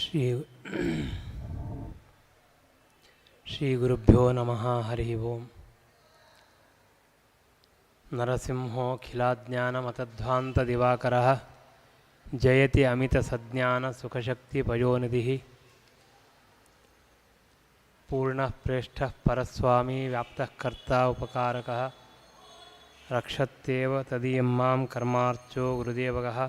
ಶ್ರೀ ಗುರುಭ್ಯೋ ನಮಃ. ಹರಿ ಓಂ. ನರಸಿಂಹೋಖಿಲಾಜ್ಞಾನಮತಧ್ವಾಂತದಿವಾಕರಃ ಜಯತಿ ಅಮಿತಸಜ್ಞಾನಸುಖಶಕ್ತಿಪಯೋನಿಧಿಃ ಪೂರ್ಣಃ ಪ್ರೇಷ್ಠಃ ಪರಸ್ವಾಮಿ ವ್ಯಾಪ್ತಃ ಕರ್ತಾ ಉಪಕಾರಕಃ ರಕ್ಷತ್ಯೇವ ತದೀಯಂ ಮಾಂ ಕರ್ಮಾರ್ಚೋ ಗುರುದೇವಗಃ.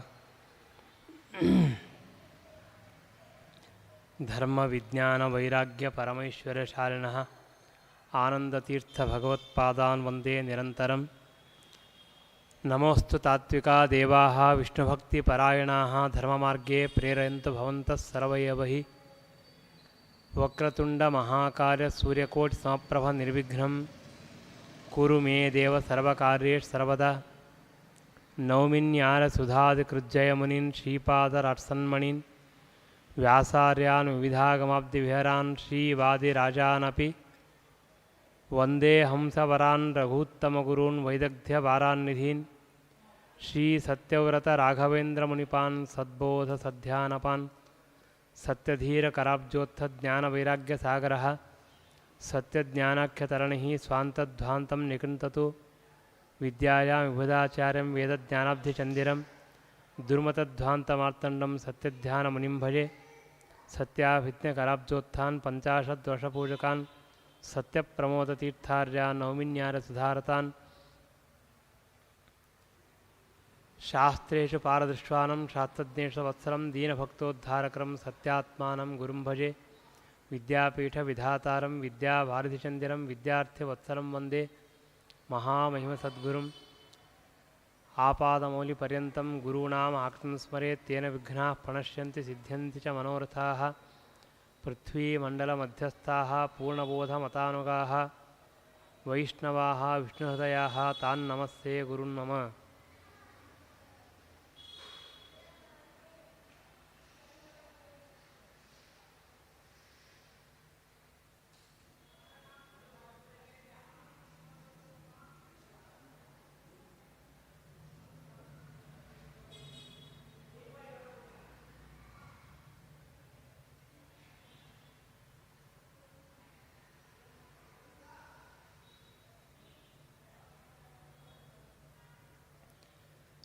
ಧರ್ಮ ವಿಜ್ಞಾನ ವೈರಾಗ್ಯ ಪರಮೈಶ್ವರ್ಯಶಾಲಿನಃ ಆನಂದತೀರ್ಥ ಭಗವತ್ಪಾದಾನ್ ವಂದೇ ನಿರಂತರಂ. ನಮೋಸ್ತು ತಾತ್ವಿಕಾ ದೇವಾಃ ವಿಷ್ಣುಭಕ್ತಿಪರಾಯಣಾಃ ಧರ್ಮಮಾರ್ಗೇ ಪ್ರೇರಯಂತು ಭವಂತಃ ಸರ್ವ ಏವ ಹಿ. ವಕ್ರತುಂಡ ಮಹಾಕಾರ್ಯ ಸೂರ್ಯಕೋಟಿ ಸಮಪ್ರಭ ನಿರ್ವಿಘ್ನಂ ಕುರು ಮೇ ದೇವ ಸರ್ವಕಾರ್ಯೇಷು ಸರ್ವದಾ. ನೌಮಿನ್ಯಾರ ಸುಧಾದಿಕೃಜ್ಜಯ ಮುನೀನ್ ಶ್ರೀಪಾದರಾಟ್ಸನ್ಮಣೀನ್ ವ್ಯಾಸಾರ್ಯಾನ್ ವಿವಿಧಾಗಮಾಬ್ಧಿವಿಹರಾನ್ ಶ್ರೀವಾದಿರಾಜಾನಪಿ ವಂದೇ ಹಂಸವರಾನ್ ರಘೂತ್ತಮಗುರೂನ್ ವೈದಗ್ಧ್ಯವಾರಾನ್ನಿಧೀನ್ ಶ್ರೀ ಸತ್ಯವ್ರತ ರಾಘವೇಂದ್ರ ಮುನಿಪಾನ್ ಸದ್ಬೋಧ ಸಧ್ಯಾನಪಾನ್ ಸತ್ಯಧೀರ ಕರಾಬ್ಜೋತ್ಥ ಜ್ಞಾನವೈರಾಗ್ಯ ಸಾಗರಃ ಸತ್ಯಜ್ಞಾನಾಖ್ಯತರಣಿ ಸ್ವಾಂತಧ್ವಾಂತಂ ನಿಕೃಂತತು ವಿದ್ಯಾಯಾಂ ವಿಬುಧಾಚಾರ್ಯಂ ವೇದಜ್ಞಾನಾಬ್ಧಿಚಂದಿರಂ ದುರ್ಮತಧ್ವಾಂತಮಾರ್ತಂಡಂ ಸತ್ಯಧ್ಯಾನಮುನಿಂ ಭಜೆ. ಸತ್ಯಾಭಿಜ್ಞಕರಾಬ್ಜೋತ್ಥಾನ್ ಪಂಚಾಶದ್ವರ್ಷಪೂಜಕಾನ್ ಸತ್ಯಪ್ರಮೋದತೀರ್ಥಾರ್ಯಾನ್ ನೌಮಿನ್ಯಾರ ಸುಧಾರತಾನ್ ಶಾಸ್ತ್ರೇಷು ಪಾರದೃಶ್ವಾನಂ ಶಾಸ್ತ್ರಜ್ಞೇಷು ವತ್ಸರಂ ದೀನಭಕ್ತೋದ್ಧಾರಕರಂ ಸತ್ಯಾತ್ಮಾನಂ ಗುರುಂ ಭಜೆ. ವಿದ್ಯಾಪೀಠ ವಿಧಾತಾರಂ ವಿದ್ಯಾವಾರಿಧಿಚಂದಿರಂ ವಿದ್ಯಾರ್ಥಿವತ್ಸರಂ ವಂದೇ ಮಹಾಮಹಿಮ ಸದ್ಗುರುಂ. ಆಪಾದಮೌಲಿಪರ್ಯಂతం ಗುರುಣಾಂ ಆಕೃತಿಂ ಸ್ಮರೇತ್ ತೇನ ವಿಘ್ನಾಃ ಪ್ರಣಶ್ಯಂತಿ ಸಿದ್ಧ್ಯಂತಿ ಚ ಮನೋರಥಾಃ. ಪೃಥ್ವೀಮಂಡಲಮಧ್ಯಸ್ಥಾಃ ಪೂರ್ಣಬೋಧಮತಾನುಗಾಃ ವೈಷ್ಣವಾಃ ವಿಷ್ಣುಹೃದಯಾಃ ತಾನ್ ನಮಸ್ತೆ ಗುರುನ್ ಮಮ.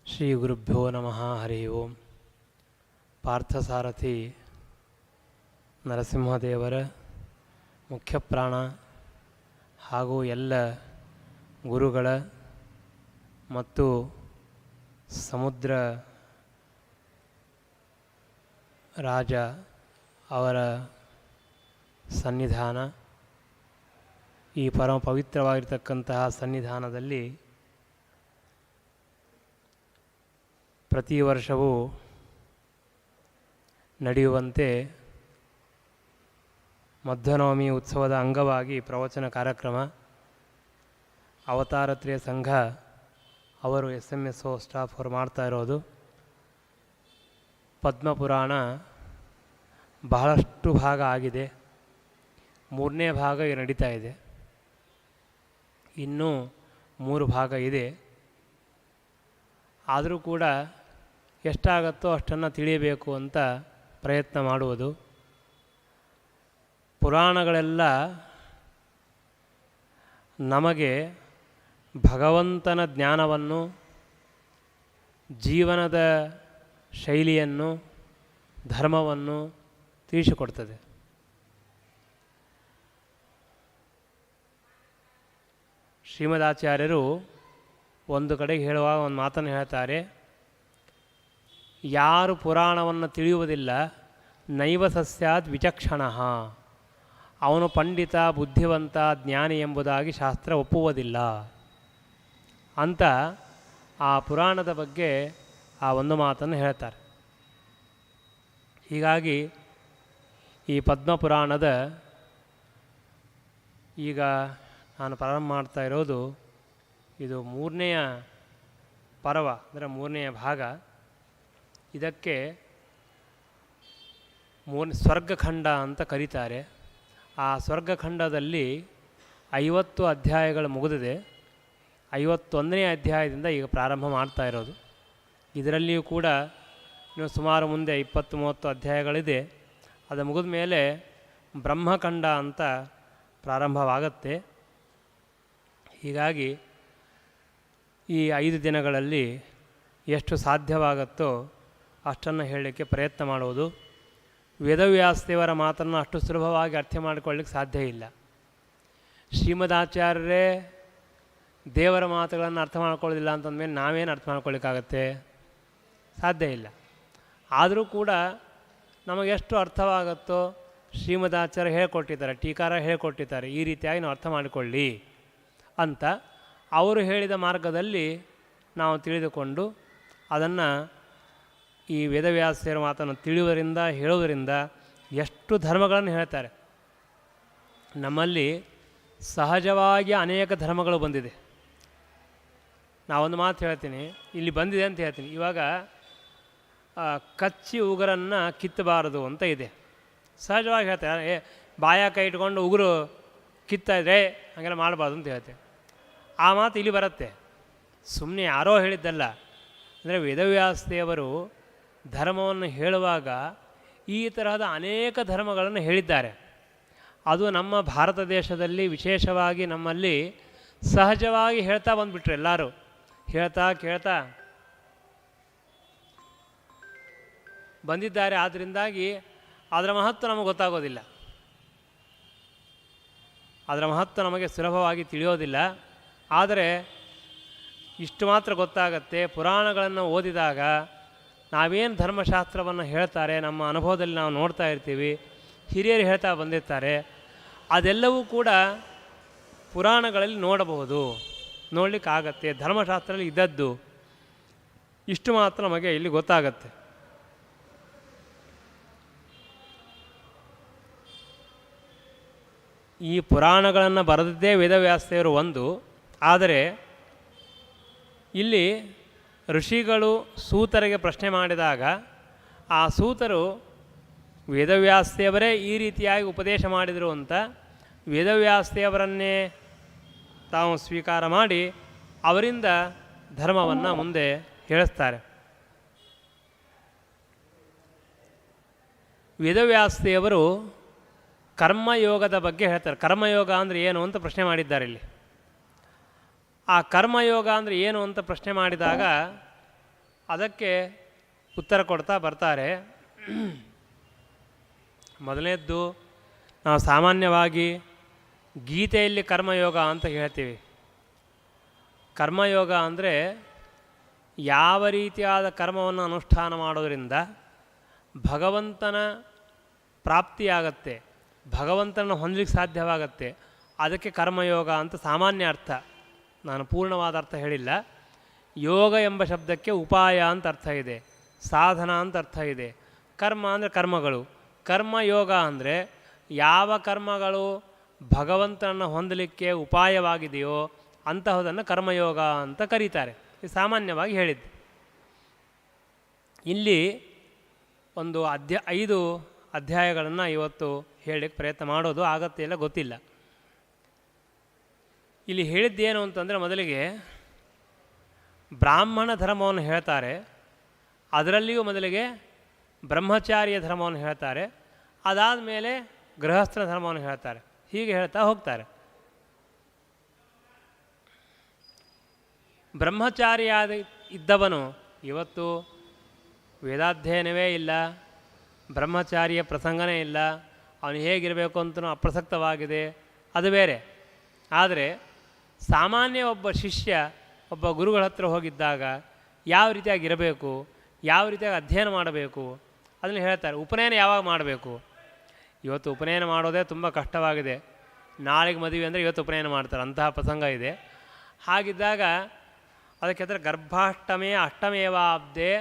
ಶ್ರೀ ಗುರುಭ್ಯೋ ನಮಃ. ಹರಿ ಓಂ. ಪಾರ್ಥಸಾರಥಿ ನರಸಿಂಹದೇವರ ಮುಖ್ಯಪ್ರಾಣ ಹಾಗೂ ಎಲ್ಲ ಗುರುಗಳ ಮತ್ತು ಸಮುದ್ರ ರಾಜ ಅವರ ಸನ್ನಿಧಾನ, ಈ ಪರಮ ಪವಿತ್ರವಾಗಿರ್ತಕ್ಕಂತಹ ಸನ್ನಿಧಾನದಲ್ಲಿ ಪ್ರತಿ ವರ್ಷವೂ ನಡೆಯುವಂತೆ ಮಧ್ವನವಮಿ ಉತ್ಸವದ ಅಂಗವಾಗಿ ಪ್ರವಚನ ಕಾರ್ಯಕ್ರಮ ಅವತಾರತ್ರಿಯ ಸಂಘ ಅವರು SMSO ಸ್ಟಾಫ್ ಅವರು ಮಾಡ್ತಾ ಇರೋದು. ಪದ್ಮಪುರಾಣ ಬಹಳಷ್ಟು ಭಾಗ ಆಗಿದೆ, 3ನೇ ಭಾಗ ನಡೀತಾ ಇದೆ, ಇನ್ನೂ 3 ಭಾಗ ಇದೆ. ಆದರೂ ಕೂಡ ಎಷ್ಟಾಗತ್ತೋ ಅಷ್ಟನ್ನು ತಿಳಿಯಬೇಕು ಅಂತ ಪ್ರಯತ್ನ ಮಾಡುವುದು. ಪುರಾಣಗಳೆಲ್ಲ ನಮಗೆ ಭಗವಂತನ ಜ್ಞಾನವನ್ನು, ಜೀವನದ ಶೈಲಿಯನ್ನು, ಧರ್ಮವನ್ನು ತಿಳಿಸಿಕೊಡ್ತದೆ. ಶ್ರೀಮದಾಚಾರ್ಯರು ಒಂದು ಕಡೆಗೆ ಹೇಳುವಾಗ ಒಂದು ಮಾತನ್ನು ಹೇಳ್ತಾರೆ, ಯಾರು ಪುರಾಣವನ್ನು ತಿಳಿಯುವುದಿಲ್ಲ ನೈವ ಸಸ್ಯಾದ್ ವಿಚಕ್ಷಣಃ, ಅವನು ಪಂಡಿತ, ಬುದ್ಧಿವಂತ, ಜ್ಞಾನಿ ಎಂಬುದಾಗಿ ಶಾಸ್ತ್ರ ಒಪ್ಪುವುದಿಲ್ಲ ಅಂತ ಆ ಪುರಾಣದ ಬಗ್ಗೆ ಆ ಒಂದು ಮಾತನ್ನು ಹೇಳ್ತಾರೆ. ಹೀಗಾಗಿ ಈ ಪದ್ಮಪುರಾಣದ ಈಗ ನಾನು ಪ್ರಾರಂಭ ಮಾಡ್ತಾ ಇರೋದು ಇದು 3ನೇ ಪರ್ವ, ಅಂದರೆ 3ನೇ ಭಾಗ. ಇದಕ್ಕೆ ಸ್ವರ್ಗಖಂಡ ಅಂತ ಕರೀತಾರೆ. ಆ ಸ್ವರ್ಗಖಂಡದಲ್ಲಿ 50 ಅಧ್ಯಾಯಗಳು ಮುಗಿದಿದೆ. 51ನೇ ಅಧ್ಯಾಯದಿಂದ ಈಗ ಪ್ರಾರಂಭ ಮಾಡ್ತಾ ಇರೋದು. ಇದರಲ್ಲಿಯೂ ಕೂಡ ಇನ್ನು ಸುಮಾರು ಮುಂದೆ 20-30 ಅಧ್ಯಾಯಗಳಿದೆ. ಅದು ಮುಗಿದ ಮೇಲೆ ಬ್ರಹ್ಮಖಂಡ ಅಂತ ಪ್ರಾರಂಭವಾಗುತ್ತೆ. ಹೀಗಾಗಿ ಈ 5 ದಿನಗಳಲ್ಲಿ ಎಷ್ಟು ಸಾಧ್ಯವಾಗುತ್ತೋ ಅಷ್ಟನ್ನು ಹೇಳಲಿಕ್ಕೆ ಪ್ರಯತ್ನ ಮಾಡುವುದು. ವೇದವ್ಯಾಸದೇವರ ಮಾತನ್ನು ಅಷ್ಟು ಸುಲಭವಾಗಿ ಅರ್ಥ ಮಾಡಿಕೊಳ್ಳಿಕ್ಕೆ ಸಾಧ್ಯ ಇಲ್ಲ. ಶ್ರೀಮದಾಚಾರ್ಯರೇ ದೇವರ ಮಾತುಗಳನ್ನು ಅರ್ಥ ಮಾಡ್ಕೊಳ್ಳೋದಿಲ್ಲ ಅಂತಂದಮೇಲೆ ನಾವೇನು ಅರ್ಥ ಮಾಡ್ಕೊಳ್ಳಿಕ್ಕಾಗತ್ತೆ? ಸಾಧ್ಯ ಇಲ್ಲ. ಆದರೂ ಕೂಡ ನಮಗೆಷ್ಟು ಅರ್ಥವಾಗುತ್ತೋ ಶ್ರೀಮದಾಚಾರ್ಯ ಹೇಳ್ಕೊಟ್ಟಿದ್ದಾರೆ, ಟೀಕಾರ ಹೇಳ್ಕೊಟ್ಟಿದ್ದಾರೆ, ಈ ರೀತಿಯಾಗಿ ನಾವು ಅರ್ಥ ಮಾಡಿಕೊಳ್ಳಿ ಅಂತ ಅವರು ಹೇಳಿದ ಮಾರ್ಗದಲ್ಲಿ ನಾವು ತಿಳಿದುಕೊಂಡು ಅದನ್ನು ಈ ವೇದವ್ಯಾಸರ ಮಾತನ್ನು ತಿಳಿಯುವುದರಿಂದ ಹೇಳುವುದರಿಂದ ಎಷ್ಟು ಧರ್ಮಗಳನ್ನು ಹೇಳ್ತಾರೆ. ನಮ್ಮಲ್ಲಿ ಸಹಜವಾಗಿ ಅನೇಕ ಧರ್ಮಗಳು ಬಂದಿದೆ. ನಾವೊಂದು ಮಾತು ಹೇಳ್ತೀನಿ, ಇಲ್ಲಿ ಬಂದಿದೆ ಅಂತ ಹೇಳ್ತೀನಿ. ಇವಾಗ ಕಚ್ಚಿ ಉಗುರನ್ನು ಕಿತ್ತಬಾರದು ಅಂತ ಇದೆ. ಸಹಜವಾಗಿ ಹೇಳ್ತಾರೆ, ಬಾಯ ಕೈ ಇಟ್ಕೊಂಡು ಉಗುರು ಕಿತ್ತಾ ಇದ್ರೆ ಹಾಗೆಲ್ಲ ಮಾಡಬಾರ್ದು ಅಂತ ಹೇಳ್ತೇವೆ. ಆ ಮಾತು ಇಲ್ಲಿ ಬರುತ್ತೆ, ಸುಮ್ಮನೆ ಯಾರೋ ಹೇಳಿದ್ದಲ್ಲ. ಅಂದರೆ ವೇದವ್ಯಾಸದೇವರು ಧರ್ಮವನ್ನು ಹೇಳುವಾಗ ಈ ತರಹದ ಅನೇಕ ಧರ್ಮಗಳನ್ನು ಹೇಳಿದ್ದಾರೆ. ಅದು ನಮ್ಮ ಭಾರತ ದೇಶದಲ್ಲಿ ವಿಶೇಷವಾಗಿ ನಮ್ಮಲ್ಲಿ ಸಹಜವಾಗಿ ಹೇಳ್ತಾ ಬಂದುಬಿಟ್ರು. ಎಲ್ಲರೂ ಹೇಳ್ತಾ ಕೇಳ್ತಾ ಬಂದಿದ್ದಾರೆ. ಆದ್ದರಿಂದಾಗಿ ಅದರ ಮಹತ್ವ ನಮಗೆ ಗೊತ್ತಾಗೋದಿಲ್ಲ, ಅದರ ಮಹತ್ವ ನಮಗೆ ಸುಲಭವಾಗಿ ತಿಳಿಯೋದಿಲ್ಲ. ಆದರೆ ಇಷ್ಟು ಮಾತ್ರ ಗೊತ್ತಾಗತ್ತೆ, ಪುರಾಣಗಳನ್ನು ಓದಿದಾಗ ನಾವೇನು ಧರ್ಮಶಾಸ್ತ್ರವನ್ನು ಹೇಳ್ತಾರೆ ನಮ್ಮ ಅನುಭವದಲ್ಲಿ ನಾವು ನೋಡ್ತಾ ಇರ್ತೀವಿ, ಹಿರಿಯರು ಹೇಳ್ತಾ ಬಂದಿರ್ತಾರೆ, ಅದೆಲ್ಲವೂ ಕೂಡ ಪುರಾಣಗಳಲ್ಲಿ ನೋಡಬಹುದು, ನೋಡಲಿಕ್ಕಾಗತ್ತೆ. ಧರ್ಮಶಾಸ್ತ್ರದಲ್ಲಿ ಇದ್ದದ್ದು ಇಷ್ಟು ಮಾತ್ರ ನಮಗೆ ಇಲ್ಲಿ ಗೊತ್ತಾಗತ್ತೆ. ಈ ಪುರಾಣಗಳನ್ನು ಬರೆದಿದ್ದೇ ವೇದವ್ಯಾಸದೇವರು ಒಂದು. ಆದರೆ ಇಲ್ಲಿ ಋಷಿಗಳು ಸೂತರಿಗೆ ಪ್ರಶ್ನೆ ಮಾಡಿದಾಗ ಆ ಸೂತರು ವೇದವ್ಯಾಸದೇವರೇ ಈ ರೀತಿಯಾಗಿ ಉಪದೇಶ ಮಾಡಿದರು ಅಂತ ವೇದವ್ಯಾಸದೇವರನ್ನೇ ತಾವು ಸ್ವೀಕಾರ ಮಾಡಿ ಅವರಿಂದ ಧರ್ಮವನ್ನು ಮುಂದೆ ಹೇಳಿಸ್ತಾರೆ. ವೇದವ್ಯಾಸದೇವರು ಕರ್ಮಯೋಗದ ಬಗ್ಗೆ ಹೇಳ್ತಾರೆ. ಕರ್ಮಯೋಗ ಅಂದರೆ ಏನು ಅಂತ ಪ್ರಶ್ನೆ ಮಾಡಿದ್ದಾರೆ ಇಲ್ಲಿ. ಆ ಕರ್ಮಯೋಗ ಅಂದರೆ ಏನು ಅಂತ ಪ್ರಶ್ನೆ ಮಾಡಿದಾಗ ಅದಕ್ಕೆ ಉತ್ತರ ಕೊಡ್ತಾ ಬರ್ತಾರೆ. ಮೊದಲನೇದ್ದು, ನಾವು ಸಾಮಾನ್ಯವಾಗಿ ಗೀತೆಯಲ್ಲಿ ಕರ್ಮಯೋಗ ಅಂತ ಹೇಳ್ತೀವಿ. ಕರ್ಮಯೋಗ ಅಂದರೆ ಯಾವ ರೀತಿಯಾದ ಕರ್ಮವನ್ನು ಅನುಷ್ಠಾನ ಮಾಡೋದರಿಂದ ಭಗವಂತನ ಪ್ರಾಪ್ತಿಯಾಗತ್ತೆ, ಭಗವಂತನ ಹೊಂದಲಿಕ್ಕೆ ಸಾಧ್ಯವಾಗತ್ತೆ, ಅದಕ್ಕೆ ಕರ್ಮಯೋಗ ಅಂತ ಸಾಮಾನ್ಯ ಅರ್ಥ. ನಾನು ಪೂರ್ಣವಾದ ಅರ್ಥ ಹೇಳಿಲ್ಲ. ಯೋಗ ಎಂಬ ಶಬ್ದಕ್ಕೆ ಉಪಾಯ ಅಂತ ಅರ್ಥ ಇದೆ, ಸಾಧನ ಅಂತ ಅರ್ಥ ಇದೆ. ಕರ್ಮ ಅಂದರೆ ಕರ್ಮಗಳು. ಕರ್ಮಯೋಗ ಅಂದರೆ ಯಾವ ಕರ್ಮಗಳು ಭಗವಂತನನ್ನು ಹೊಂದಲಿಕ್ಕೆ ಉಪಾಯವಾಗಿದೆಯೋ ಅಂತಹದನ್ನು ಕರ್ಮಯೋಗ ಅಂತ ಕರೀತಾರೆ. ಇದು ಸಾಮಾನ್ಯವಾಗಿ ಹೇಳಿದ್ದು. ಇಲ್ಲಿ ಒಂದು 5 ಅಧ್ಯಾಯಗಳನ್ನು ಇವತ್ತು ಹೇಳಲಿಕ್ಕೆ ಪ್ರಯತ್ನ ಮಾಡೋದು ಆಗತ್ತೆ ಇಲ್ಲ ಗೊತ್ತಿಲ್ಲ. ಇಲ್ಲಿ ಹೇಳಿದ್ದೇನು ಅಂತಂದರೆ, ಮೊದಲಿಗೆ ಬ್ರಾಹ್ಮಣ ಧರ್ಮವನ್ನು ಹೇಳ್ತಾರೆ, ಅದರಲ್ಲಿಯೂ ಮೊದಲಿಗೆ ಬ್ರಹ್ಮಚಾರಿಯ ಧರ್ಮವನ್ನು ಹೇಳ್ತಾರೆ, ಅದಾದ ಮೇಲೆ ಗೃಹಸ್ಥನ ಧರ್ಮವನ್ನು ಹೇಳ್ತಾರೆ. ಹೀಗೆ ಹೇಳ್ತಾ ಹೋಗ್ತಾರೆ. ಬ್ರಹ್ಮಚಾರಿಯಾದ ಇದ್ದವನು ಇವತ್ತು ವೇದಾಧ್ಯಯನವೇ ಇಲ್ಲ, ಬ್ರಹ್ಮಚಾರಿಯ ಪ್ರಸಂಗನೇ ಇಲ್ಲ, ಅವನು ಹೇಗಿರಬೇಕು ಅಂತಲೂ ಅಪ್ರಸಕ್ತವಾಗಿದೆ, ಅದು ಬೇರೆ. ಆದರೆ ಸಾಮಾನ್ಯ ಒಬ್ಬ ಶಿಷ್ಯ ಒಬ್ಬ ಗುರುಗಳ ಹತ್ರ ಹೋಗಿದ್ದಾಗ ಯಾವ ರೀತಿಯಾಗಿರಬೇಕು, ಯಾವ ರೀತಿಯಾಗಿ ಅಧ್ಯಯನ ಮಾಡಬೇಕು ಅದನ್ನು ಹೇಳ್ತಾರೆ. ಉಪನಯನ ಯಾವಾಗ ಮಾಡಬೇಕು? ಇವತ್ತು ಉಪನಯನ ಮಾಡೋದೇ ತುಂಬ ಕಷ್ಟವಾಗಿದೆ. ನಾಳೆಗೆ ಮದುವೆ ಅಂದರೆ ಇವತ್ತು ಉಪನಯನ ಮಾಡ್ತಾರೆ, ಅಂತಹ ಪ್ರಸಂಗ ಇದೆ. ಹಾಗಿದ್ದಾಗ ಅದಕ್ಕೆ ಹತ್ರ ಗರ್ಭಾಷ್ಟಮೇ ಅಷ್ಟಮೇವಾಬ್ದೆ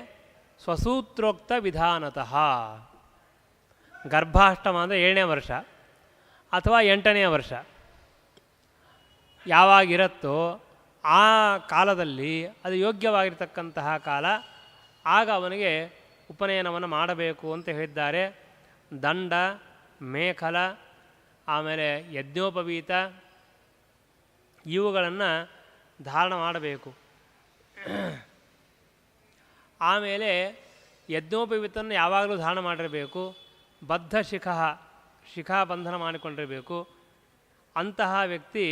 ಸ್ವಸೂತ್ರೋಕ್ತ ವಿಧಾನತಃ. ಗರ್ಭಾಷ್ಟಮ ಅಂದರೆ 7ನೇ ವರ್ಷ ಅಥವಾ 8ನೇ ವರ್ಷ ಯಾವಾಗಿರುತ್ತೋ ಆ ಕಾಲದಲ್ಲಿ ಅದು ಯೋಗ್ಯವಾಗಿರ್ತಕ್ಕಂತಹ ಕಾಲ, ಆಗ ಅವನಿಗೆ ಉಪನಯನವನ್ನು ಮಾಡಬೇಕು ಅಂತ ಹೇಳಿದ್ದಾರೆ. ದಂಡ, ಮೇಖಲ, ಆಮೇಲೆ ಯಜ್ಞೋಪವೀತ ಇವುಗಳನ್ನು ಧಾರಣ ಮಾಡಬೇಕು. ಆಮೇಲೆ ಯಜ್ಞೋಪವೀತವನ್ನು ಯಾವಾಗಲೂ ಧಾರಣ ಮಾಡಿರಬೇಕು. ಬದ್ಧ ಶಿಖಾಬಂಧನ ಮಾಡಿಕೊಂಡಿರಬೇಕು. ಅಂತಹ ವ್ಯಕ್ತಿ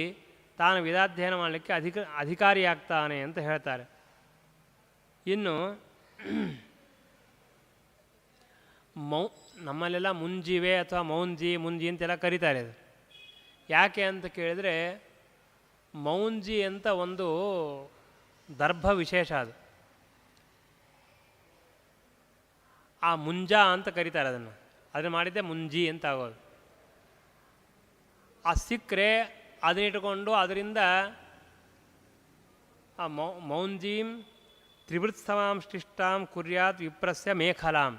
ತಾನು ವೇದಾಧ್ಯಯನ ಮಾಡಲಿಕ್ಕೆ ಅಧಿಕಾರಿಯಾಗ್ತಾನೆ ಅಂತ ಹೇಳ್ತಾರೆ. ಇನ್ನು ನಮ್ಮಲ್ಲೆಲ್ಲ ಮುಂಜಿವೆ ಅಥವಾ ಮುಂಜಿ ಅಂತೆಲ್ಲ ಕರೀತಾರೆ. ಅದು ಯಾಕೆ ಅಂತ ಕೇಳಿದರೆ, ಮೌಂಜಿ ಅಂತ ಒಂದು ದರ್ಭ ವಿಶೇಷ, ಆ ಮುಂಜಾ ಅಂತ ಕರೀತಾರೆ ಅದನ್ನು ಮಾಡಿದ್ದೆ ಮುಂಜಿ ಅಂತ ಆಗೋದು. ಆ ಸಿಕ್ಕರೆ ಅದನ್ನಿಟ್ಕೊಂಡು ಅದರಿಂದ ಆ ಮೌಂಜೀಂ ತ್ರಿವೃತ್ಸವಾಂ ಶಿಷ್ಟಾಂ ಕುರ್ಯಾತ್ ವಿಪ್ರಸ್ಯ ಮೇಖಲಾಂ.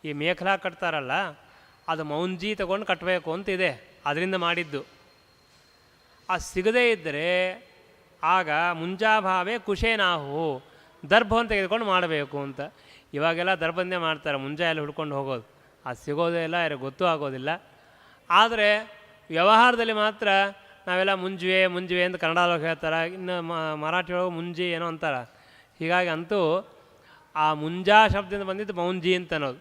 ಈ ಮೇಖಲಾ ಕಟ್ತಾರಲ್ಲ, ಅದು ಮೌಂಜಿ ತಗೊಂಡು ಕಟ್ಟಬೇಕು ಅಂತಿದೆ, ಅದರಿಂದ ಮಾಡಿದ್ದು. ಆ ಸಿಗದೇ ಇದ್ದರೆ ಆಗ ಮುಂಜಾಭಾವೇ ಕುಶೇನಾಹು, ದರ್ಭವನ್ನು ತೆಗೆದುಕೊಂಡು ಮಾಡಬೇಕು ಅಂತ. ಇವಾಗೆಲ್ಲ ದರ್ಭಂದೇ ಮಾಡ್ತಾರೆ, ಮುಂಜಾ ಎಲ್ಲ ಹುಡ್ಕೊಂಡು ಹೋಗೋದು, ಅದು ಸಿಗೋದೇ ಇಲ್ಲ, ಯಾರಿಗೆ ಗೊತ್ತೂ ಆಗೋದಿಲ್ಲ. ಆದರೆ ವ್ಯವಹಾರದಲ್ಲಿ ಮಾತ್ರ ನಾವೆಲ್ಲ ಮುಂಜುವೆ ಅಂತ ಕನ್ನಡದೊಳಗೆ ಹೇಳ್ತಾರೆ, ಇನ್ನು ಮರಾಠಿ ಒಳಗೆ ಮುಂಜಿ ಏನೋ ಅಂತಾರೆ. ಹೀಗಾಗಿ ಅಂತೂ ಆ ಮುಂಜಾ ಶಬ್ದದಿಂದ ಬಂದಿದ್ದು ಮೌಂಜಿ ಅಂತ ಅನ್ನೋದು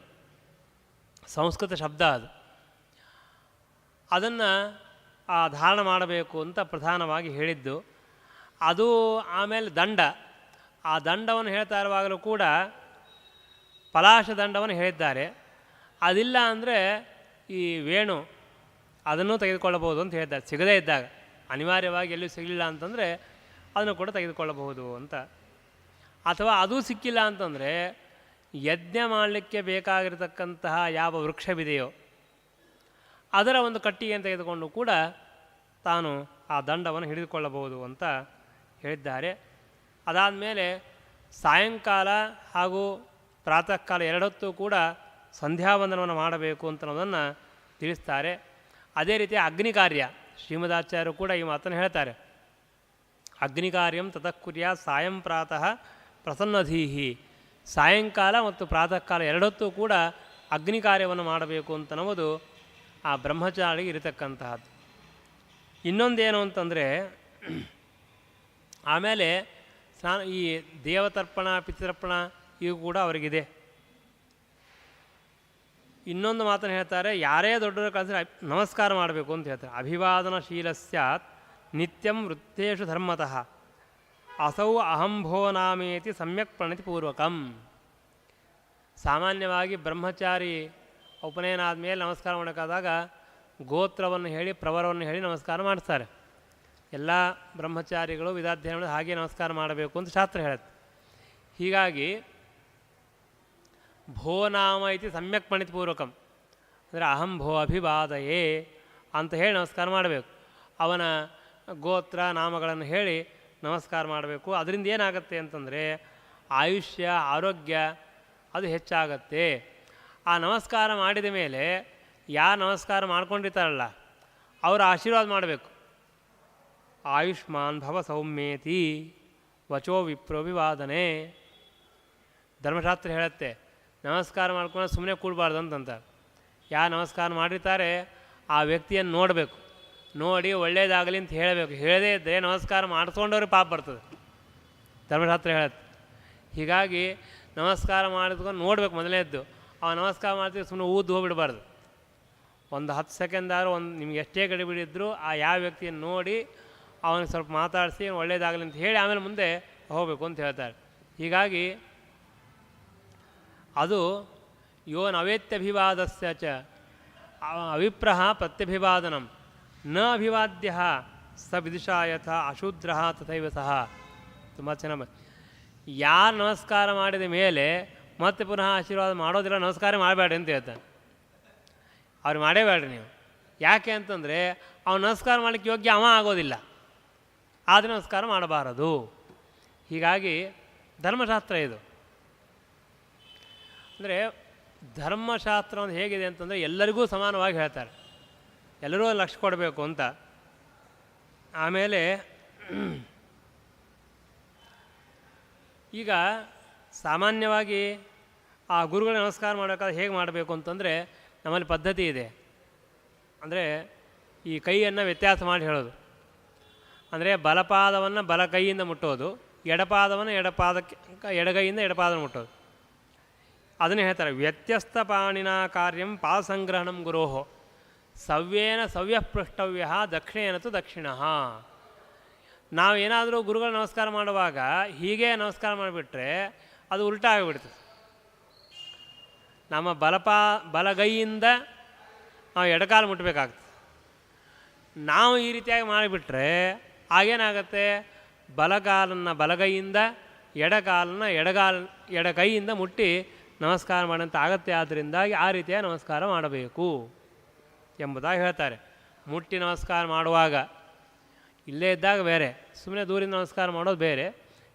ಸಂಸ್ಕೃತ ಶಬ್ದ. ಅದನ್ನು ಧಾರಣ ಮಾಡಬೇಕು ಅಂತ ಪ್ರಧಾನವಾಗಿ ಹೇಳಿದ್ದು. ಅದು ಆಮೇಲೆ ದಂಡ, ಆ ದಂಡವನ್ನು ಹೇಳ್ತಾ ಇರುವಾಗಲೂ ಕೂಡ ಪಲಾಶ ದಂಡವನ್ನು ಹೇಳಿದ್ದಾರೆ. ಅದಿಲ್ಲ ಅಂದರೆ ಈ ವೇಣು ಅದನ್ನು ತೆಗೆದುಕೊಳ್ಳಬಹುದು ಅಂತ ಹೇಳ್ತಾರೆ. ಸಿಗದೇ ಇದ್ದಾಗ, ಅನಿವಾರ್ಯವಾಗಿ ಎಲ್ಲೂ ಸಿಗಲಿಲ್ಲ ಅಂತಂದರೆ ಅದನ್ನು ಕೂಡ ತೆಗೆದುಕೊಳ್ಳಬಹುದು ಅಂತ. ಅಥವಾ ಅದೂ ಸಿಕ್ಕಿಲ್ಲ ಅಂತಂದರೆ ಯಜ್ಞ ಮಾಡಲಿಕ್ಕೆ ಬೇಕಾಗಿರತಕ್ಕಂತಹ ಯಾವ ವೃಕ್ಷವಿದೆಯೋ ಅದರ ಒಂದು ಕಟ್ಟಿಗೆಯನ್ನು ತೆಗೆದುಕೊಂಡು ಕೂಡ ತಾನು ಆ ದಂಡವನ್ನು ಹಿಡಿದುಕೊಳ್ಳಬಹುದು ಅಂತ ಹೇಳಿದ್ದಾರೆ. ಅದಾದಮೇಲೆ ಸಾಯಂಕಾಲ ಹಾಗೂ ಪ್ರಾತಃ ಕಾಲ ಎರಡೊತ್ತೂ ಕೂಡ ಸಂಧ್ಯಾವಂದನವನ್ನು ಮಾಡಬೇಕು ಅಂತ ಅನ್ನೋದನ್ನು ತಿಳಿಸ್ತಾರೆ. ಅದೇ ರೀತಿ ಅಗ್ನಿ ಕಾರ್ಯ, ಶ್ರೀಮದಾಚಾರ್ಯರು ಕೂಡ ಈ ಮಾತನ್ನು ಹೇಳ್ತಾರೆ. ಅಗ್ನಿ ಕಾರ್ಯಂ ತತಃ ಕುರ್ಯಾತ್ ಸಾಯಂ ಪ್ರಾತಃ ಪ್ರಸನ್ನಧೀಹಿ. ಸಾಯಂಕಾಲ ಮತ್ತು ಪ್ರಾತಃ ಕಾಲ ಎರಡೊತ್ತೂ ಕೂಡ ಅಗ್ನಿ ಕಾರ್ಯವನ್ನು ಮಾಡಬೇಕು ಅಂತನ್ನುವುದು ಆ ಬ್ರಹ್ಮಚಾರಿಗೆ ಇರತಕ್ಕಂತಹದ್ದು. ಇನ್ನೊಂದೇನು ಅಂತಂದರೆ, ಆಮೇಲೆ ಈ ದೇವತರ್ಪಣ ಪಿತೃತರ್ಪಣ ಇವು ಕೂಡ ಅವರಿಗಿದೆ. ಇನ್ನೊಂದು ಮಾತನ್ನು ಹೇಳ್ತಾರೆ, ಯಾರೇ ದೊಡ್ಡವರು ಕಳಿಸಿದ್ರೆ ನಮಸ್ಕಾರ ಮಾಡಬೇಕು ಅಂತ ಹೇಳ್ತಾರೆ. ಅಭಿವಾದನಶೀಲ ಸ್ಯಾತ್ ನಿತ್ಯಂ ವೃತ್ತೇಷು ಧರ್ಮತಃ ಅಸೌ ಅಹಂಭೋ ನಾಮೇತಿ ಸಮ್ಯಕ್ ಪ್ರಣತಿಪೂರ್ವಕಂ. ಸಾಮಾನ್ಯವಾಗಿ ಬ್ರಹ್ಮಚಾರಿ ಉಪನಯನ ಆದಮೇಲೆ ನಮಸ್ಕಾರ ಮಾಡೋಕ್ಕಾದಾಗ ಗೋತ್ರವನ್ನು ಹೇಳಿ ಪ್ರವರವನ್ನು ಹೇಳಿ ನಮಸ್ಕಾರ ಮಾಡಿಸ್ತಾರೆ. ಎಲ್ಲ ಬ್ರಹ್ಮಚಾರಿಗಳು ವೇದಾಧ್ಯಯನಗಳು ಹಾಗೆ ನಮಸ್ಕಾರ ಮಾಡಬೇಕು ಅಂತ ಶಾಸ್ತ್ರ ಹೇಳುತ್ತೆ. ಹೀಗಾಗಿ ಭೋ ನಾಮ ಇತಿ ಸಮ್ಯಕ್ ಪ್ರಣತಿಪೂರ್ವಕಂ ಅಂದರೆ ಅಹಂ ಭೋ ಅಭಿವಾದಯೇ ಅಂತ ಹೇಳಿ ನಮಸ್ಕಾರ ಮಾಡಬೇಕು. ಅವನ ಗೋತ್ರ ನಾಮಗಳನ್ನು ಹೇಳಿ ನಮಸ್ಕಾರ ಮಾಡಬೇಕು. ಅದರಿಂದ ಏನಾಗುತ್ತೆ ಅಂತಂದರೆ ಆಯುಷ್ಯ ಆರೋಗ್ಯ ಅದು ಹೆಚ್ಚಾಗತ್ತೆ. ಆ ನಮಸ್ಕಾರ ಮಾಡಿದ ಮೇಲೆ ಯಾರು ನಮಸ್ಕಾರ ಮಾಡ್ಕೊಂಡಿರ್ತಾರಲ್ಲ ಅವರ ಆಶೀರ್ವಾದ ಮಾಡಬೇಕು. ಆಯುಷ್ಮಾನ್ ಭವ ಸೌಮ್ಯೇತಿ ವಚೋ ವಿಪ್ರೋಭಿವಾದನೆ. ಧರ್ಮಶಾಸ್ತ್ರ ಹೇಳುತ್ತೆ, ನಮಸ್ಕಾರ ಮಾಡ್ಕೊಂಡು ಸುಮ್ಮನೆ ಕೂಡಬಾರ್ದು ಅಂತಂತಾರೆ. ಯಾರು ನಮಸ್ಕಾರ ಮಾಡಿರ್ತಾರೆ ಆ ವ್ಯಕ್ತಿಯನ್ನು ನೋಡಬೇಕು, ನೋಡಿ ಒಳ್ಳೆಯದಾಗಲಿ ಅಂತ ಹೇಳಬೇಕು. ಹೇಳದೇ ಇದ್ದರೆ ನಮಸ್ಕಾರ ಮಾಡಿಸ್ಕೊಂಡವ್ರಿಗೆ ಪಾಪ ಬರ್ತದೆ, ಧರ್ಮಶಾಸ್ತ್ರ ಹೇಳುತ್ತೆ. ಹೀಗಾಗಿ ನಮಸ್ಕಾರ ಮಾಡಿದ್ಕೊಂಡು ನೋಡಬೇಕು ಮೊದಲನೇದ್ದು. ಆ ನಮಸ್ಕಾರ ಮಾಡ್ತೀವಿ ಸುಮ್ಮನೆ ಹೋಗ್ಬಿಡಬಾರ್ದು. ಒಂದು 10 ಸೆಕೆಂಡಾದ್ರು ನಿಮ್ಗೆ ಎಷ್ಟೇ ಗಡಿಬಿಡಿದ್ರು ಆ ಯಾವ ವ್ಯಕ್ತಿಯನ್ನು ನೋಡಿ ಅವನಿಗೆ ಸ್ವಲ್ಪ ಮಾತಾಡಿಸಿ ಒಳ್ಳೆಯದಾಗಲಿ ಅಂತ ಹೇಳಿ ಆಮೇಲೆ ಮುಂದೆ ಹೋಗಬೇಕು ಅಂತ ಹೇಳ್ತಾರೆ. ಹೀಗಾಗಿ ಅದು ಯೋ ನವೇತ್ಯಭಿವಾದಸ್ಯ ಚ ಅವಿಪ್ರಹ ಪ್ರತ್ಯಭಿವಾದನಂ ನ ಅಭಿವಾದ್ಯ ಸ ವಿದುಷಾ ಯಥ ಅಶೂದ್ರ ತಥೈವ ಸಹ. ತುಂಬ ಚೆನ್ನಾಗಿ, ಯಾರು ನಮಸ್ಕಾರ ಮಾಡಿದ ಮೇಲೆ ಮತ್ತೆ ಪುನಃ ಆಶೀರ್ವಾದ ಮಾಡೋದಿಲ್ಲ, ನಮಸ್ಕಾರ ಮಾಡಬೇಡ್ರಿ ಅಂತ ಹೇಳ್ತಾನೆ. ಅವ್ರು ಮಾಡೇಬೇಡ್ರಿ ನೀವು. ಯಾಕೆ ಅಂತಂದರೆ ಅವ್ನು ನಮಸ್ಕಾರ ಮಾಡಲಿಕ್ಕೆ ಯೋಗ್ಯ ಅವ ಆಗೋದಿಲ್ಲ, ಆದರೆ ನಮಸ್ಕಾರ ಮಾಡಬಾರದು. ಹೀಗಾಗಿ ಧರ್ಮಶಾಸ್ತ್ರ ಇದು. ಅಂದರೆ ಧರ್ಮಶಾಸ್ತ್ರ ಒಂದು ಹೇಗಿದೆ ಅಂತಂದರೆ ಎಲ್ಲರಿಗೂ ಸಮಾನವಾಗಿ ಹೇಳ್ತಾರೆ, ಎಲ್ಲರೂ ಲಕ್ಷ್ಯ ಕೊಡಬೇಕು ಅಂತ. ಆಮೇಲೆ ಈಗ ಸಾಮಾನ್ಯವಾಗಿ ಆ ಗುರುಗಳ ನಮಸ್ಕಾರ ಮಾಡಬೇಕಾದ್ರೆ ಹೇಗೆ ಮಾಡಬೇಕು ಅಂತಂದರೆ ನಮ್ಮಲ್ಲಿ ಪದ್ಧತಿ ಇದೆ. ಅಂದರೆ ಈ ಕೈಯನ್ನು ವ್ಯತ್ಯಾಸ ಮಾಡಿ ಹೇಳೋದು. ಅಂದರೆ ಬಲಪಾದವನ್ನು ಬಲ ಕೈಯಿಂದ ಮುಟ್ಟೋದು, ಎಡಪಾದವನ್ನು ಎಡಪಾದಕ್ಕೆ ಎಡಗೈಯಿಂದ ಎಡಪಾದವನ್ನು ಮುಟ್ಟೋದು. ಅದನ್ನೇ ಹೇಳ್ತಾರೆ, ವ್ಯತ್ಯಸ್ತ ಪಾಣಿನ ಕಾರ್ಯಂ ಪಾಸಂಗ್ರಹಣಂ ಗುರೋಹೋ ಸವ್ಯೇನ ಸವ್ಯಪೃಷ್ಟವ್ಯ ದಕ್ಷಿಣೇನತು ದಕ್ಷಿಣ. ನಾವೇನಾದರೂ ಗುರುಗಳ ನಮಸ್ಕಾರ ಮಾಡುವಾಗ ಹೀಗೆ ನಮಸ್ಕಾರ ಮಾಡಿಬಿಟ್ರೆ ಅದು ಉಲ್ಟಾ ಆಗಿಬಿಡ್ತದೆ. ನಮ್ಮ ಬಲಗೈಯಿಂದ ನಾವು ಎಡಕಾಲು ಮುಟ್ಟಬೇಕಾಗ್ತದೆ. ನಾವು ಈ ರೀತಿಯಾಗಿ ಮಾಡಿಬಿಟ್ರೆ ಆಗೇನಾಗತ್ತೆ, ಬಲಗಾಲನ್ನು ಬಲಗೈಯಿಂದ ಎಡಕಾಲನ್ನು ಎಡಗೈಯಿಂದ ಮುಟ್ಟಿ ನಮಸ್ಕಾರ ಮಾಡೋಂಥ ಆಗತ್ತೆ. ಆದ್ದರಿಂದಾಗಿ ಆ ರೀತಿಯ ನಮಸ್ಕಾರ ಮಾಡಬೇಕು ಎಂಬುದಾಗಿ ಹೇಳ್ತಾರೆ. ಮುಟ್ಟಿ ನಮಸ್ಕಾರ ಮಾಡುವಾಗ ಇಲ್ಲೇ ಇದ್ದಾಗ ಬೇರೆ, ಸುಮ್ಮನೆ ದೂರಿಂದ ನಮಸ್ಕಾರ ಮಾಡೋದು ಬೇರೆ.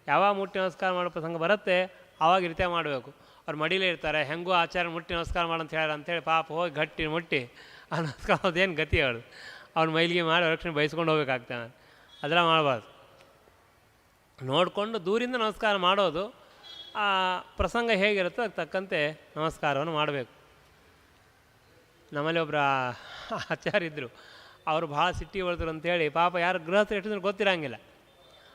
ಯಾವಾಗ ಮುಟ್ಟಿ ನಮಸ್ಕಾರ ಮಾಡೋ ಪ್ರಸಂಗ ಬರುತ್ತೆ ಆವಾಗ ಈ ರೀತಿಯಾಗಿ ಮಾಡಬೇಕು. ಅವ್ರು ಮಡಿಲೇ ಇರ್ತಾರೆ, ಹೆಂಗೂ ಆಚಾರ್ಯ ಮುಟ್ಟಿ ನಮಸ್ಕಾರ ಮಾಡಂತ ಹೇಳ್ಯಾರ ಅಂತೇಳಿ ಪಾಪ ಹೋಗಿ ಗಟ್ಟಿ ಮುಟ್ಟಿ ಆ ನಮಸ್ಕಾರ ಅದೇನು ಗತಿ ಹೇಳು, ಅವ್ನು ಮೈಲಿಗೆ ಮಾಡಿ ರಕ್ಷಣೆ ಬಯಸ್ಕೊಂಡು ಹೋಗ್ಬೇಕಾಗ್ತಾನೆ. ಅದೆಲ್ಲ ಮಾಡಬಾರ್ದು. ನೋಡಿಕೊಂಡು ದೂರಿಂದ ನಮಸ್ಕಾರ ಮಾಡೋದು, ಆ ಪ್ರಸಂಗ ಹೇಗಿರುತ್ತೋ ಅದಕ್ಕೆ ತಕ್ಕಂತೆ ನಮಸ್ಕಾರವನ್ನು ಮಾಡಬೇಕು. ನಮ್ಮಲ್ಲಿ ಒಬ್ಬರು ಆಚಾರ್ಯ ಇದ್ದರು, ಅವರು ಭಾಳ ಸಿಟ್ಟಿ ಹೊಡೆದ್ರು ಅಂತೇಳಿ ಪಾಪ ಯಾರು ಗೃಹಸ್ಥರು ಎಷ್ಟು ಗೊತ್ತಿರೋಂಗಿಲ್ಲ.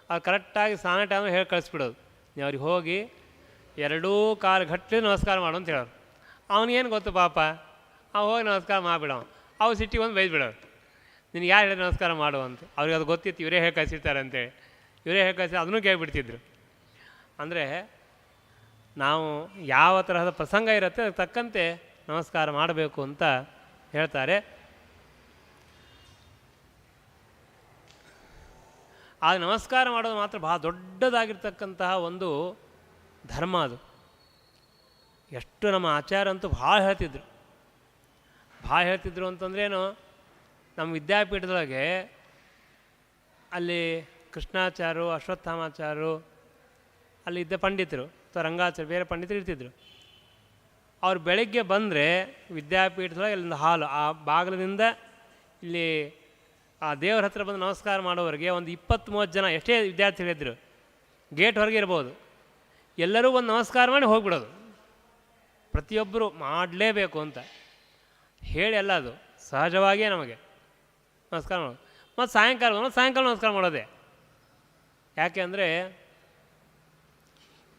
ಅವ್ರು ಕರೆಕ್ಟಾಗಿ ಸ್ನಾನ ಟೈಮ್ ಹೇಳಿ ಕಳಿಸ್ಬಿಡೋದು, ನೀವು ಅವ್ರಿಗೆ ಹೋಗಿ 2 ಕಾಲು ಗಟ್ಟಲೆ ನಮಸ್ಕಾರ ಮಾಡು ಅಂತ ಹೇಳೋರು. ಅವನಿಗೇನು ಗೊತ್ತು ಪಾಪ, ಅವು ಹೋಗಿ ನಮಸ್ಕಾರ ಮಾಡಿಬಿಡವ. ಅವು ಸಿಟ್ಟಿಗೆ ಒಂದು ಬೈದ್ಬಿಡೋರು, ನಿನಗೆ ಯಾರು ಹೇಳಿ ನಮಸ್ಕಾರ ಮಾಡು ಅಂತ. ಅವ್ರಿಗೆ ಅದು ಗೊತ್ತಿತ್ತು, ಇವರೇ ಹೇಳಿ ಕಳಿಸಿರ್ತಾರೆ ಅಂತೇಳಿ. ಇವರೇ ಹೇಳಿ ಕಳಿಸಿ ಅದನ್ನೂ ಕೇಳಿಬಿಡ್ತಿದ್ರು. ಅಂದರೆ ನಾವು ಯಾವ ತರಹದ ಪ್ರಸಂಗ ಇರುತ್ತೆ ಅದಕ್ಕೆ ತಕ್ಕಂತೆ ನಮಸ್ಕಾರ ಮಾಡಬೇಕು ಅಂತ ಹೇಳ್ತಾರೆ. ಆಗ ನಮಸ್ಕಾರ ಮಾಡೋದು ಮಾತ್ರ ಭಾಳ ದೊಡ್ಡದಾಗಿರ್ತಕ್ಕಂತಹ ಒಂದು ಧರ್ಮ ಅದು. ಎಷ್ಟು ನಮ್ಮ ಆಚಾರ ಅಂತೂ ಭಾಳ ಹೇಳ್ತಿದ್ರು ಅಂತಂದ್ರೇನು, ನಮ್ಮ ವಿದ್ಯಾಪೀಠದೊಳಗೆ ಅಲ್ಲಿ ಕೃಷ್ಣಾಚಾರ್ಯರು, ಅಶ್ವತ್ಥಾಮಾಚಾರ್ಯರು, ಅಲ್ಲಿದ್ದ ಪಂಡಿತರು ಅಥವಾ ರಂಗಾಚಾರ್ಯ ಬೇರೆ ಪಂಡಿತರು ಇರ್ತಿದ್ರು. ಅವ್ರು ಬೆಳಗ್ಗೆ ಬಂದರೆ ವಿದ್ಯಾಪೀಠದೊಳಗೆ ಇಲ್ಲಿಂದ ಹಾಲು, ಆ ಬಾಗಿಲಿನಿಂದ ಇಲ್ಲಿ ಆ ದೇವರ ಹತ್ರ ಬಂದು ನಮಸ್ಕಾರ ಮಾಡೋವರೆಗೆ ಒಂದು 20-30 ಜನ ಎಷ್ಟೇ ವಿದ್ಯಾರ್ಥಿಗಳಿದ್ದರು, ಗೇಟ್ ಹೊರಗೆ ಇರ್ಬೋದು, ಎಲ್ಲರೂ ಒಂದು ನಮಸ್ಕಾರ ಮಾಡಿ ಹೋಗ್ಬಿಡೋದು. ಪ್ರತಿಯೊಬ್ಬರು ಮಾಡಲೇಬೇಕು ಅಂತ ಹೇಳಿ ಅಲ್ಲ, ಅದು ಸಹಜವಾಗಿಯೇ ನಮಗೆ ನಮಸ್ಕಾರ ಮಾಡೋದು. ಮತ್ತು ಸಾಯಂಕಾಲ ನಮಸ್ಕಾರ ಮಾಡೋದೇ. ಯಾಕೆ ಅಂದರೆ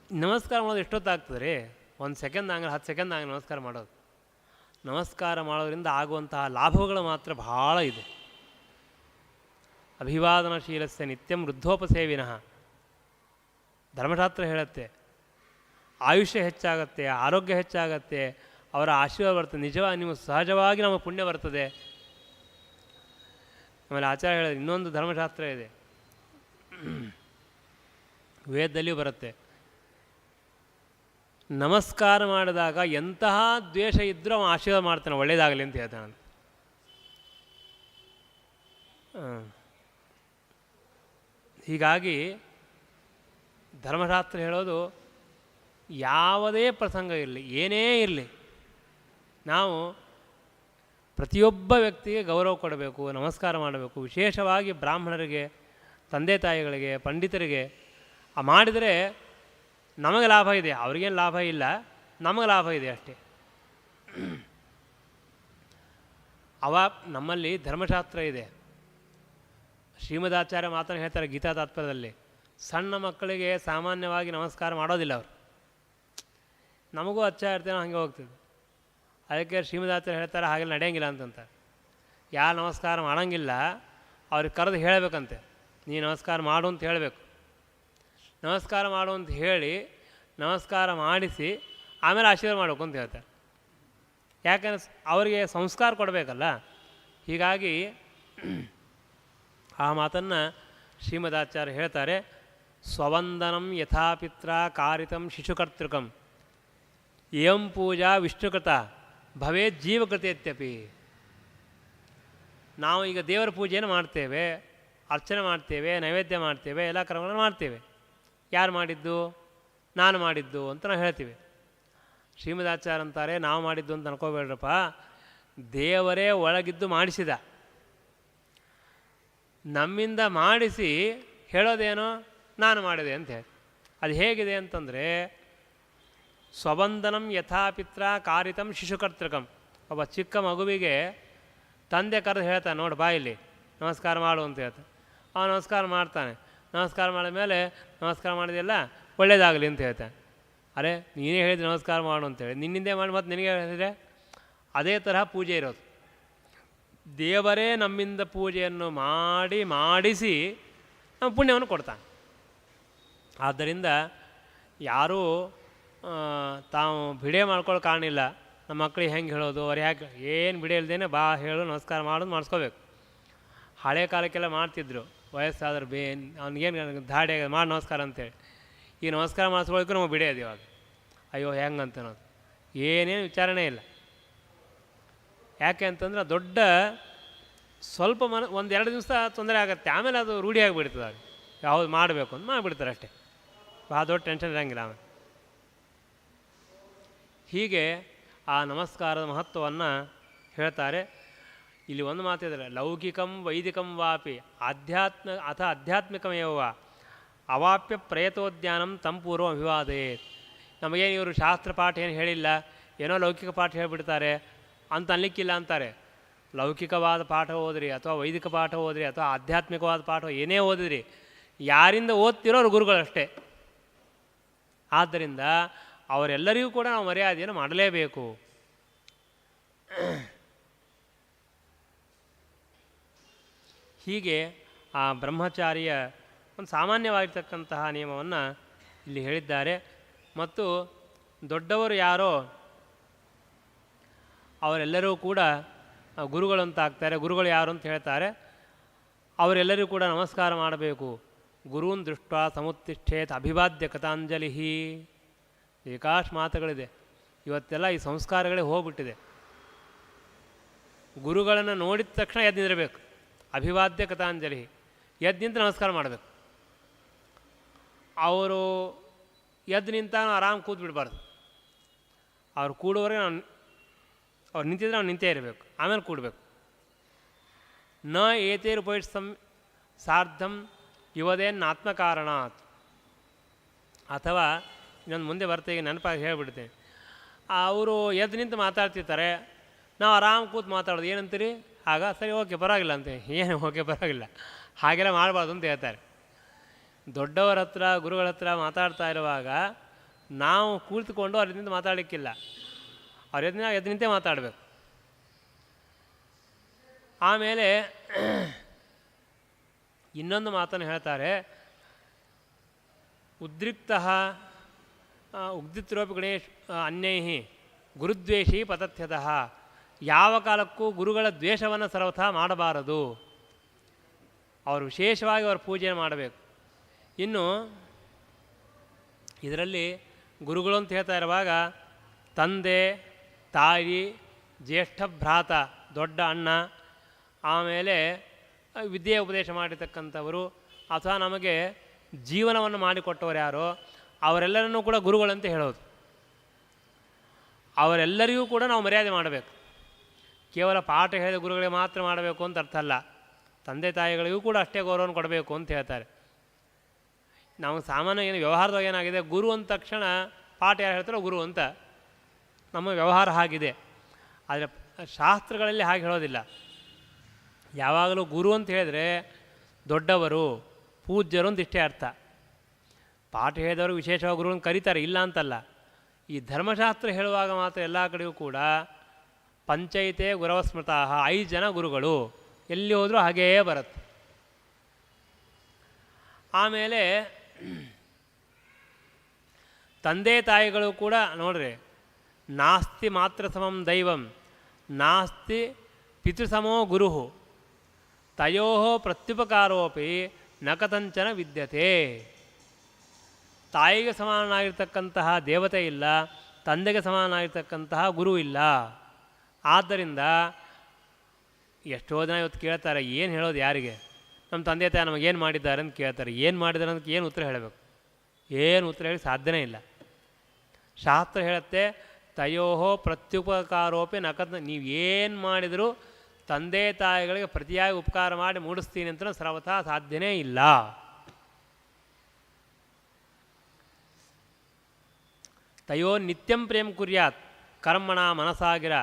ನಮಸ್ಕಾರ ಮಾಡೋದು ಎಷ್ಟೊತ್ತಾಗ್ತದೆ ರೀ, 1 ಸೆಕೆಂಡ್ ಆಗಲಿ 10 ಸೆಕೆಂಡ್ ಆಗಲಿ ನಮಸ್ಕಾರ ಮಾಡೋದು. ನಮಸ್ಕಾರ ಮಾಡೋದ್ರಿಂದ ಆಗುವಂತಹ ಲಾಭಗಳು ಮಾತ್ರ ಭಾಳ ಇದೆ. ಅಭಿವಾದನಶೀಲಸ್ಯ ನಿತ್ಯಂ ವೃದ್ಧೋಪಸೇವಿನಃ ಧರ್ಮಶಾಸ್ತ್ರ ಹೇಳುತ್ತೆ. ಆಯುಷ್ಯ ಹೆಚ್ಚಾಗತ್ತೆ, ಆರೋಗ್ಯ ಹೆಚ್ಚಾಗತ್ತೆ, ಅವರ ಆಶೀರ್ವಾದ ಬರ್ತದೆ. ನಿಜವಾಗಿ ನೀವು ಸಹಜವಾಗಿ ನಮಗೆ ಪುಣ್ಯ ಬರ್ತದೆ. ಆಮೇಲೆ ಆಚಾರ್ಯ ಹೇಳಿದ್ರೆ ಇನ್ನೊಂದು ಧರ್ಮಶಾಸ್ತ್ರ ಇದೆ, ವೇದದಲ್ಲಿಯೂ ಬರುತ್ತೆ. ನಮಸ್ಕಾರ ಮಾಡಿದಾಗ ಎಂತಹ ದ್ವೇಷ ಇದ್ದರೂ ಅವನು ಆಶೀರ್ವಾದ ಮಾಡ್ತಾನೆ, ಒಳ್ಳೇದಾಗಲಿ ಅಂತ ಹೇಳ್ತಾನೆ. ಹೀಗಾಗಿ ಧರ್ಮಶಾಸ್ತ್ರ ಹೇಳೋದು, ಯಾವುದೇ ಪ್ರಸಂಗ ಇರಲಿ, ಏನೇ ಇರಲಿ, ನಾವು ಪ್ರತಿಯೊಬ್ಬ ವ್ಯಕ್ತಿಗೆ ಗೌರವ ಕೊಡಬೇಕು, ನಮಸ್ಕಾರ ಮಾಡಬೇಕು. ವಿಶೇಷವಾಗಿ ಬ್ರಾಹ್ಮಣರಿಗೆ, ತಂದೆ ತಾಯಿಗಳಿಗೆ, ಪಂಡಿತರಿಗೆ ಮಾಡಿದರೆ ನಮಗೆ ಲಾಭ ಇದೆ, ಅವ್ರಿಗೇನು ಲಾಭ ಇಲ್ಲ, ನಮಗೆ ಲಾಭ ಇದೆ ಅಷ್ಟೇ. ನಮ್ಮಲ್ಲಿ ಧರ್ಮಶಾಸ್ತ್ರ ಇದೆ. ಶ್ರೀಮದಾಚಾರ್ಯ ಮಾತನ್ನು ಹೇಳ್ತಾರೆ ಗೀತಾ ತಾತ್ಪರ್ಯದಲ್ಲಿ, ಸಣ್ಣ ಮಕ್ಕಳಿಗೆ ಸಾಮಾನ್ಯವಾಗಿ ನಮಸ್ಕಾರ ಮಾಡೋದಿಲ್ಲ ಅವರು. ನಮಗೂ ಇರ್ತೇನೋ ಹಾಗೆ ಹೋಗ್ತದೆ. ಅದಕ್ಕೆ ಶ್ರೀಮದಾಚಾರ್ಯ ಹೇಳ್ತಾರೆ ಹಾಗೆಲ್ಲ ನಡೆಯಂಗಿಲ್ಲ ಅಂತಂತ. ಯಾರು ನಮಸ್ಕಾರ ಮಾಡೋಂಗಿಲ್ಲ ಅವ್ರಿಗೆ ಕರೆದು ಹೇಳಬೇಕಂತೆ, ನೀ ನಮಸ್ಕಾರ ಮಾಡು ಅಂತ ಹೇಳಬೇಕು. ನಮಸ್ಕಾರ ಮಾಡು ಅಂತ ಹೇಳಿ ನಮಸ್ಕಾರ ಮಾಡಿಸಿ ಆಮೇಲೆ ಆಶೀರ್ವಾದ ಮಾಡಬೇಕು ಅಂತ ಹೇಳ್ತಾರೆ. ಯಾಕಂದ್ರೆ ಅವರಿಗೆ ಸಂಸ್ಕಾರ ಕೊಡಬೇಕಲ್ಲ. ಹೀಗಾಗಿ ಆ ಮಾತನ್ನು ಶ್ರೀಮದಾಚಾರ್ಯ ಹೇಳ್ತಾರೆ, ಸ್ವವಂದನಂ ಯಥಾಪಿತ್ರ ಕಾರಿತಂ ಶಿಶುಕರ್ತೃಕಂ ಏಂ ಪೂಜಾ ವಿಷ್ಣುಕೃತ ಭವೇತ್ ಜೀವಕೃತೇತ್ಯಪಿ. ನಾವು ಈಗ ದೇವರ ಪೂಜೆಯನ್ನು ಮಾಡ್ತೇವೆ, ಅರ್ಚನೆ ಮಾಡ್ತೇವೆ, ನೈವೇದ್ಯ ಮಾಡ್ತೇವೆ, ಎಲ್ಲ ಕ್ರಮಗಳನ್ನು ಮಾಡ್ತೇವೆ. ಯಾರು ಮಾಡಿದ್ದು? ನಾನು ಮಾಡಿದ್ದು ಅಂತ ನಾವು ಹೇಳ್ತೀವಿ. ಶ್ರೀಮದಾಚಾರ್ಯ ಅಂತಾರೆ, ನಾವು ಮಾಡಿದ್ದು ಅಂತ ಅನ್ಕೋಬೇಡ್ರಪ್ಪ, ದೇವರೇ ಒಳಗಿದ್ದು ಮಾಡಿಸಿದ. ನಮ್ಮಿಂದ ಮಾಡಿಸಿ ಹೇಳೋದೇನೋ ನಾನು ಮಾಡಿದೆ ಅಂತ ಹೇಳಿ. ಅದು ಹೇಗಿದೆ ಅಂತಂದರೆ, ಸ್ವಬಂಧನಂ ಯಥಾಪಿತ್ರ ಕಾರಿತಂ ಶಿಶುಕರ್ತೃಕಂ. ಒಬ್ಬ ಚಿಕ್ಕ ಮಗುವಿಗೆ ತಂದೆ ಕರೆದು ಹೇಳ್ತಾನೆ, ನೋಡಿ ಬಾ ಇಲ್ಲಿ ನಮಸ್ಕಾರ ಮಾಡು ಅಂತ ಹೇಳ್ತಾನೆ. ಅವನು ನಮಸ್ಕಾರ ಮಾಡ್ತಾನೆ. ನಮಸ್ಕಾರ ಮಾಡಿದ ಮೇಲೆ ನಮಸ್ಕಾರ ಮಾಡಿದೆಲ್ಲ ಒಳ್ಳೆಯದಾಗಲಿ ಅಂತ ಹೇಳ್ತಾನೆ. ಅರೆ ನೀನೇ ಹೇಳಿದ್ರೆ ನಮಸ್ಕಾರ ಮಾಡು ಅಂತೇಳಿ ನಿನ್ನಿಂದೇ ಮಾಡಿ ಮತ್ತು ನಿನಗೆ ಹೇಳಿದರೆ ಅದೇ ತರಹ ಪೂಜೆ ಇರೋದು. ದೇವರೇ ನಮ್ಮಿಂದ ಪೂಜೆಯನ್ನು ಮಾಡಿಸಿ ನಮ್ಮ ಪುಣ್ಯವನ್ನು ಕೊಡ್ತಾನೆ. ಆದ್ದರಿಂದ ಯಾರೂ ತಾವು ಬಿಡೆ ಮಾಡ್ಕೊಳ್ಳೋ ಕಾರಣ ಇಲ್ಲ. ನಮ್ಮ ಮಕ್ಕಳಿಗೆ ಹೆಂಗೆ ಹೇಳೋದು, ಅವ್ರು ಯಾಕೆ ಏನು ಬಿಡೆ ಇಲ್ದೇನೆ ಬಾ ಹೇಳು ನಮಸ್ಕಾರ ಮಾಡೋದು ಮಾಡಿಸ್ಕೋಬೇಕು. ಹಳೆ ಕಾಲಕ್ಕೆಲ್ಲ ಮಾಡ್ತಿದ್ರು, ವಯಸ್ಸಾದ್ರೆ ಅವ್ನಿಗೇನು ಧಾಡಿ ಮಾಡಿ ನಮಸ್ಕಾರ ಅಂತೇಳಿ. ಈಗ ನಮಸ್ಕಾರ ಮಾಡಿಸ್ಕೊಳ್ಳೋಕ್ಕೂ ನಮಗೆ ಬಿಡೆಯೋದು ಇವಾಗ. ಅಯ್ಯೋ ಹೆಂಗೆ ಅಂತ ಅನ್ನೋದು ಏನೇನು ವಿಚಾರಣೆ ಇಲ್ಲ. ಯಾಕೆ ಅಂತಂದ್ರೆ ದೊಡ್ಡ ಸ್ವಲ್ಪ ಒಂದೆರಡು ದಿವಸ ತೊಂದರೆ ಆಗುತ್ತೆ, ಆಮೇಲೆ ಅದು ರೂಢಿ ಆಗಿಬಿಡ್ತದೆ. ಅದು ಯಾವುದು ಮಾಡಬೇಕು ಅಂತ ಮಾಡಿಬಿಡ್ತಾರೆ ಅಷ್ಟೇ, ಭಾಳ ದೊಡ್ಡ ಟೆನ್ಷನ್ ಇರೋಂಗಿಲ್ಲ ಆಮೇಲೆ. ಹೀಗೆ ಆ ನಮಸ್ಕಾರದ ಮಹತ್ವವನ್ನು ಹೇಳ್ತಾರೆ. ಇಲ್ಲಿ ಒಂದು ಮಾತಿದ್ದಾರೆ, ಲೌಕಿಕಂ ವೈದಿಕಂ ವಾಪಿ ಆಧ್ಯಾತ್ಮಿಕಮೇವ ಅವಾಪ್ಯ ಪ್ರಯತೋದ್ಯಾನಂ ತಂಪೂರ್ವ ಅಭಿವಾದಯೇತ್. ನಮಗೇನು ಇವರು ಶಾಸ್ತ್ರ ಪಾಠ ಏನು ಹೇಳಿಲ್ಲ, ಏನೋ ಲೌಕಿಕ ಪಾಠ ಹೇಳಿಬಿಡ್ತಾರೆ ಅಂತ ಅನ್ಲಿಕ್ಕಿಲ್ಲ ಅಂತಾರೆ. ಲೌಕಿಕವಾದ ಪಾಠ ಓದ್ರಿ ಅಥವಾ ವೈದಿಕ ಪಾಠ ಓದ್ರಿ ಅಥವಾ ಆಧ್ಯಾತ್ಮಿಕವಾದ ಪಾಠ ಏನೇ ಓದಿದ್ರಿ, ಯಾರಿಂದ ಓದ್ತಿರೋ ಅವ್ರ ಗುರುಗಳಷ್ಟೇ. ಆದ್ದರಿಂದ ಅವರೆಲ್ಲರಿಗೂ ಕೂಡ ನಾವು ಮರ್ಯಾದೆಯನ್ನು ಮಾಡಲೇಬೇಕು. ಹೀಗೆ ಆ ಬ್ರಹ್ಮಚಾರಿಯ ಒಂದು ಸಾಮಾನ್ಯವಾಗಿರ್ತಕ್ಕಂತಹ ನಿಯಮವನ್ನು ಇಲ್ಲಿ ಹೇಳಿದ್ದಾರೆ. ಮತ್ತು ದೊಡ್ಡವರು ಯಾರೋ ಅವರೆಲ್ಲರೂ ಕೂಡ ಗುರುಗಳು ಅಂತ ಆಗ್ತಾರೆ. ಗುರುಗಳು ಯಾರು ಅಂತ ಹೇಳ್ತಾರೆ, ಅವರೆಲ್ಲರಿಗೂ ಕೂಡ ನಮಸ್ಕಾರ ಮಾಡಬೇಕು. ಗುರುನ್ ದೃಷ್ಟ ಸಮುತ್ತಿಷ್ಠೇತ್ ಅಭಿವಾದ್ಯ ಕಥಾಂಜಲಿ. ಏಕಾಶ್ ಮಾತುಗಳಿದೆ. ಇವತ್ತೆಲ್ಲ ಈ ಸಂಸ್ಕಾರಗಳೇ ಹೋಗ್ಬಿಟ್ಟಿದೆ. ಗುರುಗಳನ್ನು ನೋಡಿದ ತಕ್ಷಣ ಎದ್ದು ನಿಂದಿರಬೇಕು, ಅಭಿವಾದ್ಯ ಕಥಾಂಜಲಿ, ಎದ್ದು ನಿಂತು ನಮಸ್ಕಾರ ಮಾಡಬೇಕು. ಅವರು ಎದ್ದು ನಿಂತ ಆರಾಮ್ ಕೂತು ಬಿಡಬಾರ್ದು. ಅವ್ರು ಕೂಡುವವರೆಗೆ ಅವ್ರು ನಿಂತಿದ್ರೆ ಅವ್ನು ನಿಂತೇ ಇರಬೇಕು, ಆಮೇಲೆ ಕೂಡಬೇಕು. ನ ಏತೇರುಪೈಟ್ಸಂ ಸಾರ್ಧಂ ಯುವದೇನ್ ಆತ್ಮಕಾರಣಾತ್. ಅಥವಾ ಇನ್ನೊಂದು ಮುಂದೆ ಬರ್ತೀಗ ನೆನಪಾಗಿ ಹೇಳಿಬಿಡ್ತೇನೆ. ಅವರು ಎದ್ದು ನಿಂತು ಮಾತಾಡ್ತಿರ್ತಾರೆ, ನಾವು ಆರಾಮ್ ಕೂತು ಮಾತಾಡೋದು ಏನಂತೀರಿ, ಆಗ ಸರಿ ಓಕೆ ಪರವಾಗಿಲ್ಲ ಅಂತೆ. ಏನು ಓಕೆ ಪರವಾಗಿಲ್ಲ, ಹಾಗೆಲ್ಲ ಮಾಡಬಾರ್ದು ಅಂತ ಹೇಳ್ತಾರೆ. ದೊಡ್ಡವರ ಹತ್ರ ಗುರುಗಳ ಹತ್ರ ಮಾತಾಡ್ತಾ ಇರುವಾಗ ನಾವು ಕೂತ್ಕೊಂಡು ಅವ್ರ ನಿಂತು ಮಾತಾಡಲಿಕ್ಕಿಲ್ಲ, ಅವ್ರ ಎದ್ದು ನಿಂತೇ ಮಾತಾಡಬೇಕು. ಆಮೇಲೆ ಇನ್ನೊಂದು ಮಾತನ್ನು ಹೇಳ್ತಾರೆ, ಉದ್ರಿಕ್ತರೋಪಿ ಗಣೇಶ್ ಅನ್ಯೈಹಿ ಗುರುದ್ವೇಷಿ ಪತಥ್ಯತಃ. ಯಾವ ಕಾಲಕ್ಕೂ ಗುರುಗಳ ದ್ವೇಷವನ್ನು ಸರ್ವಥಾ ಮಾಡಬಾರದು. ಅವರು ವಿಶೇಷವಾಗಿ ಅವ್ರ ಪೂಜೆ ಮಾಡಬೇಕು. ಇನ್ನು ಇದರಲ್ಲಿ ಗುರುಗಳು ಅಂತ ಹೇಳ್ತಾ ಇರುವಾಗ ತಂದೆ, ತಾಯಿ, ಜ್ಯೇಷ್ಠ ಭ್ರಾತ, ದೊಡ್ಡ ಅಣ್ಣ, ಆಮೇಲೆ ವಿದ್ಯೆ ಉಪದೇಶ ಮಾಡಿರ್ತಕ್ಕಂಥವರು ಅಥವಾ ನಮಗೆ ಜೀವನವನ್ನು ಮಾಡಿಕೊಟ್ಟವರು ಯಾರೋ ಅವರೆಲ್ಲರನ್ನೂ ಕೂಡ ಗುರುಗಳಂತ ಹೇಳೋದು. ಅವರೆಲ್ಲರಿಗೂ ಕೂಡ ನಾವು ಮರ್ಯಾದೆ ಮಾಡಬೇಕು. ಕೇವಲ ಪಾಠ ಹೇಳಿದ ಗುರುಗಳಿಗೆ ಮಾತ್ರ ಮಾಡಬೇಕು ಅಂತ ಅರ್ಥ ಅಲ್ಲ. ತಂದೆ ತಾಯಿಗಳಿಗೂ ಕೂಡ ಅಷ್ಟೇ ಗೌರವವನ್ನು ಕೊಡಬೇಕು ಅಂತ ಹೇಳ್ತಾರೆ. ನಾವು ಸಾಮಾನ್ಯ ಏನು ವ್ಯವಹಾರದಾಗ ಏನಾಗಿದೆ, ಗುರು ಅಂದ ತಕ್ಷಣ ಪಾಠ ಯಾರು ಹೇಳ್ತಾರೋ ಗುರು ಅಂತ ನಮ್ಮ ವ್ಯವಹಾರ ಆಗಿದೆ. ಆದರೆ ಶಾಸ್ತ್ರಗಳಲ್ಲಿ ಹಾಗೆ ಹೇಳೋದಿಲ್ಲ. ಯಾವಾಗಲೂ ಗುರು ಅಂತ ಹೇಳಿದ್ರೆ ದೊಡ್ಡವರು, ಪೂಜ್ಯರು ಅಂತ ಇಷ್ಟೇ ಅರ್ಥ. ಪಾಠ ಹೇಳಿದವರು ವಿಶೇಷವಾಗಿ ಗುರುವನ್ನು ಕರೀತಾರೆ, ಇಲ್ಲ ಅಂತಲ್ಲ. ಈ ಧರ್ಮಶಾಸ್ತ್ರ ಹೇಳುವಾಗ ಮಾತ್ರ ಎಲ್ಲ ಕಡೆಯೂ ಕೂಡ ಪಂಚೈತೆ ಗುರವ ಸ್ಮೃತಃ, 5 ಜನ ಗುರುಗಳು, ಎಲ್ಲಿ ಹೋದರೂ ಹಾಗೇ ಬರುತ್ತೆ. ಆಮೇಲೆ ತಂದೆ ತಾಯಿಗಳು ಕೂಡ ನೋಡ್ರಿ, ನಾಸ್ತಿ ಮಾತ್ರ ಸಮಂ ದೈವಂ ನಾಸ್ತಿ ಪಿತೃಸಮೋ ಗುರು ತಯೋ ಪ್ರತ್ಯುಪಕಾರೋಪಿ ನ ಕಥಂಚನ ವಿದ್ಯತೆ. ತಾಯಿಗೆ ಸಮಾನನಾಗಿರ್ತಕ್ಕಂತಹ ದೇವತೆ ಇಲ್ಲ, ತಂದೆಗೆ ಸಮಾನನಾಗಿರ್ತಕ್ಕಂತಹ ಗುರು ಇಲ್ಲ. ಆದ್ದರಿಂದ ಎಷ್ಟೋ ಜನ ಇವತ್ತು ಕೇಳ್ತಾರೆ, ಏನು ಹೇಳೋದು ಯಾರಿಗೆ? ನಮ್ಮ ತಂದೆ ತಾಯಿ ನಮಗೇನು ಮಾಡಿದ್ದಾರೆ ಅಂತ ಕೇಳ್ತಾರೆ. ಏನು ಮಾಡಿದ್ದಾರೆ ಅಂತ ಏನು ಉತ್ತರ ಹೇಳಬೇಕು? ಏನು ಉತ್ತರ ಹೇಳಿ ಸಾಧ್ಯನೇ ಇಲ್ಲ. ಶಾಸ್ತ್ರ ಹೇಳುತ್ತೆ, ತಯೋ ಪ್ರತ್ಯುಪಕಾರೋಪಿ ನಕತ್. ನೀವು ಏನು ಮಾಡಿದರೂ ತಂದೆ ತಾಯಿಗಳಿಗೆ ಪ್ರತಿಯಾಗಿ ಉಪಕಾರ ಮಾಡಿ ಮೂಡಿಸ್ತೀನಿ ಅಂತ ಸರ್ವಥಾ ಸಾಧ್ಯನೇ ಇಲ್ಲ. ತಯೋ ನಿತ್ಯಂ ಪ್ರೇಮ್ ಕುರ್ಯಾತ್ ಕರ್ಮಣ ಮನಸಾಗಿರ.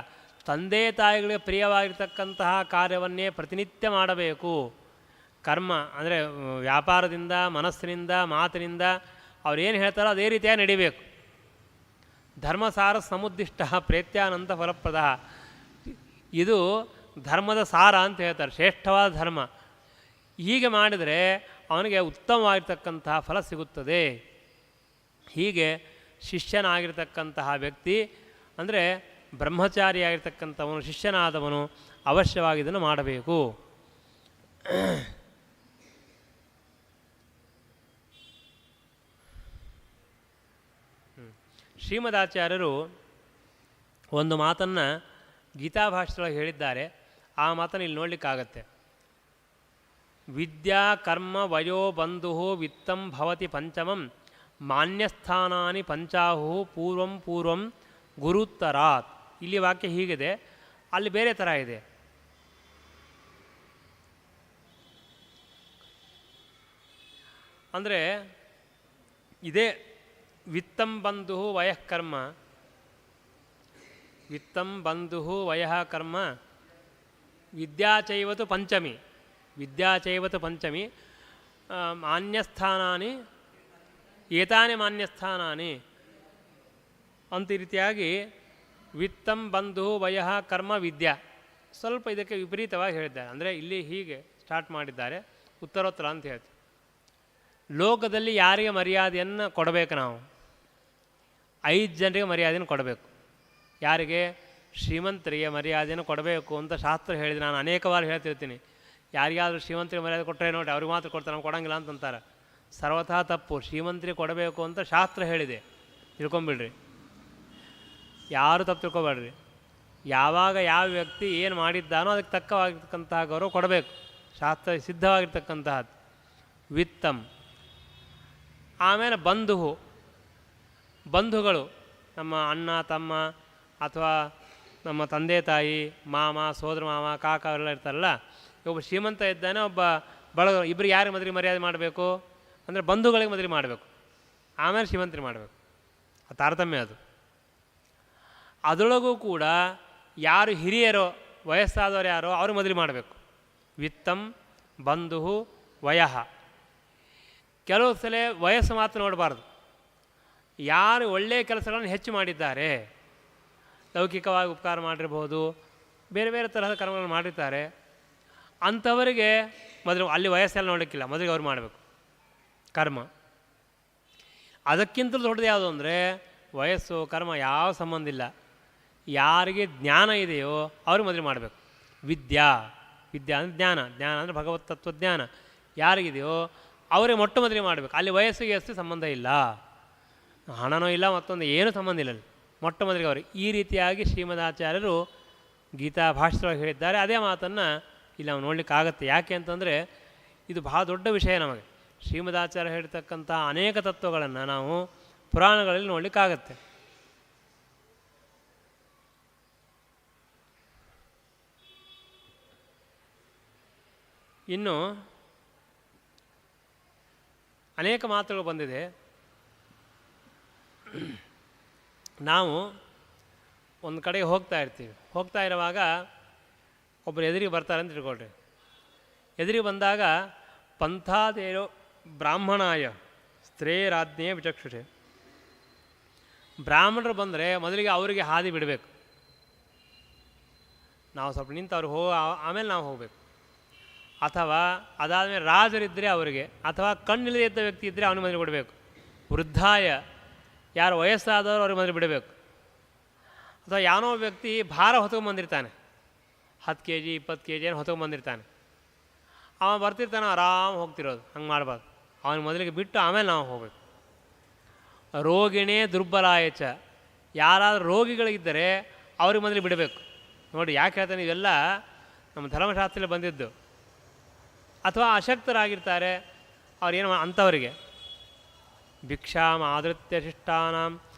ತಂದೆ ತಾಯಿಗಳಿಗೆ ಪ್ರಿಯವಾಗಿರ್ತಕ್ಕಂತಹ ಕಾರ್ಯವನ್ನೇ ಪ್ರತಿನಿತ್ಯ ಮಾಡಬೇಕು. ಕರ್ಮ ಅಂದರೆ ವ್ಯಾಪಾರದಿಂದ, ಮನಸ್ಸಿನಿಂದ, ಮಾತಿನಿಂದ ಅವ್ರೇನು ಹೇಳ್ತಾರೋ ಅದೇ ರೀತಿಯಾಗಿ ನಡಿಬೇಕು. ಧರ್ಮಸಾರ ಸಮುದ್ದಿಷ್ಟ ಪ್ರೇತ್ಯಾನಂತ ಫಲಪ್ರದ. ಇದು ಧರ್ಮದ ಸಾರ ಅಂತ ಹೇಳ್ತಾರೆ, ಶ್ರೇಷ್ಠವಾದ ಧರ್ಮ. ಹೀಗೆ ಮಾಡಿದರೆ ಅವನಿಗೆ ಉತ್ತಮವಾಗಿರ್ತಕ್ಕಂತಹ ಫಲ ಸಿಗುತ್ತದೆ. ಹೀಗೆ ಶಿಷ್ಯನಾಗಿರ್ತಕ್ಕಂತಹ ವ್ಯಕ್ತಿ ಅಂದರೆ ಬ್ರಹ್ಮಚಾರಿಯಾಗಿರ್ತಕ್ಕಂಥವನು, ಶಿಷ್ಯನಾದವನು ಅವಶ್ಯವಾಗಿ ಇದನ್ನು ಮಾಡಬೇಕು. ಶ್ರೀಮದಾಚಾರ್ಯರು ಒಂದು ಮಾತನ್ನು ಗೀತಾಭಾಷ್ಯದೊಳಗೆ ಹೇಳಿದ್ದಾರೆ. ಆ ಮಾತನ್ನು ಇಲ್ಲಿ ನೋಡಲಿಕ್ಕಾಗತ್ತೆ. ವಿದ್ಯಾ ಕರ್ಮ ವಯೋ ಬಂಧು ವಿತ್ತಂ ಭವತಿ ಪಂಚಮಂ ಮಾನ್ಯಸ್ಥಾನಾನಿ ಪಂಚಾಹು ಪೂರ್ವಂ ಪೂರ್ವಂ ಗುರುತ್ತರಾತ್. ಇಲ್ಲಿ ವಾಕ್ಯ ಹೀಗಿದೆ, ಅಲ್ಲಿ ಬೇರೆ ಥರ ಇದೆ. ಅಂದರೆ ಇದೇ ವಿತ್ತಂ ಬಂಧು ವಯಃಕರ್ಮ, ವಿತ್ತಂ ಬಂಧು ವಯಃ ಕರ್ಮ ವಿದ್ಯಾಚೈವತು ಪಂಚಮಿ, ವಿದ್ಯಾಚೈವತು ಪಂಚಮಿ ಮಾನ್ಯಸ್ಥಾನಾನಿ ಏತಾನಿ ಮಾನ್ಯಸ್ಥಾನಾನಿ ಅಂತ ಈ ರೀತಿಯಾಗಿ ವಿತ್ತಂ ಬಂಧು ವಯಃ ಕರ್ಮ ವಿದ್ಯಾ. ಸ್ವಲ್ಪ ಇದಕ್ಕೆ ವಿಪರೀತವಾಗಿ ಹೇಳಿದ್ದಾರೆ. ಅಂದರೆ ಇಲ್ಲಿ ಹೀಗೆ ಸ್ಟಾರ್ಟ್ ಮಾಡಿದ್ದಾರೆ, ಉತ್ತರೋತ್ತರ ಅಂತ ಹೇಳ್ತೀವಿ. ಲೋಕದಲ್ಲಿ ಯಾರಿಗೆ ಮರ್ಯಾದೆಯನ್ನು ಕೊಡಬೇಕು? ನಾವು 5 ಜನರಿಗೆ ಮರ್ಯಾದೆಯನ್ನು ಕೊಡಬೇಕು. ಯಾರಿಗೆ? ಶ್ರೀಮಂತರಿಗೆ ಮರ್ಯಾದೆಯನ್ನು ಕೊಡಬೇಕು ಅಂತ ಶಾಸ್ತ್ರ ಹೇಳಿದೆ. ನಾನು ಅನೇಕ ಬಾರಿ ಹೇಳ್ತಿರ್ತೀನಿ, ಯಾರಿಗಾದರೂ ಶ್ರೀಮಂತರಿಗೆ ಮರ್ಯಾದೆ ಕೊಟ್ಟರೆ ನೋಡಿ ಅವ್ರಿಗೆ ಮಾತ್ರ ಕೊಡ್ತಾರೆ, ನಾವು ಕೊಡೋಂಗಿಲ್ಲ ಅಂತಂತಾರೆ. ಸರ್ವಥಾ ತಪ್ಪು. ಶ್ರೀಮಂತರಿಗೆ ಕೊಡಬೇಕು ಅಂತ ಶಾಸ್ತ್ರ ಹೇಳಿದೆ, ತಿಳ್ಕೊಂಬಿಡ್ರಿ. ಯಾರು ತಪ್ಪು ತಿಳ್ಕೊಬೇಡ್ರಿ. ಯಾವಾಗ ಯಾವ ವ್ಯಕ್ತಿ ಏನು ಮಾಡಿದ್ದಾನೋ ಅದಕ್ಕೆ ತಕ್ಕವಾಗಿರ್ತಕ್ಕಂತಹ ಗೌರವ ಕೊಡಬೇಕು, ಶಾಸ್ತ್ರ ಸಿದ್ಧವಾಗಿರ್ತಕ್ಕಂತಹದ್ದು. ವಿತ್ತಂ. ಆಮೇಲೆ ಬಂಧುಗಳು, ನಮ್ಮ ಅಣ್ಣ ತಮ್ಮ ಅಥವಾ ನಮ್ಮ ತಂದೆ ತಾಯಿ, ಮಾಮ ಸೋದರ ಮಾವ ಕಾಕ ಅವರೆಲ್ಲ ಇರ್ತಾರಲ್ಲ. ಒಬ್ಬ ಶ್ರೀಮಂತ ಇದ್ದಾನೆ, ಒಬ್ಬ ಬಳಗ, ಇಬ್ಬರಿಗೆ ಯಾರಿಗೆ ಮದುವೆ ಮರ್ಯಾದೆ ಮಾಡಬೇಕು ಅಂದರೆ ಬಂಧುಗಳಿಗೆ ಮದುವೆ ಮಾಡಬೇಕು, ಆಮೇಲೆ ಶ್ರೀಮಂತರಿಗೆ ಮಾಡಬೇಕು. ಆ ತಾರತಮ್ಯ ಅದು. ಅದರೊಳಗೂ ಕೂಡ ಯಾರು ಹಿರಿಯರೋ, ವಯಸ್ಸಾದವರು ಯಾರೋ ಅವ್ರಿಗೆ ಮದುವೆ ಮಾಡಬೇಕು. ವಿತ್ತಂ ಬಂಧು ವಯಃ. ಕೆಲವು ಸಲ ವಯಸ್ಸು ಮಾತ್ರ ನೋಡಬಾರ್ದು. ಯಾರು ಒಳ್ಳೆಯ ಕೆಲಸಗಳನ್ನು ಹೆಚ್ಚು ಮಾಡಿದ್ದಾರೆ, ಲೌಕಿಕವಾಗಿ ಉಪಕಾರ ಮಾಡಿರ್ಬೋದು, ಬೇರೆ ಬೇರೆ ತರಹದ ಕರ್ಮಗಳನ್ನು ಮಾಡಿರ್ತಾರೆ, ಅಂಥವರಿಗೆ ಮೊದಲು ಅಲ್ಲಿ ವಯಸ್ಸೆಲ್ಲ ನೋಡೋಕ್ಕಿಲ್ಲ, ಮೊದಲಿಗೆ ಅವ್ರು ಮಾಡಬೇಕು ಕರ್ಮ. ಅದಕ್ಕಿಂತಲೂ ದೊಡ್ಡದು ಯಾವುದು ಅಂದರೆ ವಯಸ್ಸು ಕರ್ಮ ಯಾವ ಸಂಬಂಧ ಇಲ್ಲ. ಯಾರಿಗೆ ಜ್ಞಾನ ಇದೆಯೋ ಅವ್ರಿಗೆ ಮದುವೆ ಮಾಡಬೇಕು. ವಿದ್ಯಾ ಅಂದರೆ ಜ್ಞಾನ ಅಂದರೆ ಭಗವತ್ ತತ್ವಜ್ಞಾನ ಯಾರಿಗಿದೆಯೋ ಅವರಿಗೆ ಮೊಟ್ಟ ಮದುವೆ ಮಾಡಬೇಕು. ಅಲ್ಲಿ ವಯಸ್ಸಿಗೆ ಎಷ್ಟು ಸಂಬಂಧ ಇಲ್ಲ, ಹಣನೂ ಇಲ್ಲ, ಮತ್ತೊಂದು ಏನೂ ಸಂಬಂಧ ಇಲ್ಲ. ಅಲ್ಲಿ ಮೊಟ್ಟ ಮೊದಲಿಗೆ ಅವ್ರಿಗೆ. ಈ ರೀತಿಯಾಗಿ ಶ್ರೀಮದಾಚಾರ್ಯರು ಗೀತಾ ಭಾಷ್ಯದೊಳಗೆ ಹೇಳಿದ್ದಾರೆ. ಅದೇ ಮಾತನ್ನು ಇಲ್ಲಿ ನಾವು ನೋಡಲಿಕ್ಕಾಗತ್ತೆ. ಯಾಕೆ ಅಂತಂದರೆ ಇದು ಬಹಳ ದೊಡ್ಡ ವಿಷಯ. ನಮಗೆ ಶ್ರೀಮದಾಚಾರ್ಯ ಹೇಳ್ತಕ್ಕಂಥ ಅನೇಕ ತತ್ವಗಳನ್ನು ನಾವು ಪುರಾಣಗಳಲ್ಲಿ ನೋಡಲಿಕ್ಕಾಗತ್ತೆ. ಇನ್ನು ಅನೇಕ ಮಾತುಗಳು ಬಂದಿದೆ. ನಾವು ಒಂದು ಕಡೆಗೆ ಹೋಗ್ತಾ ಇರ್ತೀವಿ. ಹೋಗ್ತಾ ಇರುವಾಗ ಒಬ್ಬರು ಎದುರಿಗೆ ಬರ್ತಾರೆ ಅಂತ ತಿಳ್ಕೊಳ್ರಿ. ಎದುರಿಗೆ ಬಂದಾಗ ಪಂಥಾದೇರೋ ಬ್ರಾಹ್ಮಣಾಯ ಸ್ತ್ರೀರಾಜ್ಞೆ ವಿಚಕ್ಷುಷೆ. ಬ್ರಾಹ್ಮಣರು ಬಂದರೆ ಮೊದಲಿಗೆ ಅವರಿಗೆ ಹಾದಿ ಬಿಡಬೇಕು. ನಾವು ಸ್ವಲ್ಪ ನಿಂತು ಅವ್ರಿಗೆ ಆಮೇಲೆ ನಾವು ಹೋಗಬೇಕು. ಅಥವಾ ಅದಾದಮೇಲೆ ರಾಜರಿದ್ದರೆ ಅವರಿಗೆ, ಅಥವಾ ಕಣ್ಣಿಲ್ಲದೆ ಇದ್ದ ವ್ಯಕ್ತಿ ಇದ್ದರೆ ಅವನಿಗೆ ಮದುವೆ ಕೊಡಬೇಕು. ವೃದ್ಧಾಯ, ಯಾರು ವಯಸ್ಸಾದವರು ಅವ್ರಿಗೆ ಮದುವೆ ಬಿಡಬೇಕು. ಅಥವಾ ಯಾವನೋ ವ್ಯಕ್ತಿ ಭಾರ ಹೊತ್ಕೊಂಬಂದಿರ್ತಾನೆ, 10 kg 20 kg ಏನು ಹೊತ್ಕೊಂಬಂದಿರ್ತಾನೆ, ಅವ ಬರ್ತಿರ್ತಾನೆ, ಆರಾಮ್ ಹೋಗ್ತಿರೋದು. ಹಂಗೆ ಮಾಡಬಾರ್ದು. ಅವನಿಗೆ ಮೊದಲಿಗೆ ಬಿಟ್ಟು ಆಮೇಲೆ ನಾವು ಹೋಗಬೇಕು. ರೋಗಿಣೇ ದುರ್ಬಲಾಯಚ, ಯಾರಾದರೂ ರೋಗಿಗಳಿದ್ದರೆ ಅವ್ರಿಗೆ ಮೊದಲಿಗೆ ಬಿಡಬೇಕು. ನೋಡಿ ಯಾಕೆ ಹೇಳ್ತಾನೆ, ಇವೆಲ್ಲ ನಮ್ಮ ಧರ್ಮಶಾಸ್ತ್ರದಲ್ಲಿ ಬಂದಿದ್ದು. ಅಥವಾ ಅಶಕ್ತರಾಗಿರ್ತಾರೆ ಅವ್ರೇನು ಅಂಥವರಿಗೆ ಭಿಕ್ಷಾಂ ಆದೃತ್ಯ ಶಿಷ್ಟಾನಾಂ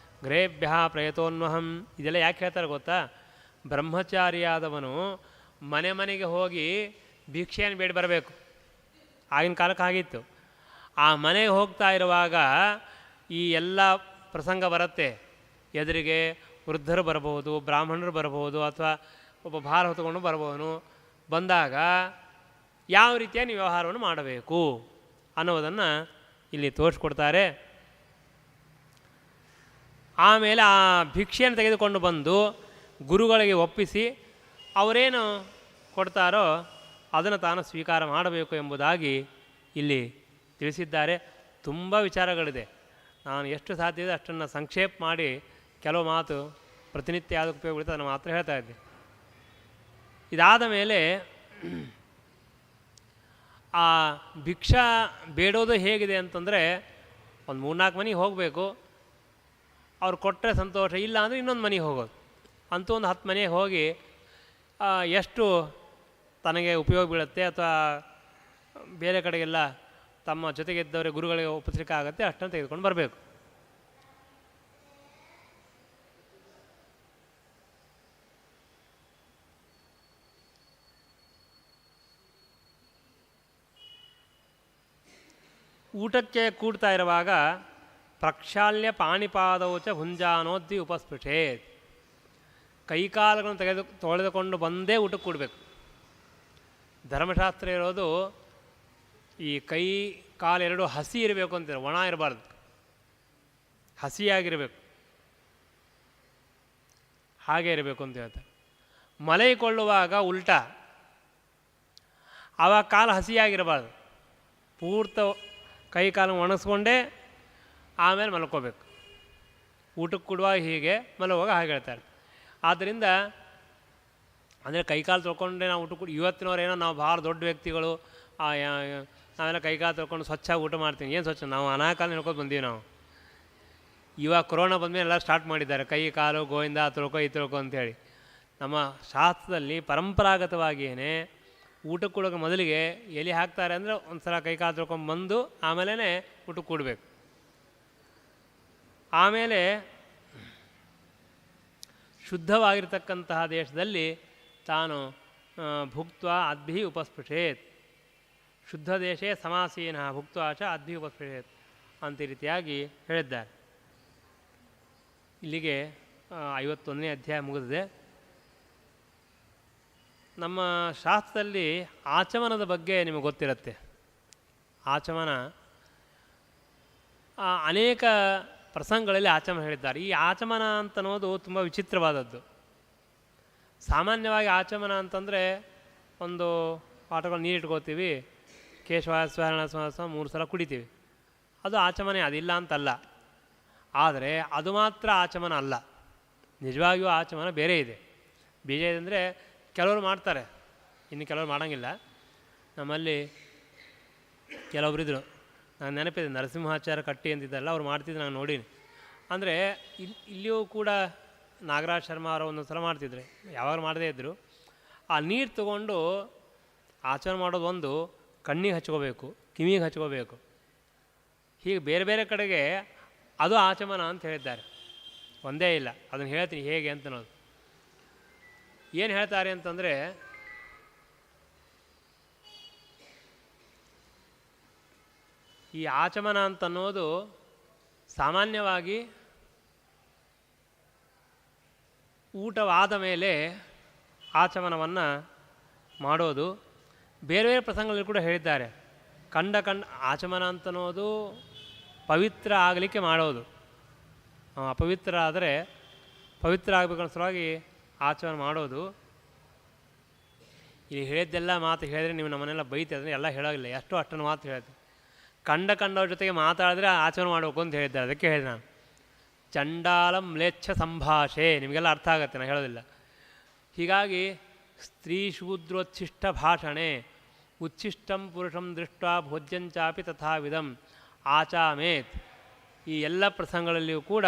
ಗೃಹೇಭ್ಯ ಪ್ರಯತೋನ್ವಹಂ. ಇದೆಲ್ಲ ಯಾಕೆ ಹೇಳ್ತಾರೆ ಗೊತ್ತಾ? ಬ್ರಹ್ಮಚಾರಿಯಾದವನು ಮನೆ ಮನೆಗೆ ಹೋಗಿ ಭಿಕ್ಷೆಯನ್ನು ಬೇಡಿ ಬರಬೇಕು. ಆಗಿನ ಕಾಲಕ್ಕೆ ಆಗಿತ್ತು. ಆ ಮನೆಗೆ ಹೋಗ್ತಾ ಇರುವಾಗ ಈ ಎಲ್ಲ ಪ್ರಸಂಗ ಬರುತ್ತೆ. ಎದುರಿಗೆ ವೃದ್ಧರು ಬರಬಹುದು, ಬ್ರಾಹ್ಮಣರು ಬರಬಹುದು, ಅಥವಾ ಒಬ್ಬ ಭಾರ ಹೊತ್ತುಕೊಂಡು ಬರಬಹುದು. ಬಂದಾಗ ಯಾವ ರೀತಿಯ ವ್ಯವಹಾರವನ್ನು ಮಾಡಬೇಕು ಅನ್ನೋದನ್ನು ಇಲ್ಲಿ ತೋರಿಸ್ಕೊಡ್ತಾರೆ. ಆಮೇಲೆ ಆ ಭಿಕ್ಷೆಯನ್ನು ತೆಗೆದುಕೊಂಡು ಬಂದು ಗುರುಗಳಿಗೆ ಒಪ್ಪಿಸಿ ಅವರೇನು ಕೊಡ್ತಾರೋ ಅದನ್ನು ತಾನು ಸ್ವೀಕಾರ ಮಾಡಬೇಕು ಎಂಬುದಾಗಿ ಇಲ್ಲಿ ತಿಳಿಸಿದ್ದಾರೆ. ತುಂಬ ವಿಚಾರಗಳಿದೆ. ನಾನು ಎಷ್ಟು ಸಾಧ್ಯ ಇದೆ ಅಷ್ಟನ್ನು ಸಂಕ್ಷೇಪ ಮಾಡಿ ಕೆಲವು ಮಾತು ಪ್ರತಿನಿತ್ಯ ಯಾವುದಕ್ಕೆ ಉಪಯೋಗ ಬೀಳುತ್ತೆ ಅದನ್ನು ಮಾತ್ರ ಹೇಳ್ತಾ ಇದ್ದೆ. ಇದಾದ ಮೇಲೆ ಆ ಭಿಕ್ಷಾ ಬೇಡೋದು ಹೇಗಿದೆ ಅಂತಂದರೆ, ಒಂದು 3-4 ಮನೆಗೆ ಹೋಗಬೇಕು, ಅವ್ರು ಕೊಟ್ಟರೆ ಸಂತೋಷ, ಇಲ್ಲ ಅಂದರೆ ಇನ್ನೊಂದು ಮನೆಗೆ ಹೋಗೋದು. ಅಂತೂ ಒಂದು 10 ಮನೆಗೆ ಹೋಗಿ ಎಷ್ಟು ತನಗೆ ಉಪಯೋಗ ಬೀಳುತ್ತೆ ಅಥವಾ ಬೇರೆ ಕಡೆಗೆಲ್ಲ ತಮ್ಮ ಜೊತೆಗಿದ್ದವರೇ ಗುರುಗಳಿಗೆ ಒಪ್ಪಿಸಲಿಕ್ಕೆ ಆಗುತ್ತೆ ಅಷ್ಟನ್ನು ತೆಗೆದುಕೊಂಡು ಬರಬೇಕು. ಊಟಕ್ಕೆ ಕೂಡ್ತಾ ಇರುವಾಗ ಪ್ರಕ್ಷಾಲ್ಯ ಪಾಣಿಪಾದೌಚ ಭುಂಜಾನೋದ್ದಿ ಉಪಸ್ಪೃಶೇತ್. ಕೈಕಾಲುಗಳನ್ನು ತೊಳೆದುಕೊಂಡು ಬಂದೇ ಊಟಕ್ಕೆ ಕೂಡಬೇಕು. ಧರ್ಮಶಾಸ್ತ್ರ ಇರೋದು ಈ ಕೈ ಕಾಲೆರಡು ಹಸಿ ಇರಬೇಕು ಅಂತಾರೆ, ಒಣ ಇರಬಾರ್ದು, ಹಸಿಯಾಗಿರಬೇಕು, ಹಾಗೆ ಇರಬೇಕು ಅಂತ ಹೇಳ್ತಾರೆ. ಮಲಗಿಕೊಳ್ಳುವಾಗ ಉಲ್ಟಾ, ಆವಾಗ ಕಾಲು ಹಸಿಯಾಗಿರಬಾರ್ದು, ಪೂರ್ತ ಕೈ ಕಾಲು ಒಣಗಿಸ್ಕೊಂಡೇ ಆಮೇಲೆ ಮಲ್ಕೋಬೇಕು. ಊಟಕ್ಕೆ ಕೊಡುವಾಗ ಹೀಗೆ, ಮಲಗುವಾಗ ಹಾಗೆ ಹೇಳ್ತಾರೆ. ಆದ್ದರಿಂದ ಅಂದರೆ ಕೈಕಾಲು ತೊಳ್ಕೊಂಡೆ ನಾವು ಊಟ ಇವತ್ತಿನವರೇನೋ ನಾವು ಭಾಳ ದೊಡ್ಡ ವ್ಯಕ್ತಿಗಳು, ನಾವೆಲ್ಲ ಕೈಕಾಲು ತೊಳ್ಕೊಂಡು ಸ್ವಚ್ಛಾಗಿ ಊಟ ಮಾಡ್ತೀವಿ. ಏನು ಸ್ವಚ್ಛ? ನಾವು ಅನಾಕಾಲ ಹೇಳ್ಕೊಂಡು ಬಂದೀವಿ ನಾವು. ಇವಾಗ ಕೊರೋನಾ ಬಂದಮೇಲೆ ಎಲ್ಲ ಸ್ಟಾರ್ಟ್ ಮಾಡಿದ್ದಾರೆ, ಕೈ ಕಾಲು ಗೋವಿಂದ ತೊಳ್ಕೊ ಈ ತೊಳ್ಕೊ ಅಂತೇಳಿ. ನಮ್ಮ ಶಾಸ್ತ್ರದಲ್ಲಿ ಪರಂಪರಾಗತವಾಗಿಯೇ ಊಟಕ್ಕೆ ಕೊಡೋಕೆ ಮೊದಲಿಗೆ ಎಲೆ ಹಾಕ್ತಾರೆ ಅಂದರೆ ಒಂದು ಸಲ ಕೈ ಕಾಲು ತೊಳ್ಕೊಂಡು ಬಂದು ಆಮೇಲೆ ಊಟಕ್ಕೆ ಕೊಡಬೇಕು. ಆಮೇಲೆ ಶುದ್ಧವಾಗಿರ್ತಕ್ಕಂತಹ ದೇಶದಲ್ಲಿ ತಾನು ಭುಕ್ತ್ವ ಅದ್ಭಿ ಉಪಸ್ಪೃಶೇತ್, ಶುದ್ಧ ದೇಶೇ ಸಮಾಸೀನ ಭುಕ್ತ್ವ ಚ ಅದ್ಭಿ ಉಪಸ್ಪೃಶೇತ್ ಅಂತ ರೀತಿಯಾಗಿ ಹೇಳಿದ್ದಾರೆ. ಇಲ್ಲಿಗೆ 51ನೇ ಅಧ್ಯಾಯ ಮುಗಿದಿದೆ. ನಮ್ಮ ಶಾಸ್ತ್ರದಲ್ಲಿ ಆಚಮನದ ಬಗ್ಗೆ ನಿಮಗೆ ಗೊತ್ತಿರುತ್ತೆ. ಆಚಮನ ಅನೇಕ ಪ್ರಸಂಗಗಳಲ್ಲಿ ಆಚಮನ ಹೇಳಿದ್ದಾರೆ. ಈ ಆಚಮನ ಅಂತನ್ನೋದು ತುಂಬ ವಿಚಿತ್ರವಾದದ್ದು. ಸಾಮಾನ್ಯವಾಗಿ ಆಚಮನ ಅಂತಂದರೆ ಒಂದು ಪಾಠಗಳು ನೀರಿಟ್ಕೋತೀವಿ, ಕೇಶವಾಸ್ವರಣ 3 ಸಲ ಕುಡಿತೀವಿ, ಅದು ಆಚಮನೆ, ಅದಿಲ್ಲ ಅಂತಲ್ಲ. ಆದರೆ ಅದು ಮಾತ್ರ ಆಚಮನ ಅಲ್ಲ, ನಿಜವಾಗಿಯೂ ಆಚಮನ ಬೇರೆ ಇದೆ. ಬೀಜ ಇದೆ ಅಂದರೆ ಕೆಲವರು ಮಾಡ್ತಾರೆ, ಇನ್ನು ಕೆಲವರು ಮಾಡೋಂಗಿಲ್ಲ. ನಮ್ಮಲ್ಲಿ ಕೆಲವೊಬ್ಬರಿದ್ದರು, ನಾನು ನೆನಪಿದೆ, ನರಸಿಂಹಾಚಾರ್ಯ ಕಟ್ಟಿ ಅಂತಿದ್ದಲ್ಲ, ಅವ್ರು ಮಾಡ್ತಿದ್ರು, ನಾನು ನೋಡೀನಿ. ಅಂದರೆ ಇಲ್ಲಿಯೂ ಕೂಡ ನಾಗರಾಜ್ ಶರ್ಮಾ ಅವರು ಒಂದೊಂದು ಸಲ ಮಾಡ್ತಿದ್ರು, ಯಾವಾಗ ಮಾಡದೇ ಇದ್ದರು. ಆ ನೀರು ತಗೊಂಡು ಆಚರಣೆ ಮಾಡೋದು ಒಂದು, ಕಣ್ಣಿಗೆ ಹಚ್ಕೋಬೇಕು, ಕಿವಿಗೆ ಹಚ್ಕೋಬೇಕು, ಹೀಗೆ ಬೇರೆ ಬೇರೆ ಕಡೆಗೆ ಅದು ಆಚಮನ ಅಂತ ಹೇಳಿದ್ದಾರೆ. ಒಂದೇ ಇಲ್ಲ, ಅದನ್ನು ಹೇಳ್ತೀನಿ ಹೇಗೆ ಅಂತ ಅನ್ನೋದು. ಏನು ಹೇಳ್ತಾರೆ ಅಂತಂದರೆ, ಈ ಆಚಮನ ಅಂತನ್ನೋದು ಸಾಮಾನ್ಯವಾಗಿ ಊಟವಾದ ಮೇಲೆ ಆಚಮನವನ್ನು ಮಾಡೋದು. ಬೇರೆ ಬೇರೆ ಪ್ರಸಂಗಗಳಲ್ಲಿ ಕೂಡ ಹೇಳಿದ್ದಾರೆ. ಕಂಡ ಆಚಮನ ಅಂತನ್ನೋದು ಪವಿತ್ರ ಆಗಲಿಕ್ಕೆ ಮಾಡೋದು. ಅಪವಿತ್ರ ಆದರೆ ಪವಿತ್ರ ಆಗಬೇಕನ್ನೋ ಸಲುವಾಗಿ ಆಚಮನ ಮಾಡೋದು. ಇಲ್ಲಿ ಹೇಳಿದ್ದೆಲ್ಲ ಮಾತು ಹೇಳಿದ್ರೆ ನೀವು ನಮ್ಮನ್ನೆಲ್ಲ ಬೈತಿದ್ರೆ ಎಲ್ಲ ಹೇಳೋಗಿಲ್ಲ, ಅಷ್ಟನ್ನು ಮಾತು ಹೇಳ್ತೀನಿ. ಕಂಡವ್ರ ಜೊತೆಗೆ ಮಾತಾಡಿದ್ರೆ ಆಚರಣೆ ಮಾಡಬೇಕು ಅಂತ ಹೇಳಿದ್ದಾರೆ. ಅದಕ್ಕೆ ಹೇಳಿದೆ ನಾನು, ಚಂಡಾಲ ಮ್ಲೇಚ್ಛ ಸಂಭಾಷೆ, ನಿಮಗೆಲ್ಲ ಅರ್ಥ ಆಗುತ್ತೆ, ನಾನು ಹೇಳೋದಿಲ್ಲ. ಹೀಗಾಗಿ ಸ್ತ್ರೀ ಶೂದ್ರೋಚ್ಛಿಷ್ಟ ಭಾಷಣೆ ಉಚ್ಛಿಷ್ಟಂ ಪುರುಷಂ ದೃಷ್ಟ ಭೋಜ್ಯಂಚಾಪಿ ತಥಾವಿಧಂ ಆಚಾಮೇತ್. ಈ ಎಲ್ಲ ಪ್ರಸಂಗಗಳಲ್ಲಿಯೂ ಕೂಡ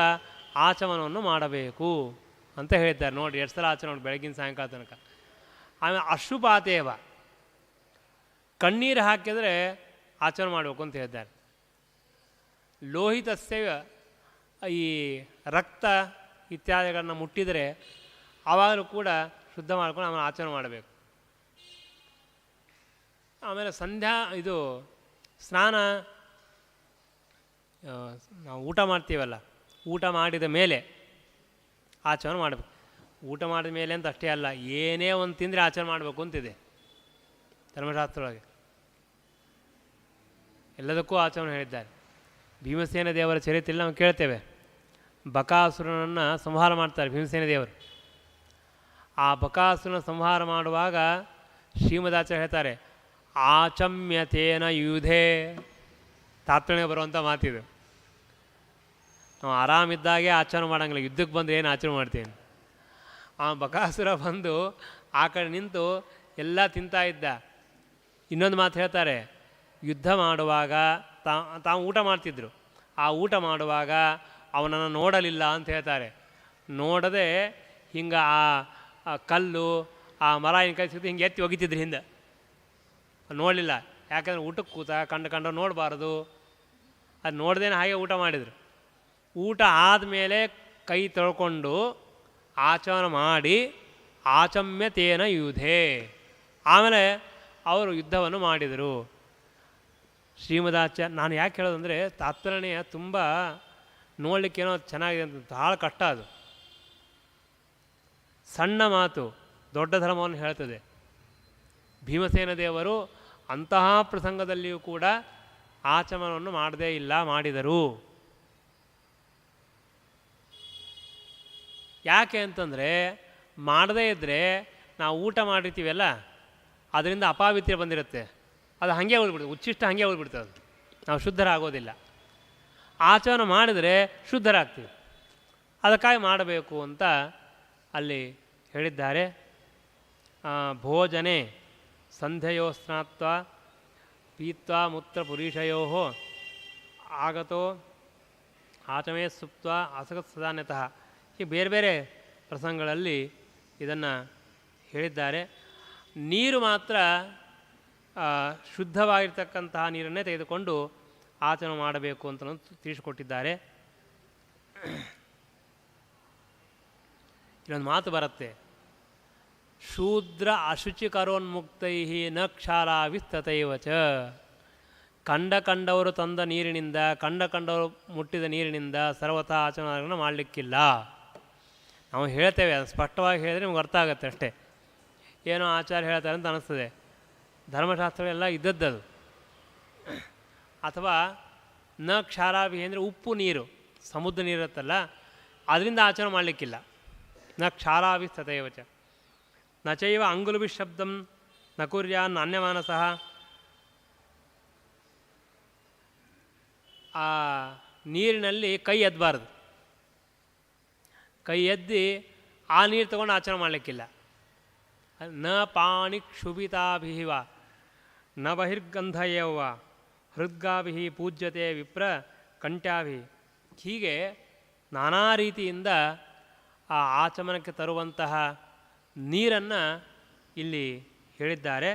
ಆಚಮನವನ್ನು ಮಾಡಬೇಕು ಅಂತ ಹೇಳಿದ್ದಾರೆ. ನೋಡಿ, 2 ಸಲ ಆಚರಣೆ ಮಾಡಿ, ಬೆಳಗಿನ ಸಾಯಂಕಾಲ ತನಕ. ಆಮೇಲೆ ಅಶ್ರುಪಾತೇವ, ಕಣ್ಣೀರು ಹಾಕಿದರೆ ಆಚರಣೆ ಮಾಡಬೇಕು ಅಂತ ಹೇಳಿದ್ದಾರೆ. ಲೋಹಿತಸ್ಯ, ಈ ರಕ್ತ ಇತ್ಯಾದಿಗಳನ್ನು ಮುಟ್ಟಿದರೆ ಆವಾಗಲೂ ಕೂಡ ಶುದ್ಧ ಮಾಡ್ಕೊಂಡು ಆಮೇಲೆ ಆಚರಣೆ ಮಾಡಬೇಕು. ಆಮೇಲೆ ಸ್ನಾನ ನಾವು ಊಟ ಮಾಡ್ತೀವಲ್ಲ, ಊಟ ಮಾಡಿದ ಮೇಲೆ ಆಚರಣೆ ಮಾಡಬೇಕು. ಊಟ ಮಾಡಿದ ಮೇಲೆ ಅಂತ ಅಷ್ಟೇ ಅಲ್ಲ, ಏನೇ ಒಂದು ತಿಂದರೆ ಆಚರಣೆ ಮಾಡಬೇಕು ಅಂತಿದೆ ಧರ್ಮಶಾಸ್ತ್ರದೊಳಗೆ. ಎಲ್ಲದಕ್ಕೂ ಆಚರಣೆ ಹೇಳಿದ್ದಾರೆ. ಭೀಮಸೇನ ದೇವರ ಚರಿತ್ರೆಯಲ್ಲಿ ನಾವು ಕೇಳ್ತೇವೆ, ಬಕಾಸುರನನ್ನು ಸಂಹಾರ ಮಾಡ್ತಾರೆ ಭೀಮಸೇನ ದೇವರು. ಆ ಬಕಾಸುರನ ಸಂಹಾರ ಮಾಡುವಾಗ ಶ್ರೀಮದಾಚಾರ್ಯ ಹೇಳ್ತಾರೆ, ಆಚಮ್ಯತೇನ ಯುಧೇ. ತಾತ್ಪರ್ಯ ಬರುವಂಥ ಮಾತಿದು. ನಾವು ಆರಾಮಿದ್ದಾಗೆ ಆಚರಣೆ ಮಾಡೋಂಗಿಲ್ಲ, ಯುದ್ಧಕ್ಕೆ ಬಂದರೆ ಏನು ಆಚರಣೆ ಮಾಡ್ತೀನಿ. ಆ ಬಕಾಸುರ ಬಂದು ಆ ಕಡೆ ನಿಂತು ಎಲ್ಲ ತಿಂತಾ ಇದ್ದ. ಇನ್ನೊಂದು ಮಾತು ಹೇಳ್ತಾರೆ, ಯುದ್ಧ ಮಾಡುವಾಗ ತಾವು ಊಟ ಮಾಡ್ತಿದ್ರು. ಆ ಊಟ ಮಾಡುವಾಗ ಅವನನ್ನು ನೋಡಲಿಲ್ಲ ಅಂತ ಹೇಳ್ತಾರೆ. ನೋಡದೆ ಹಿಂಗೆ ಆ ಕಲ್ಲು ಆ ಮರ ಏನು ಕೈ ಸಿಗ್ತು ಹಿಂಗೆ ಎತ್ತಿ ಒಗಿತಿದ್ರು ಹಿಂದೆ. ನೋಡಲಿಲ್ಲ, ಯಾಕಂದರೆ ಊಟಕ್ಕೆ ಕೂತ ಕಂಡು ನೋಡಬಾರ್ದು. ಅದು ನೋಡ್ದೇನೆ ಹಾಗೆ ಊಟ ಮಾಡಿದರು. ಊಟ ಆದಮೇಲೆ ಕೈ ತೊಳ್ಕೊಂಡು ಆಚರಣೆ ಮಾಡಿ ಆಚಮ್ಯತೇನ ಯುಧೇ, ಆಮೇಲೆ ಅವರು ಯುದ್ಧವನ್ನು ಮಾಡಿದರು. ಶ್ರೀಮದಾಚಾರ್ಯ, ನಾನು ಯಾಕೆ ಹೇಳೋದಂದರೆ ತಾತ್ಪರ್ಯ ತುಂಬ ನೋಡಲಿಕ್ಕೇನೋ ಚೆನ್ನಾಗಿದೆ ಅಂತ, ಭಾಳ ಕಷ್ಟ ಅದು. ಸಣ್ಣ ಮಾತು ದೊಡ್ಡ ಧರ್ಮವನ್ನು ಹೇಳ್ತದೆ. ಭೀಮಸೇನ ದೇವರು ಅಂತಹ ಪ್ರಸಂಗದಲ್ಲಿಯೂ ಕೂಡ ಆಚಮನವನ್ನು ಮಾಡದೇ ಇಲ್ಲ, ಮಾಡಿದರು. ಯಾಕೆ ಅಂತಂದರೆ ಮಾಡದೇ ಇದ್ದರೆ ನಾವು ಊಟ ಮಾಡಿರ್ತೀವಲ್ಲ, ಅದರಿಂದ ಅಪಾವಿತ್ರ್ಯ ಬಂದಿರುತ್ತೆ, ಅದು ಹಾಗೆ ಉಳ್ಬಿಡ್ತದೆ, ಉಚ್ಚಿಷ್ಟ ಹಾಗೆ ಉಳ್ಬಿಡ್ತದೆ, ಅದು ನಾವು ಶುದ್ಧರಾಗೋದಿಲ್ಲ. ಆಚರಣೆ ಮಾಡಿದರೆ ಶುದ್ಧರಾಗ್ತೀವಿ. ಅದಕ್ಕಾಗಿ ಮಾಡಬೇಕು ಅಂತ ಅಲ್ಲಿ ಹೇಳಿದ್ದಾರೆ. ಭೋಜನೆ ಸಂಧ್ಯೆಯೋ ಸ್ನಾತ್ವ ಪೀತ್ವಾ ಮೂತ್ರ ಪುರುಷಯೋ ಆಗತೋ ಆಚಮೇ ಸುಪ್ತ ಅಸಗತ್ ಸದಾನ್ಯತಃ. ಈ ಬೇರೆ ಬೇರೆ ಪ್ರಸಂಗಗಳಲ್ಲಿ ಇದನ್ನು ಹೇಳಿದ್ದಾರೆ. ನೀರು ಮಾತ್ರ ಶುದ್ಧವಾಗಿರ್ತಕ್ಕಂತಹ ನೀರನ್ನೇ ತೆಗೆದುಕೊಂಡು ಆಚರಣೆ ಮಾಡಬೇಕು ಅಂತ ತಿಳಿಸಿಕೊಟ್ಟಿದ್ದಾರೆ. ಇಲ್ಲೊಂದು ಮಾತು ಬರುತ್ತೆ, ಶೂದ್ರ ಅಶುಚಿಕರೋನ್ಮುಕ್ತೈ ನ ಕ್ಷಾರಾವಿಸ್ತತೈವ ಚ. ಕಂಡವರು ತಂದ ನೀರಿನಿಂದ ಕಂಡವರು ಮುಟ್ಟಿದ ನೀರಿನಿಂದ ಸರ್ವಥಾ ಆಚರಣೆಗಳನ್ನು ಮಾಡಲಿಕ್ಕಿಲ್ಲ. ನಾವು ಹೇಳ್ತೇವೆ, ಅದು ಸ್ಪಷ್ಟವಾಗಿ ಹೇಳಿದ್ರೆ ನಿಮ್ಗೆ ಅರ್ಥ ಆಗುತ್ತೆ ಅಷ್ಟೇ. ಏನೋ ಆಚಾರ್ಯ ಹೇಳ್ತಾರೆ ಅಂತ ಅನ್ನಿಸ್ತದೆ. ಧರ್ಮಶಾಸ್ತ್ರಗಳೆಲ್ಲ ಇದ್ದದ್ದದು. ಅಥವಾ ನ ಕ್ಷಾರಾಭಿ ಅಂದರೆ ಉಪ್ಪು ನೀರು, ಸಮುದ್ರ ನೀರಿರುತ್ತಲ್ಲ, ಅದರಿಂದ ಆಚರಣೆ ಮಾಡಲಿಕ್ಕಿಲ್ಲ. ನ ಕ್ಷಾರಾಭಿ ತಥೈವ ಚ. ನ ಚೈವ ಅಂಗುಲಭಿ ಶಬ್ದಂ ನ ಕುರ್ಯಾನ್ ಅನ್ಯಮಾನಸಃ. ಆ ನೀರಿನಲ್ಲಿ ಕೈ ಎದ್ದಬಾರ್ದು. ಕೈ ಎದ್ದಿ ಆ ನೀರು ತಗೊಂಡು ಆಚರಣೆ ಮಾಡಲಿಕ್ಕಿಲ್ಲ. ನ ಪಾಣಿ ಕ್ಷುಭಿತಾಭಿವ ನ ಬಹಿರ್ಗಂಧಯವ ಹೃದ್ಗಾಭಿ ಪೂಜ್ಯತೆ ವಿಪ್ರ ಕಂಠ್ಯಾಭಿ. ಹೀಗೆ ನಾನಾ ರೀತಿಯಿಂದ ಆ ಆಚಮನಕ್ಕೆ ತರುವಂತಹ ನೀರನ್ನು ಇಲ್ಲಿ ಹೇಳಿದ್ದಾರೆ.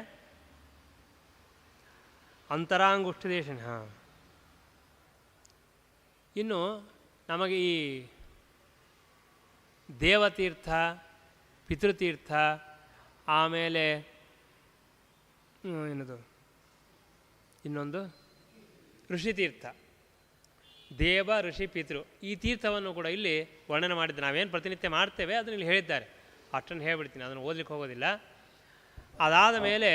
ಅಂತರಾಂಗುಷ್ಠದೇಶ. ಇನ್ನು ನಮಗೆ ಈ ದೇವತೀರ್ಥ, ಪಿತೃತೀರ್ಥ, ಆಮೇಲೆ ಏನದು ಇನ್ನೊಂದು ಋಷಿತೀರ್ಥ, ದೇವ ಋಷಿ ಪಿತೃ, ಈ ತೀರ್ಥವನ್ನು ಕೂಡ ಇಲ್ಲಿ ವರ್ಣನೆ ಮಾಡಿದ್ದಾರೆ. ನಾವೇನು ಪ್ರತಿನಿತ್ಯ ಮಾಡ್ತೇವೆ ಅದನ್ನು ಇಲ್ಲಿ ಹೇಳಿದ್ದಾರೆ. ಅಷ್ಟನ್ನು ಹೇಳ್ಬಿಡ್ತೀನಿ, ಅದನ್ನು ಓದಲಿಕ್ಕೆ ಹೋಗೋದಿಲ್ಲ. ಅದಾದ ಮೇಲೆ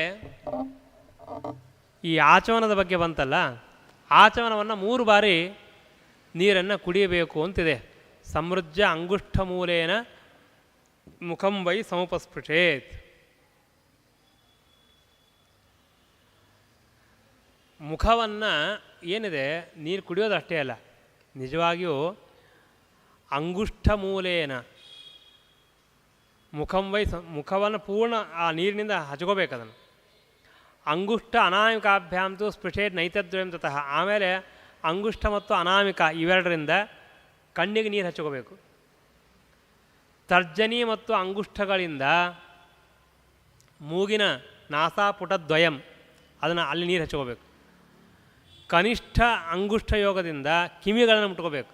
ಈ ಆಚಮನದ ಬಗ್ಗೆ ಬಂತಲ್ಲ, ಆಚಮನವನ್ನು 3 ಬಾರಿ ನೀರನ್ನು ಕುಡಿಯಬೇಕು ಅಂತಿದೆ. ಸಮೃದ್ಧ ಅಂಗುಷ್ಠ ಮೂಲೇನ ಮುಖಂ ವೈ ಸಮುಪಸ್ಪೃಶೇತ್. ಮುಖವನ್ನು ಏನಿದೆ ನೀರು ಕುಡಿಯೋದು ಅಷ್ಟೇ ಅಲ್ಲ, ನಿಜವಾಗಿಯೂ ಅಂಗುಷ್ಠ ಮೂಲೇನ ಮುಖಂ ವೈ ಮುಖವನ್ನು ಪೂರ್ಣ ಆ ನೀರಿನಿಂದ ಹಚ್ಕೋಬೇಕು. ಅದನ್ನು ಅಂಗುಷ್ಠ ಅನಾಮಿಕಾಭ್ಯಾಂತು ಸ್ಪೃಶೇತ್ ನೈತದ್ವಯಂ ತತಃ. ಆಮೇಲೆ ಅಂಗುಷ್ಠ ಮತ್ತು ಅನಾಮಿಕ ಇವೆರಡರಿಂದ ಕಣ್ಣಿಗೆ ನೀರು ಹಚ್ಕೋಬೇಕು. ತರ್ಜನಿ ಮತ್ತು ಅಂಗುಷ್ಠಗಳಿಂದ ಮೂಗಿನ ನಾಸಾಪುಟದ್ವಯಂ ಅದನ್ನು ಅಲ್ಲಿ ನೀರು ಹಚ್ಕೋಬೇಕು. ಕನಿಷ್ಠ ಅಂಗುಷ್ಠ ಯೋಗದಿಂದ ಕಿವಿಗಳನ್ನು ಮುಟ್ಕೋಬೇಕು.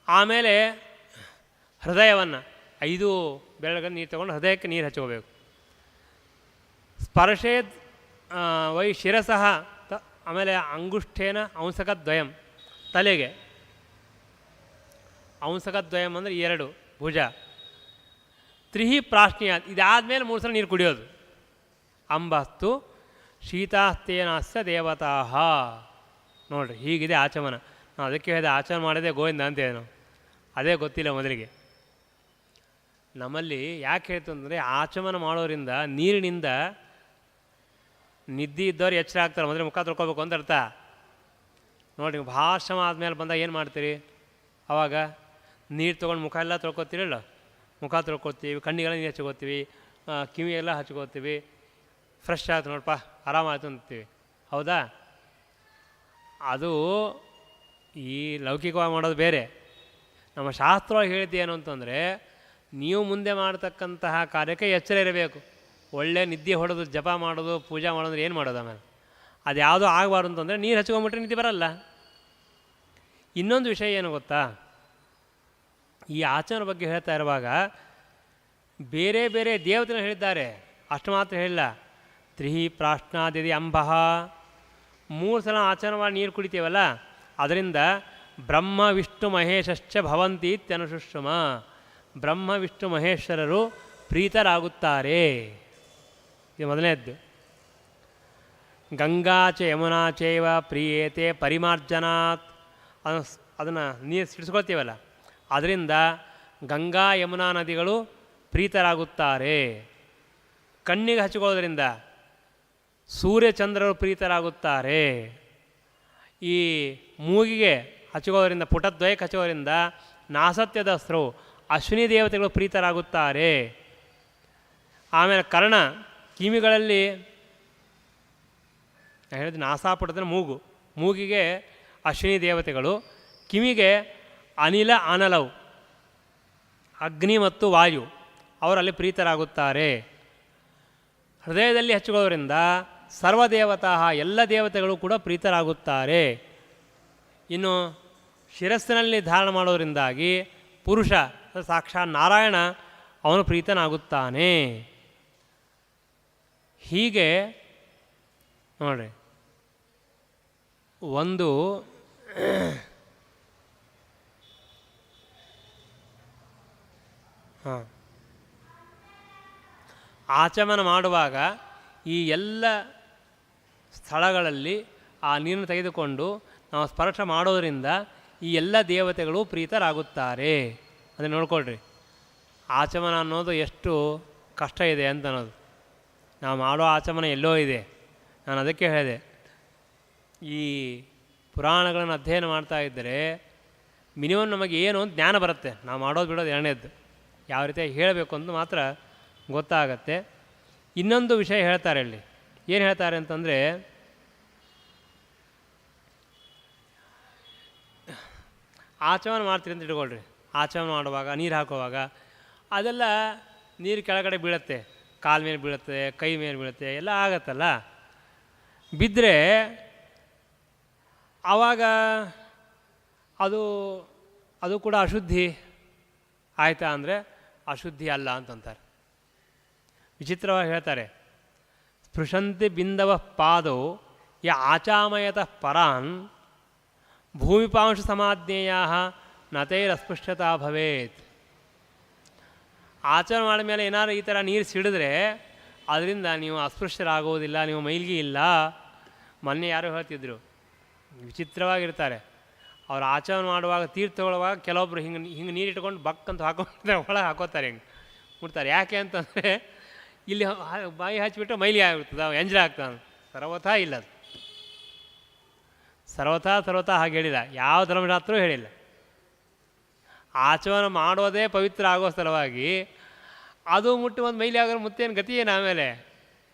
ಆಮೇಲೆ ಹೃದಯವನ್ನು 5 ಬೆರಳನ್ನು ನೀರು ತಗೊಂಡು ಹೃದಯಕ್ಕೆ ನೀರು ಹಚ್ಕೋಬೇಕು. ಸ್ಪರ್ಶೇದ್ ವೈ ಶಿರಸಃ ಆಮೇಲೆ ಅಂಗುಷ್ಠೇನ ಅಂಸಕದ್ವಯಂ ತಲೆಗೆ. ಅಂಸಕದ್ವಯಂ ಅಂದರೆ 2 ಭುಜ. ತ್ರಿಹಿ ಪ್ರಾಶ್ನಿಯ, ಇದಾದಮೇಲೆ 3 ಸಲ ನೀರು ಕುಡಿಯೋದು. ಅಂಬಸ್ತು ಶೀತಾಸ್ತೇನಾಸ್ಯ ದೇವತಾ. ನೋಡ್ರಿ, ಹೀಗಿದೆ ಆಚಮನ. ಅದಕ್ಕೆ ಹೇಳಿದೆ ಆಚರಣೆ ಮಾಡೋದೇ ಗೋವಿಂದ ಅಂತೇವೆ ನಾವು. ಅದೇ ಗೊತ್ತಿಲ್ಲ ಮೊದಲಿಗೆ. ನಮ್ಮಲ್ಲಿ ಯಾಕೆ ಹೇಳ್ತು ಅಂದರೆ, ಆಚಮನ ಮಾಡೋರಿಂದ ನೀರಿನಿಂದ ನಿದ್ದೆ ಇದ್ದವ್ರು ಎಚ್ಚರ ಆಗ್ತಾರೆ, ಮೊದಲೇ ಮುಖ ತೊಳ್ಕೊಬೇಕು ಅಂತ ಅರ್ಥ. ನೋಡಿ, ಭಾಳ ಶ್ರಮ ಆದಮೇಲೆ ಬಂದಾಗ ಏನು ಮಾಡ್ತೀರಿ? ಆವಾಗ ನೀರು ತೊಗೊಂಡು ಮುಖ ಎಲ್ಲ ತೊಳ್ಕೊತೀರಲ್ಲ, ಮುಖ ತೊಳ್ಕೊತೀವಿ, ಕಣ್ಣಿಗೆಲ್ಲ ನೀರು ಹಚ್ಕೋತೀವಿ, ಕಿವಿ ಎಲ್ಲ ಹಚ್ಕೋತೀವಿ, ಫ್ರೆಶ್ ಆಯ್ತು ನೋಡಪ್ಪ, ಆರಾಮಾಯ್ತು ಅಂತೀವಿ. ಹೌದಾ? ಅದು ಈ ಲೌಕಿಕವಾಗಿ ಮಾಡೋದು ಬೇರೆ. ನಮ್ಮ ಶಾಸ್ತ್ರವಾಗಿ ಹೇಳಿದ್ದು ಏನು ಅಂತಂದರೆ, ನೀವು ಮುಂದೆ ಮಾಡ್ತಕ್ಕಂತಹ ಕಾರ್ಯಕ್ಕೆ ಎಚ್ಚರ ಇರಬೇಕು. ಒಳ್ಳೆ ನಿದ್ದೆ ಹೊಡೆದು ಜಪ ಮಾಡೋದು, ಪೂಜೆ ಮಾಡೋದ್ರೆ ಏನು ಮಾಡೋದು? ಆಮೇಲೆ ಅದು ಯಾವುದೂ ಆಗಬಾರ್ದು ಅಂತಂದರೆ ನೀರು ಹಚ್ಕೊಂಬಿಟ್ರೆ ನಿದ್ದೆ ಬರಲ್ಲ. ಇನ್ನೊಂದು ವಿಷಯ ಏನು ಗೊತ್ತಾ? ಈ ಆಚರಣೆ ಬಗ್ಗೆ ಹೇಳ್ತಾ ಇರುವಾಗ ಬೇರೆ ಬೇರೆ ದೇವತೆಗಳು ಹೇಳಿದ್ದಾರೆ, ಅಷ್ಟು ಮಾತ್ರ ಹೇಳಿಲ್ಲ. ತ್ರಿಹಿ ಪ್ರಾಶ್ನಾದಿದಿ ಅಂಬಃ, 3 ಸಲ ಆಚರಣೆ ಮಾಡಿ ನೀರು ಕುಡಿತೀವಲ್ಲ, ಅದರಿಂದ ಬ್ರಹ್ಮ ವಿಷ್ಣು ಮಹೇಶಶ್ಚ ಭವಂತಿ ಇತ್ಯನುಶುಶ್ರುಮ. ಬ್ರಹ್ಮ ವಿಷ್ಣು ಮಹೇಶ್ವರರು ಪ್ರೀತರಾಗುತ್ತಾರೆ. ಇದು ಮೊದಲನೇದ್ದು. ಗಂಗಾ ಚ ಯಮುನಾ ಚೈವ ಪ್ರಿಯೇತೆ ಪರಿಮಾರ್ಜನಾತ್. ಅದನ್ನು ನೀರು ಸಿಡಿಸ್ಕೊಳ್ತೀವಲ್ಲ, ಅದರಿಂದ ಗಂಗಾ ಯಮುನಾ ನದಿಗಳು ಪ್ರೀತರಾಗುತ್ತಾರೆ. ಕಣ್ಣಿಗೆ ಹಚ್ಕೊಳ್ಳೋದ್ರಿಂದ ಸೂರ್ಯಚಂದ್ರರು ಪ್ರೀತರಾಗುತ್ತಾರೆ. ಈ ಮೂಗಿಗೆ ಹಚ್ಕೊಳ್ಳೋದ್ರಿಂದ, ಪುಟದ್ವಯಕ್ಕೆ ಹಚ್ಚೋದ್ರಿಂದ ನಾಸತ್ಯದ ಅಸ್ತ್ರವು ಅಶ್ವಿನಿ ದೇವತೆಗಳು ಪ್ರೀತರಾಗುತ್ತಾರೆ. ಆಮೇಲೆ ಕರ್ಣ, ಕಿವಿಗಳಲ್ಲಿ ಹೇಳಿದ ನಾಸಾಪುಟದ ಮೂಗು, ಮೂಗಿಗೆ ಅಶ್ವಿನಿ ದೇವತೆಗಳು, ಕಿವಿಗೆ ಅನಿಲ ಅನಲವು, ಅಗ್ನಿ ಮತ್ತು ವಾಯು, ಅವರಲ್ಲಿ ಪ್ರೀತರಾಗುತ್ತಾರೆ. ಹೃದಯದಲ್ಲಿ ಹಚ್ಕೊಳ್ಳೋದ್ರಿಂದ ಸರ್ವದೇವತಾ, ಎಲ್ಲ ದೇವತೆಗಳು ಕೂಡ ಪ್ರೀತರಾಗುತ್ತಾರೆ. ಇನ್ನು ಶಿರಸ್ಸಿನಲ್ಲಿ ಧಾರಣ ಮಾಡೋದರಿಂದಾಗಿ ಪುರುಷ ಸಾಕ್ಷಾತ್ ನಾರಾಯಣ ಅವನು ಪ್ರೀತನಾಗುತ್ತಾನೆ. ಹೀಗೆ ನೋಡ್ರಿ, ಒಂದು ಆಚಮನ ಮಾಡುವಾಗ ಈ ಎಲ್ಲ ಸ್ಥಳಗಳಲ್ಲಿ ಆ ನೀರನ್ನು ತೆಗೆದುಕೊಂಡು ನಾವು ಸ್ಪರ್ಶ ಮಾಡೋದರಿಂದ ಈ ಎಲ್ಲ ದೇವತೆಗಳು ಪ್ರೀತರಾಗುತ್ತಾರೆ. ಅದನ್ನು ನೋಡ್ಕೊಳ್ರಿ, ಆಚಮನ ಅನ್ನೋದು ಎಷ್ಟು ಕಷ್ಟ ಇದೆ ಅಂತ ಅನ್ನೋದು. ನಾವು ಮಾಡೋ ಆಚಮನ ಎಲ್ಲೋ ಇದೆ. ನಾನು ಅದಕ್ಕೆ ಹೇಳಿದೆ, ಈ ಪುರಾಣಗಳನ್ನು ಅಧ್ಯಯನ ಮಾಡ್ತಾ ಇದ್ದರೆ ಮಿನಿಮಮ್ ನಮಗೆ ಏನು ಜ್ಞಾನ ಬರುತ್ತೆ. ನಾವು ಮಾಡೋದು ಬಿಡೋದು ಎರಡನೇದ್ದು, ಯಾವ ರೀತಿಯಾಗಿ ಹೇಳಬೇಕು ಅಂತ ಮಾತ್ರ ಗೊತ್ತಾಗತ್ತೆ. ಇನ್ನೊಂದು ವಿಷಯ ಹೇಳ್ತಾರೆ ಇಲ್ಲಿ. ಏನು ಹೇಳ್ತಾರೆ ಅಂತಂದರೆ, ಆಚಮನ ಮಾಡ್ತೀರಿ ಅಂತ ಇಟ್ಕೊಳ್ರಿ. ಆಚಮನ ಮಾಡುವಾಗ, ನೀರು ಹಾಕುವಾಗ ಅದೆಲ್ಲ ನೀರು ಕೆಳಗಡೆ ಬೀಳುತ್ತೆ, ಕಾಲ ಮೇಲೆ ಬೀಳುತ್ತೆ, ಕೈ ಮೇಲೆ ಬೀಳುತ್ತೆ, ಎಲ್ಲ ಆಗತ್ತಲ್ಲ. ಬಿದ್ದರೆ ಆವಾಗ ಅದು ಕೂಡ ಅಶುದ್ಧಿ ಆಯಿತಾ ಅಂದರೆ ಅಶುದ್ಧಿ ಅಲ್ಲ ಅಂತಂತಾರೆ. ವಿಚಿತ್ರವಾಗಿ ಹೇಳ್ತಾರೆ, ಸ್ಪೃಶಂತಿ ಬಿಂದವ ಪಾದೋ ಯ ಆಚಾಮಯತಃ ಪರಾನ್ ಭೂಮಿಪಾಂಶ ಸಮಾಜ್ಞೇಯ ನತೈರಸ್ಪೃಶ್ಯತಾ ಭವೇತ್. ಆಚರಣೆ ಮಾಡಿದ ಮೇಲೆ ಏನಾದ್ರು ಈ ಥರ ನೀರು ಸಿಡಿದ್ರೆ ಅದರಿಂದ ನೀವು ಅಸ್ಪೃಶ್ಯರಾಗುವುದಿಲ್ಲ, ನೀವು ಮೈಲ್ಗೆ ಇಲ್ಲ. ಮೊನ್ನೆ ಯಾರು ಹೇಳ್ತಿದ್ರು, ವಿಚಿತ್ರವಾಗಿರ್ತಾರೆ. ಅವ್ರು ಆಚರಣೆ ಮಾಡುವಾಗ, ತೀರ್ಥ ತಗೊಳ್ಳುವಾಗ ಕೆಲವೊಬ್ರು ಹಿಂಗೆ ನೀರು ಇಟ್ಕೊಂಡು ಬಕ್ಕಂತ ಹಾಕೊಂಡ್ರೆ ಒಳಗೆ ಹಾಕೋತಾರೆ, ಹಿಂಗೆ ಮುಡ್ತಾರೆ. ಯಾಕೆ ಅಂತಂದರೆ ಇಲ್ಲಿ ಬಾಯಿ ಹಚ್ಚಿಬಿಟ್ಟು ಮೈಲಿ ಆಗಿರ್ತದೆ, ಎಂಜಲ ಆಗ್ತದೆ. ಸರ್ವಥಾ ಇಲ್ಲ, ಅದು ಸರ್ವಥಾ ಹಾಗೆ ಹೇಳಿಲ್ಲ. ಯಾವ ಧರ್ಮಶಾಸ್ತ್ರವೂ ಹೇಳಿಲ್ಲ. ಆಚರಣೆ ಮಾಡೋದೇ ಪವಿತ್ರ ಆಗೋ ಸಲುವಾಗಿ ಅದು ಮುಟ್ಟಿ ಒಂದು ಮೈಲಿ ಆಗೋರು ಮುತ್ತೇನು ಗತಿ ಏನು? ಆಮೇಲೆ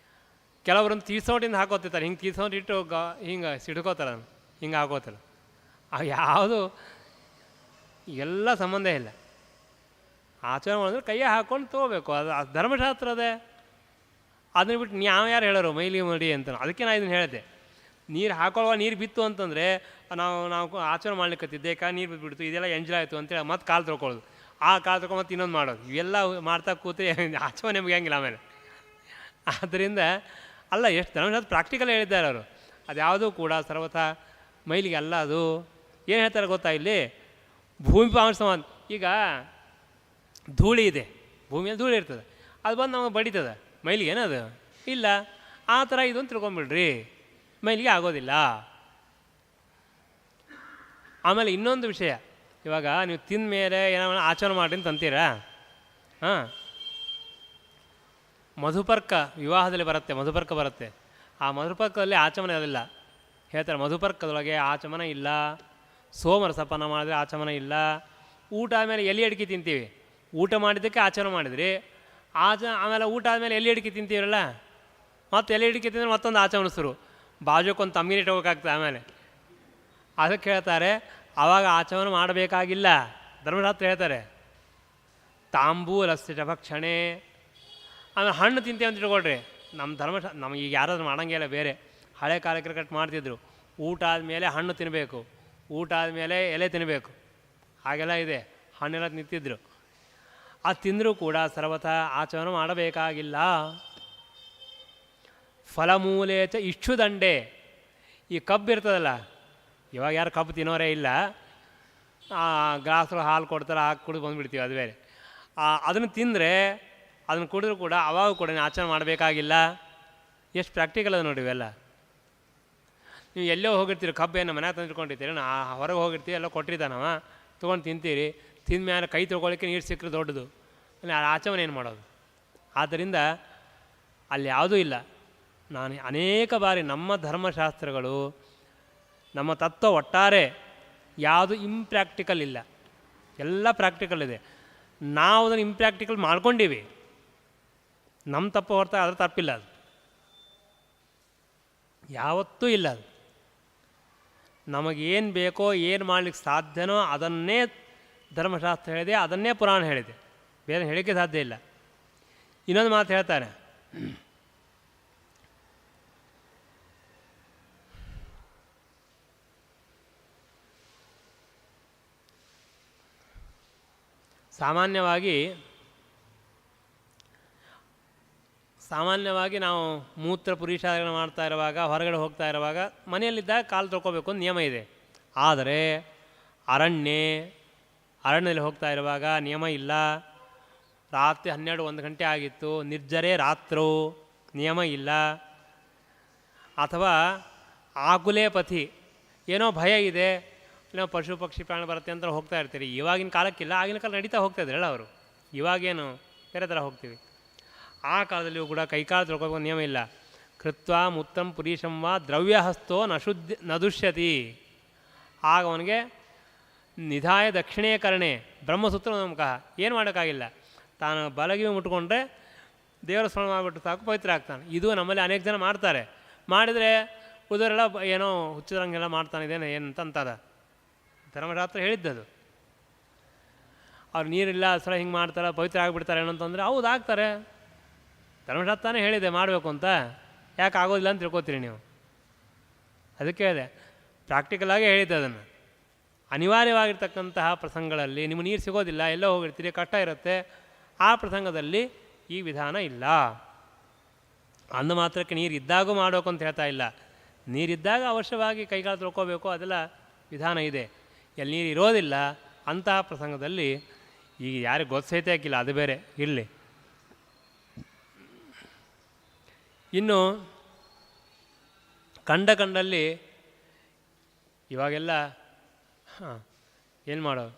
ಕೆಲವರೊಂದು ತೀರ್ಸೋಟಿಂದ ಹಾಕೋತಿರ್ತಾರೆ, ಹಿಂಗೆ ತೀರ್ಸೋಟಿಟ್ಟು ಹಿಂಗೆ ಸಿಡ್ಕೋತಾರೆ, ಹಿಂಗೆ ಹಾಕೋತಾರೆ. ಯಾವುದು ಎಲ್ಲ ಸಂಬಂಧ ಇಲ್ಲ. ಆಚರಣೆ ಮಾಡಿದ್ರೆ ಕೈಯ ಹಾಕ್ಕೊಂಡು ತೊಗೋಬೇಕು, ಅದು ಧರ್ಮಶಾಸ್ತ್ರ ಅದೇ. ಅದನ್ನ ಬಿಟ್ಟು ನಾವು ಯಾರು ಹೇಳೋರು ಮೈಲಿ ಮಾಡಿ ಅಂತ? ಅದಕ್ಕೆ ನಾನು ಇದನ್ನು ಹೇಳಿದೆ. ನೀರು ಹಾಕೊಳ್ಳುವ ನೀರು ಬಿತ್ತು ಅಂತಂದರೆ ನಾವು ಆಚರಣೆ ಮಾಡ್ಲಿಕ್ಕತ್ತಿದ್ದೆ, ನೀರು ಬಿದ್ದುಬಿಡ್ತು, ಇದೆಲ್ಲ ಎಂಜಾಯ್ ಆಯಿತು ಅಂತೇಳಿ ಮತ್ತೆ ಕಾಲು ತೊಳ್ಕೊಳ್ಳೋದು, ಆ ಕಾಲು ತೊಗೊಂಡು ಮತ್ತೆ ಇನ್ನೊಂದು ಮಾಡೋದು, ಇವೆಲ್ಲ ಮಾಡ್ತಾ ಕೂತ್ರೆ ಆಚರಣೆ ನಿಮ್ಗೆ ಹೆಂಗಿಲ್ಲ ಆಮೇಲೆ. ಆದ್ದರಿಂದ ಅಲ್ಲ, ಎಷ್ಟು ಧರ್ಮಶಾಸ್ತ್ರ ಪ್ರಾಕ್ಟಿಕಲ್ ಹೇಳಿದ್ದಾರೆ ಅವರು. ಅದು ಯಾವುದೂ ಕೂಡ ಸರ್ವಥಾ ಮೈಲಿಗೆ ಅಲ್ಲ. ಅದು ಏನು ಹೇಳ್ತಾರೆ ಗೊತ್ತಾ, ಇಲ್ಲಿ ಭೂಮಿ ಪಾಂಶ ಸಮಾನ. ಈಗ ಧೂಳಿ ಇದೆ, ಭೂಮಿಯಲ್ಲಿ ಧೂಳಿ ಇರ್ತದೆ, ಅದು ಬಂದು ನಮಗೆ ಬಡಿತದೆ, ಮೈಲಿಗೆ ಏನದು ಇಲ್ಲ. ಆ ಥರ ಇದು ಅಂತ ತಿಳ್ಕೊಂಬಿಡ್ರಿ, ಮೈಲಿಗೆ ಆಗೋದಿಲ್ಲ. ಆಮೇಲೆ ಇನ್ನೊಂದು ವಿಷಯ, ಇವಾಗ ನೀವು ತಿಂದ ಮೇಲೆ ಏನೋ ಆಚರಣೆ ಮಾಡಿ ಅಂತ ಅಂತೀರಾ. ಹಾಂ, ಮಧುಪರ್ಕ ವಿವಾಹದಲ್ಲಿ ಬರುತ್ತೆ, ಮಧುಪರ್ಕ ಬರುತ್ತೆ. ಆ ಮಧುಪರ್ಕದಲ್ಲಿ ಆಚಮನ ಇರೋದಿಲ್ಲ. ಹೇಳ್ತಾರೆ ಮಧುಪರ್ಕದೊಳಗೆ ಆಚಮನ ಇಲ್ಲ, ಸೋಮರಸಪಾನ ಮಾಡಿದ್ರೆ ಆಚಮನ ಇಲ್ಲ. ಊಟ ಆದಮೇಲೆ ಎಲೆ ಅಡಿಕೆ ತಿಂತೀವಿ, ಊಟ ಮಾಡಿದ್ದಕ್ಕೆ ಆಚರಣೆ ಮಾಡಿದ್ರಿ. ಆಮೇಲೆ ಊಟ ಆದಮೇಲೆ ಎಲೆ ಅಡಿಕೆ ತಿಂತೀವಲ್ಲ, ಮತ್ತು ಎಲೆ ಅಡಿಕೆ ತಿಂದರೆ ಮತ್ತೊಂದು ಆಚಮನಿಸ್ರು, ಬಾಜುಕೊಂದು ತಮ್ಮಿನ ಇಟ್ಕೋಬೇಕಾಗ್ತದೆ. ಆಮೇಲೆ ಅದಕ್ಕೆ ಹೇಳ್ತಾರೆ ಆವಾಗ ಆಚಮನ ಮಾಡಬೇಕಾಗಿಲ್ಲ. ಧರ್ಮಶಾಸ್ತ್ರ ಹೇಳ್ತಾರೆ ತಾಂಬೂಲಸ್ಯ ಭಕ್ಷಣೆ. ಆಮೇಲೆ ಹಣ್ಣು ತಿಂತೇವೆ ಅಂತ ಇಟ್ಕೊಳ್ರಿ. ನಮಗೆ ಈಗ ಯಾರಾದ್ರೂ ಮಾಡೋಂಗಿಲ್ಲ, ಬೇರೆ ಹಳೆ ಕಾಲಕ್ಕೆ ಕಟ್ ಮಾಡ್ತಿದ್ರು. ಊಟ ಆದಮೇಲೆ ಹಣ್ಣು ತಿನ್ನಬೇಕು, ಊಟ ಆದಮೇಲೆ ಎಲೆ ತಿನ್ನಬೇಕು, ಹಾಗೆಲ್ಲ ಇದೆ. ಹಣ್ಣೆಲ್ಲ ನಿಂತಿದ್ರು. ಅದು ತಿಂದರೂ ಕೂಡ ಸರ್ವಥಾ ಆಚರಣೆ ಮಾಡಬೇಕಾಗಿಲ್ಲ. ಫಲಮೂಲೇಚ ಇಕ್ಷುದಂಡೆ. ಈ ಕಬ್ಬು ಇರ್ತದಲ್ಲ, ಇವಾಗ ಯಾರು ಕಬ್ಬು ತಿನ್ನೋರೇ ಇಲ್ಲ. ಗ್ಲಾಸ್ ಹಾಲು ಕೊಡ್ತಾರೆ, ಹಾಕಿ ಕುಡಿದು ಬಂದುಬಿಡ್ತೀವಿ, ಅದು ಬೇರೆ. ಅದನ್ನು ತಿಂದರೆ, ಅದನ್ನು ಕುಡಿದ್ರೂ ಕೂಡ ಅವಾಗ ಕೂಡ ಆಚರಣೆ ಮಾಡಬೇಕಾಗಿಲ್ಲ. ಎಷ್ಟು ಪ್ರಾಕ್ಟಿಕಲ್ ಅದು ನೋಡಿ ಇವೆಲ್ಲ. ನೀವು ಎಲ್ಲೋ ಹೋಗಿರ್ತೀರಿ, ಕಬ್ಬು ಏನು ಮನೆ ತಂದಿಟ್ಕೊಂಡಿರ್ತೀರಿ, ಹೊರಗೆ ಹೋಗಿರ್ತೀವಿ, ಎಲ್ಲ ಕೊಟ್ಟಿದ್ದಾನವ, ತೊಗೊಂಡು ತಿಂತೀರಿ. ತಿಂದ ಮೇಲೆ ಕೈ ತೊಗೊಳಿಕ್ಕೆ ನೀರು ಸಿಕ್ಕರೆ ದೊಡ್ಡದು, ಅಲ್ಲಿ ಆಚಮನ ಏನು ಮಾಡೋದು? ಆದ್ದರಿಂದ ಅಲ್ಲಿ ಯಾವುದೂ ಇಲ್ಲ. ನಾನು ಅನೇಕ ಬಾರಿ ನಮ್ಮ ಧರ್ಮಶಾಸ್ತ್ರಗಳು, ನಮ್ಮ ತತ್ವ ಒಟ್ಟಾರೆ ಯಾವುದು ಇಂಪ್ರ್ಯಾಕ್ಟಿಕಲ್ ಇಲ್ಲ, ಎಲ್ಲ ಪ್ರಾಕ್ಟಿಕಲ್ ಇದೆ. ನಾವು ಅದನ್ನು ಇಂಪ್ರ್ಯಾಕ್ಟಿಕಲ್ ಮಾಡ್ಕೊಂಡೀವಿ, ನಮ್ಮ ತಪ್ಪು ಹೊರತು ಅದ್ರ ತಪ್ಪಿಲ್ಲ. ಅದು ಯಾವತ್ತೂ ಇಲ್ಲ. ಅದು ನಮಗೇನು ಬೇಕೋ, ಏನು ಮಾಡಲಿಕ್ಕೆ ಸಾಧ್ಯನೋ ಅದನ್ನೇ ಧರ್ಮಶಾಸ್ತ್ರ ಹೇಳಿದೆ, ಅದನ್ನೇ ಪುರಾಣ ಹೇಳಿದೆ, ಬೇರೆ ಹೇಳಿಕೆ ಸಾಧ್ಯ ಇಲ್ಲ. ಇನ್ನೊಂದು ಮಾತು ಹೇಳ್ತಾರೆ, ಸಾಮಾನ್ಯವಾಗಿ ನಾವು ಮೂತ್ರ ಪುರುಷಾರಣ ಮಾಡ್ತಾ ಇರುವಾಗ, ಹೊರಗಡೆ ಹೋಗ್ತಾ ಇರುವಾಗ, ಮನೆಯಲ್ಲಿದ್ದಾಗ ಕಾಲು ತೊಳ್ಕೊಬೇಕು ಅಂತ ನಿಯಮ ಇದೆ. ಆದರೆ ಅರಣ್ಯದಲ್ಲಿ ಹೋಗ್ತಾ ಇರುವಾಗ ನಿಯಮ ಇಲ್ಲ. ರಾತ್ರಿ 12-1 ಗಂಟೆ ಆಗಿತ್ತು, ನಿರ್ಜರೆ ರಾತ್ರೋ, ನಿಯಮ ಇಲ್ಲ. ಅಥವಾ ಆಕುಲೆ ಪಥಿ, ಏನೋ ಭಯ ಇದೆ, ಏನೋ ಪಶು ಪಕ್ಷಿ ಪ್ರಾಣ ಬರುತ್ತೆ ಅಂತ ಹೋಗ್ತಾ ಇರ್ತೀರಿ. ಇವಾಗಿನ ಕಾಲಕ್ಕಿಲ್ಲ, ಆಗಿನ ಕಾಲ ನಡೀತಾ ಹೋಗ್ತಾ ಇದ್ರಲ್ಲ ಅವರು. ಇವಾಗೇನು ಬೇರೆ ಥರ ಹೋಗ್ತೀವಿ. ಆ ಕಾಲದಲ್ಲಿಯೂ ಕೂಡ ಕೈಕಾಲು ತೊಳ್ಕೋಬೇಕು ನಿಯಮ ಇಲ್ಲ. ಕೃತ್ವ ಮುತ್ತಂ ಪುರೀಶಂವ ದ್ರವ್ಯಹಸ್ತೋ ನದುಷ್ಯತಿ. ಆಗ ಅವನಿಗೆ ನಿಧಾಯ ದಕ್ಷಿಣೀಕರಣೆ ಬ್ರಹ್ಮಸೂತ್ರ ನಮಃ. ಏನು ಮಾಡೋಕ್ಕಾಗಿಲ್ಲ, ತಾನು ಬಲಗಿವಿ ಮುಟ್ಕೊಂಡ್ರೆ ದೇವರ ಸ್ಮರಣ ಮಾಡಿಬಿಟ್ಟು ಸಾಕು, ಪವಿತ್ರ ಆಗ್ತಾನೆ. ಇದು ನಮ್ಮಲ್ಲಿ ಅನೇಕ ಜನ ಮಾಡ್ತಾರೆ. ಮಾಡಿದರೆ ಉಳಿದವರೆಲ್ಲ ಏನೋ ಹುಚ್ಚಿದಂಗೆಲ್ಲ ಮಾಡ್ತಾನಿದ್ದೇನೆ ಏನಂತದ ಧರ್ಮಶಾಸ್ತ್ರ ಹೇಳಿದ್ದದು. ಅವ್ರು ನೀರಿಲ್ಲ ಸಲ ಹಿಂಗೆ ಮಾಡ್ತಾರೆ, ಪವಿತ್ರ ಆಗಿಬಿಡ್ತಾರೆ ಏನಂತಂದರೆ ಹೌದು ಆಗ್ತಾರೆ. ಧರ್ಮಶಾಸ್ತ್ರನೇ ಹೇಳಿದೆ ಮಾಡಬೇಕು ಅಂತ, ಯಾಕೆ ಆಗೋದಿಲ್ಲ ಅಂತ ತಿಳ್ಕೊತೀರಿ ನೀವು. ಅದಕ್ಕೆ ಹೇಳಿದೆ, ಪ್ರಾಕ್ಟಿಕಲಾಗೇ ಹೇಳಿದ್ದೆ ಅದನ್ನು. ಅನಿವಾರ್ಯವಾಗಿರ್ತಕ್ಕಂತಹ ಪ್ರಸಂಗಗಳಲ್ಲಿ ನಿಮ್ಮ ನೀರು ಸಿಗೋದಿಲ್ಲ, ಎಲ್ಲೋ ಹೋಗಿರ್ತೀರಿ, ಕಷ್ಟ ಇರುತ್ತೆ, ಆ ಪ್ರಸಂಗದಲ್ಲಿ ಈ ವಿಧಾನ ಇಲ್ಲ. ಅಂದ ಮಾತ್ರಕ್ಕೆ ನೀರು ಇದ್ದಾಗೂ ಮಾಡಬೇಕು ಅಂತ ಹೇಳ್ತಾ ಇಲ್ಲ. ನೀರಿದ್ದಾಗ ಅವಶ್ಯವಾಗಿ ಕೈಕಾಲು ತೊಳ್ಕೋಬೇಕು, ಅದೆಲ್ಲ ವಿಧಾನ ಇದೆ. ಎಲ್ಲಿ ನೀರು ಇರೋದಿಲ್ಲ ಅಂತಹ ಪ್ರಸಂಗದಲ್ಲಿ ಈಗ ಯಾರಿಗೆ ಗೊತ್ತೈತೆ ಹಾಕಿಲ್ಲ, ಅದು ಬೇರೆ ಇರಲಿ. ಇನ್ನು ಕಂಡಲ್ಲಿ ಇವಾಗೆಲ್ಲ ಏನು ಮಾಡೋದು,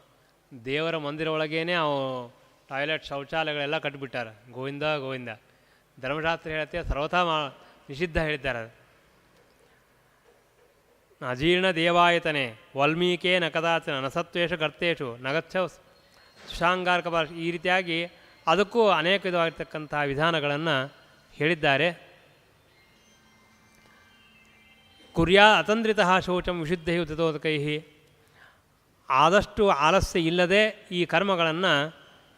ದೇವರ ಮಂದಿರ ಒಳಗೇನೆ ಅವು ಟಾಯ್ಲೆಟ್ ಶೌಚಾಲಯಗಳೆಲ್ಲ ಕಟ್ಟಿಬಿಟ್ಟಾರೆ. ಗೋವಿಂದ ಧರ್ಮಶಾಸ್ತ್ರ ಹೇಳುತ್ತೆ ಸರ್ವಥಾ ನಿಷಿದ್ಧ ಹೇಳಿದ್ದಾರೆ. ಅಜೀರ್ಣ ದೇವಾಯತನೆ ವಾಲ್ಮೀಕೆ ನ ಕದಾಚನ ನಸತ್ವೇಷು ಗರ್ತೇಶು ನಗಚ್ಛ ಸುಷಾಂಗಾರಕ ಭಾಷೆ, ಈ ರೀತಿಯಾಗಿ ಅದಕ್ಕೂ ಅನೇಕ ವಿಧವಾಗಿರ್ತಕ್ಕಂತಹ ವಿಧಾನಗಳನ್ನು ಹೇಳಿದ್ದಾರೆ. ಕುರ್ಯಾ ಅತಂದ್ರಿತಃ ಶೌಚಂ ವಿಶುದ್ಧೈ ಉದಿತೋದಕೈ. ಆದಷ್ಟು ಆಲಸ್ಯ ಇಲ್ಲದೆ ಈ ಕರ್ಮಗಳನ್ನು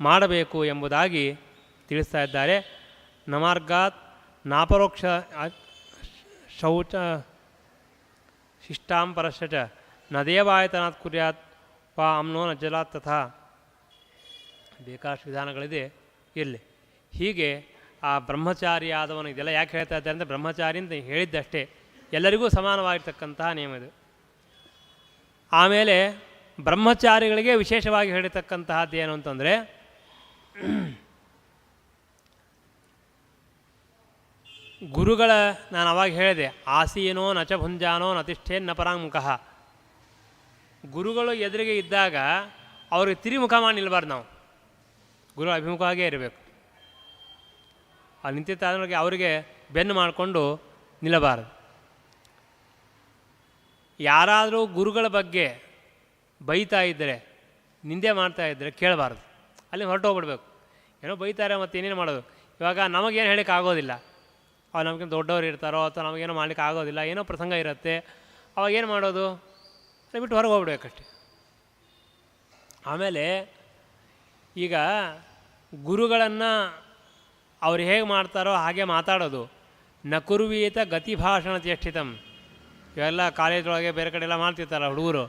ಮಾಡಬೇಕು ಎಂಬುದಾಗಿ ತಿಳಿಸ್ತಾ ಇದ್ದಾರೆ. ನಮಾರ್ಗಾತ್ ನಾಪರೋಕ್ಷ ಶೌಚ ಶಿಷ್ಟಾಂ ಪರಶ್ಚ ನ ದೇವಾಯತನಾತ್ ಕುರ್ಯಾತ್ ವಾ ಅಮ್ನೋ ನ ಜಲಾತ್ ತಥಾ. ಬೇಕಾದಷ್ಟು ವಿಧಾನಗಳಿದೆ, ಇರಲಿ. ಹೀಗೆ ಆ ಬ್ರಹ್ಮಚಾರಿ ಆದವನು ಇದೆಲ್ಲ ಯಾಕೆ ಹೇಳ್ತಾ ಇದ್ದಾರೆ ಅಂದರೆ ಬ್ರಹ್ಮಚಾರಿ ಅಂತ ಹೇಳಿದ್ದಷ್ಟೇ, ಎಲ್ಲರಿಗೂ ಸಮಾನವಾಗಿರ್ತಕ್ಕಂತಹ ನಿಯಮ ಇದು. ಆಮೇಲೆ ಬ್ರಹ್ಮಚಾರಿಗಳಿಗೆ ವಿಶೇಷವಾಗಿ ಹೇಳಿರ್ತಕ್ಕಂತಹದ್ದು ಏನು ಅಂತಂದರೆ, ಗುರುಗಳ, ನಾನು ಅವಾಗ ಹೇಳಿದೆ, ಆಸೀನೋ ನಚ ಭುಂಜಾನೋ ನತಿಷ್ಠೇನ್ ನ ಪರಾಂಗುಖಃ. ಗುರುಗಳು ಎದುರಿಗೆ ಇದ್ದಾಗ ಅವ್ರಿಗೆ ತಿರಿಮುಖ ಮಾಡಿ ನಿಲ್ಬಾರ್ದು. ನಾವು ಗುರು ಅಭಿಮುಖವಾಗೇ ಇರಬೇಕು. ಅಲ್ಲಿ ನಿಂತಿದ್ದ ಅವರಿಗೆ ಬೆನ್ನು ಮಾಡಿಕೊಂಡು ನಿಲ್ಲಬಾರದು. ಯಾರಾದರೂ ಗುರುಗಳ ಬಗ್ಗೆ ಬೈತಾ ಇದ್ದರೆ, ನಿಂದೆ ಮಾಡ್ತಾ ಇದ್ದರೆ ಕೇಳಬಾರ್ದು. ಅಲ್ಲಿ ಹೊರಟೋಗ್ಬಿಡ್ಬೇಕು. ಏನೋ ಬೈತಾರೆ ಮತ್ತು ಏನೇನು ಮಾಡೋದು. ಇವಾಗ ನಮಗೇನು ಹೇಳೋಕ್ಕೆ ಆಗೋದಿಲ್ಲ, ಅವ್ರು ನಮಗಿಂತ ದೊಡ್ಡವ್ರು ಇರ್ತಾರೋ ಅಥವಾ ನಮಗೇನೋ ಮಾಡಲಿಕ್ಕೆ ಆಗೋದಿಲ್ಲ, ಏನೋ ಪ್ರಸಂಗ ಇರುತ್ತೆ, ಅವಾಗೇನು ಮಾಡೋದು? ಅದು ಬಿಟ್ಟು ಹೊರಗೆ ಹೋಗ್ಬಿಡ್ಬೇಕಷ್ಟೆ. ಆಮೇಲೆ ಈಗ ಗುರುಗಳನ್ನು ಅವ್ರು ಹೇಗೆ ಮಾಡ್ತಾರೋ ಹಾಗೆ ಮಾತಾಡೋದು. ನ ಕುರ್ವೀತ ಗತಿಭಾಷಣ ಚೇಷ್ಟಿತಂ. ಇವೆಲ್ಲ ಕಾಲೇಜೊಳಗೆ ಬೇರೆ ಕಡೆ ಎಲ್ಲ ಮಾಡ್ತಿರ್ತಾರಲ್ಲ ಹುಡುಗರು,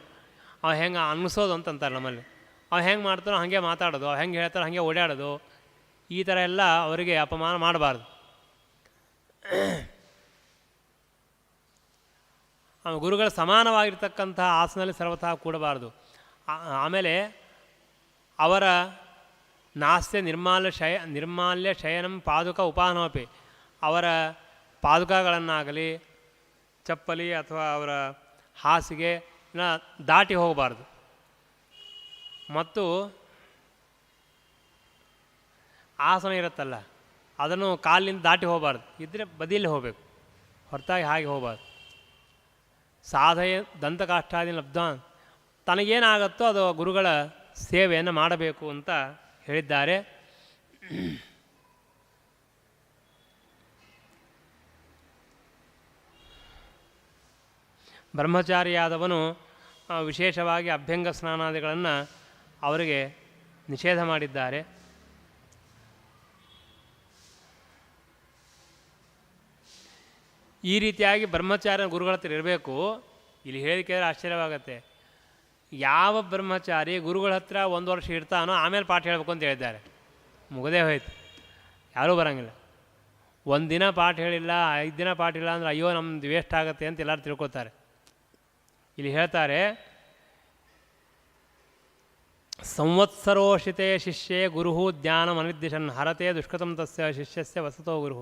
ಅವು ಹೆಂಗೆ ಅನ್ನಿಸೋದು ಅಂತಂತಾರೆ ನಮ್ಮಲ್ಲಿ. ಅವು ಹೆಂಗೆ ಮಾಡ್ತಾರೋ ಹಾಗೆ ಮಾತಾಡೋದು, ಅವು ಹೆಂಗೆ ಹೇಳ್ತಾರೋ ಹಾಗೆ ಓಡಾಡೋದು, ಈ ಥರ ಎಲ್ಲ ಅವರಿಗೆ ಅಪಮಾನ ಮಾಡಬಾರ್ದು. ಗುರುಗಳ ಸಮಾನವಾಗಿರ್ತಕ್ಕಂಥ ಆಸನದಲ್ಲಿ ಸರ್ವಥಾ ಕೂಡಬಾರ್ದು. ಆಮೇಲೆ ಅವರ ನಾಸ್ತ್ಯ ನಿರ್ಮಾಲ್ಯ ಶಯನಂ ಪಾದುಕ ಉಪಾನೋಪಿ. ಅವರ ಪಾದುಕಗಳನ್ನಾಗಲಿ ಚಪ್ಪಲಿ ಅಥವಾ ಅವರ ಹಾಸಿಗೆ ದಾಟಿ ಹೋಗಬಾರ್ದು. ಮತ್ತು ಆಸನ ಇರುತ್ತಲ್ಲ, ಅದನ್ನು ಕಾಲಿನಿಂದ ದಾಟಿ ಹೋಗಬಾರ್ದು. ಇದ್ದರೆ ಬದಿಯಲ್ಲಿ ಹೋಗಬೇಕು, ಹೊರತಾಗಿ ಹಾಗೆ ಹೋಗಬಾರ್ದು. ಸಾಧಯ ದಂತಕಾಷ್ಠಾದಿ ಲಬ್ಧಾನ್. ತನಗೇನಾಗುತ್ತೋ ಅದು ಗುರುಗಳ ಸೇವೆಯನ್ನು ಮಾಡಬೇಕು ಅಂತ ಹೇಳಿದ್ದಾರೆ. ಬ್ರಹ್ಮಚಾರಿಯಾದವನು ವಿಶೇಷವಾಗಿ ಅಭ್ಯಂಗ ಸ್ನಾನಾದಿಗಳನ್ನು ಅವರಿಗೆ ನಿಷೇಧ ಮಾಡಿದ್ದಾರೆ. ಈ ರೀತಿಯಾಗಿ ಬ್ರಹ್ಮಚಾರ್ಯ ಗುರುಗಳ ಹತ್ರ ಇರಬೇಕು. ಇಲ್ಲಿ ಹೇಳಿಕೆ ಆಶ್ಚರ್ಯವಾಗುತ್ತೆ. ಯಾವ ಬ್ರಹ್ಮಚಾರಿ ಗುರುಗಳ ಹತ್ರ 1 ವರ್ಷ ಇರ್ತಾನೋ ಆಮೇಲೆ ಪಾಠ ಹೇಳಬೇಕು ಅಂತ ಹೇಳಿದ್ದಾರೆ. ಮುಗದೇ ಹೋಯ್ತು, ಯಾರೂ ಬರೋಂಗಿಲ್ಲ. 1 ದಿನ ಪಾಠ ಹೇಳಿಲ್ಲ, 5 ದಿನ ಪಾಠ ಇಲ್ಲ ಅಂದರೆ ಅಯ್ಯೋ ನಮ್ಮದು ವೇಸ್ಟ್ ಆಗುತ್ತೆ ಅಂತ ಎಲ್ಲರೂ ತಿಳ್ಕೊತಾರೆ. ಇಲ್ಲಿ ಹೇಳ್ತಾರೆ, ಸಂವತ್ಸರೋಷಿತೆ ಶಿಷ್ಯೇ ಗುರು ಜ್ಞಾನಂ ಅನಿರ್ದಿಶನ್ ಹರತೆ ದುಷ್ಕೃತಂ ತಸ್ಯ ಶಿಷ್ಯಸ್ಯ ವಸತೋ ಗುರು.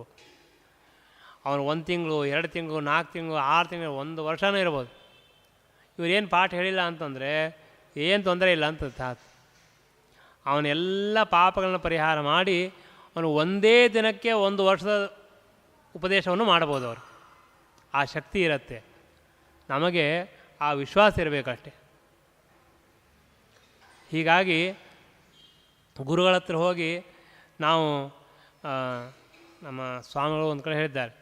ಅವನು 1 ತಿಂಗಳು 2 ತಿಂಗಳು 4 ತಿಂಗಳು 6 ತಿಂಗಳು 1 ವರ್ಷನೂ ಇರ್ಬೋದು. ಇವರೇನು ಪಾಠ ಹೇಳಿಲ್ಲ ಅಂತಂದರೆ ಏನು ತೊಂದರೆ ಇಲ್ಲ ಅಂತ ಅವನೆಲ್ಲ ಪಾಪಗಳನ್ನು ಪರಿಹಾರ ಮಾಡಿ ಅವನು ಒಂದೇ ದಿನಕ್ಕೆ 1 ವರ್ಷದ ಉಪದೇಶವನ್ನು ಮಾಡ್ಬೋದು. ಅವರು ಆ ಶಕ್ತಿ ಇರುತ್ತೆ. ನಮಗೆ ಆ ವಿಶ್ವಾಸ ಇರಬೇಕಷ್ಟೆ. ಹೀಗಾಗಿ ಗುರುಗಳ ಹತ್ರ ಹೋಗಿ ನಾವು ನಮ್ಮ ಸ್ವಾಮಿಗಳು ಒಂದು ಕಡೆ ಹೇಳಿದ್ದಾರೆ,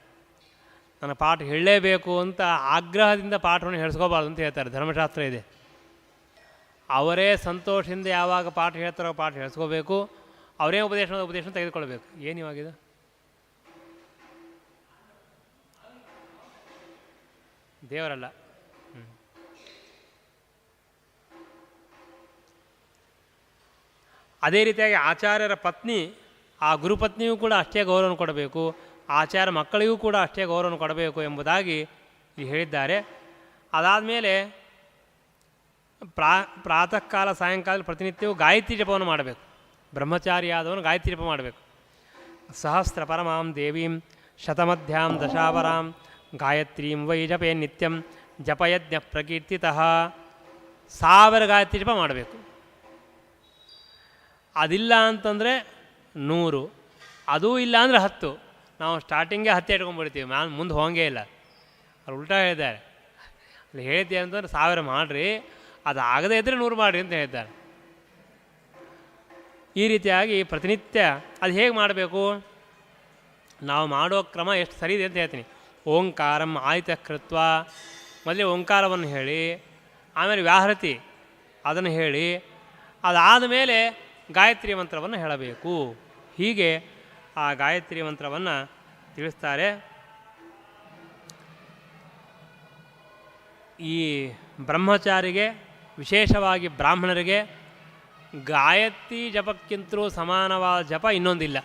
ನನ್ನ ಪಾಠ ಹೇಳಲೇಬೇಕು ಅಂತ ಆಗ್ರಹದಿಂದ ಪಾಠವನ್ನು ಹೇಳಿಸ್ಕೋಬಾರ್ದು ಅಂತ ಹೇಳ್ತಾರೆ. ಧರ್ಮಶಾಸ್ತ್ರ ಇದೆ. ಅವರೇ ಸಂತೋಷದಿಂದ ಯಾವಾಗ ಪಾಠ ಹೇಳ್ತಾರೋ ಪಾಠ ಹೇಳಿಸ್ಕೋಬೇಕು. ಅವರೇ ಉಪದೇಶ ತೆಗೆದುಕೊಳ್ಬೇಕು. ಏನು ಇವಾಗಿದೆ? ದೇವರಲ್ಲ. ಅದೇ ರೀತಿಯಾಗಿ ಆಚಾರ್ಯರ ಪತ್ನಿ, ಆ ಗುರುಪತ್ನಿಯೂ ಕೂಡ ಅಷ್ಟೇ ಗೌರವವನ್ನು ಕೊಡಬೇಕು. ಆಚಾರ್ಯ ಮಕ್ಕಳಿಗೂ ಕೂಡ ಅಷ್ಟೇ ಗೌರವವನ್ನು ಕೊಡಬೇಕು ಎಂಬುದಾಗಿ ಹೇಳಿದ್ದಾರೆ. ಅದಾದಮೇಲೆ ಪ್ರಾತಃ ಕಾಲ ಸಾಯಂಕಾಲ ಪ್ರತಿನಿತ್ಯವೂ ಗಾಯತ್ರಿ ಜಪವನ್ನು ಮಾಡಬೇಕು. ಬ್ರಹ್ಮಚಾರಿಯಾದವನು ಗಾಯತ್ರಿ ಜಪ ಮಾಡಬೇಕು. ಸಹಸ್ರ ಪರಮಾಂ ದೇವೀಂ ಶತಮಧ್ಯಾಂ ದಶಾವರಾಂ ಗಾಯತ್ರೀಂ ವೈ ಜಪೇ ನಿತ್ಯಂ ಜಪಯಜ್ಞ ಪ್ರಕೀರ್ತಿತಃ. 1000 ಗಾಯತ್ರಿ ಜಪ ಮಾಡಬೇಕು. ಅದಿಲ್ಲ ಅಂತಂದರೆ 100, ಅದೂ ಇಲ್ಲ ಅಂದರೆ 10. ನಾವು ಸ್ಟಾರ್ಟಿಂಗೇ 10 ಇಟ್ಕೊಂಡ್ಬಿಡ್ತೀವಿ, ಮುಂದೆ ಹೋಗಂಗೇ ಇಲ್ಲ. ಅವ್ರು ಉಲ್ಟಾ ಹೇಳಿದ್ದಾರೆ. ಅಲ್ಲಿ ಹೇಳ್ತೀವಿ ಅಂತಂದ್ರೆ 1000 ಮಾಡಿರಿ, ಅದು ಆಗದೇ ಇದ್ದರೆ 100 ಮಾಡಿರಿ ಅಂತ ಹೇಳ್ತಾರೆ. ಈ ರೀತಿಯಾಗಿ ಪ್ರತಿನಿತ್ಯ ಅದು ಹೇಗೆ ಮಾಡಬೇಕು, ನಾವು ಮಾಡೋ ಕ್ರಮ ಎಷ್ಟು ಸರಿ ಇದೆ ಅಂತ ಹೇಳ್ತೀನಿ. ಓಂಕಾರಂ ಆಯ್ತ ಕೃತ್ವ, ಮೊದಲೇ ಓಂಕಾರವನ್ನು ಹೇಳಿ, ಆಮೇಲೆ ವ್ಯಾಹೃತಿ ಅದನ್ನು ಹೇಳಿ, ಅದಾದ ಮೇಲೆ ಗಾಯತ್ರಿ ಮಂತ್ರವನ್ನು ಹೇಳಬೇಕು. ಹೀಗೆ ಆ ಗಾಯತ್ರಿ ಮಂತ್ರವನ್ನು ತಿಳಿಸ್ತಾರೆ. ಈ ಬ್ರಹ್ಮಚಾರಿಗೆ, ವಿಶೇಷವಾಗಿ ಬ್ರಾಹ್ಮಣರಿಗೆ ಗಾಯತ್ರಿ ಜಪಕ್ಕಿಂತಲೂ ಸಮಾನವಾದ ಜಪ ಇನ್ನೊಂದಿಲ್ಲ.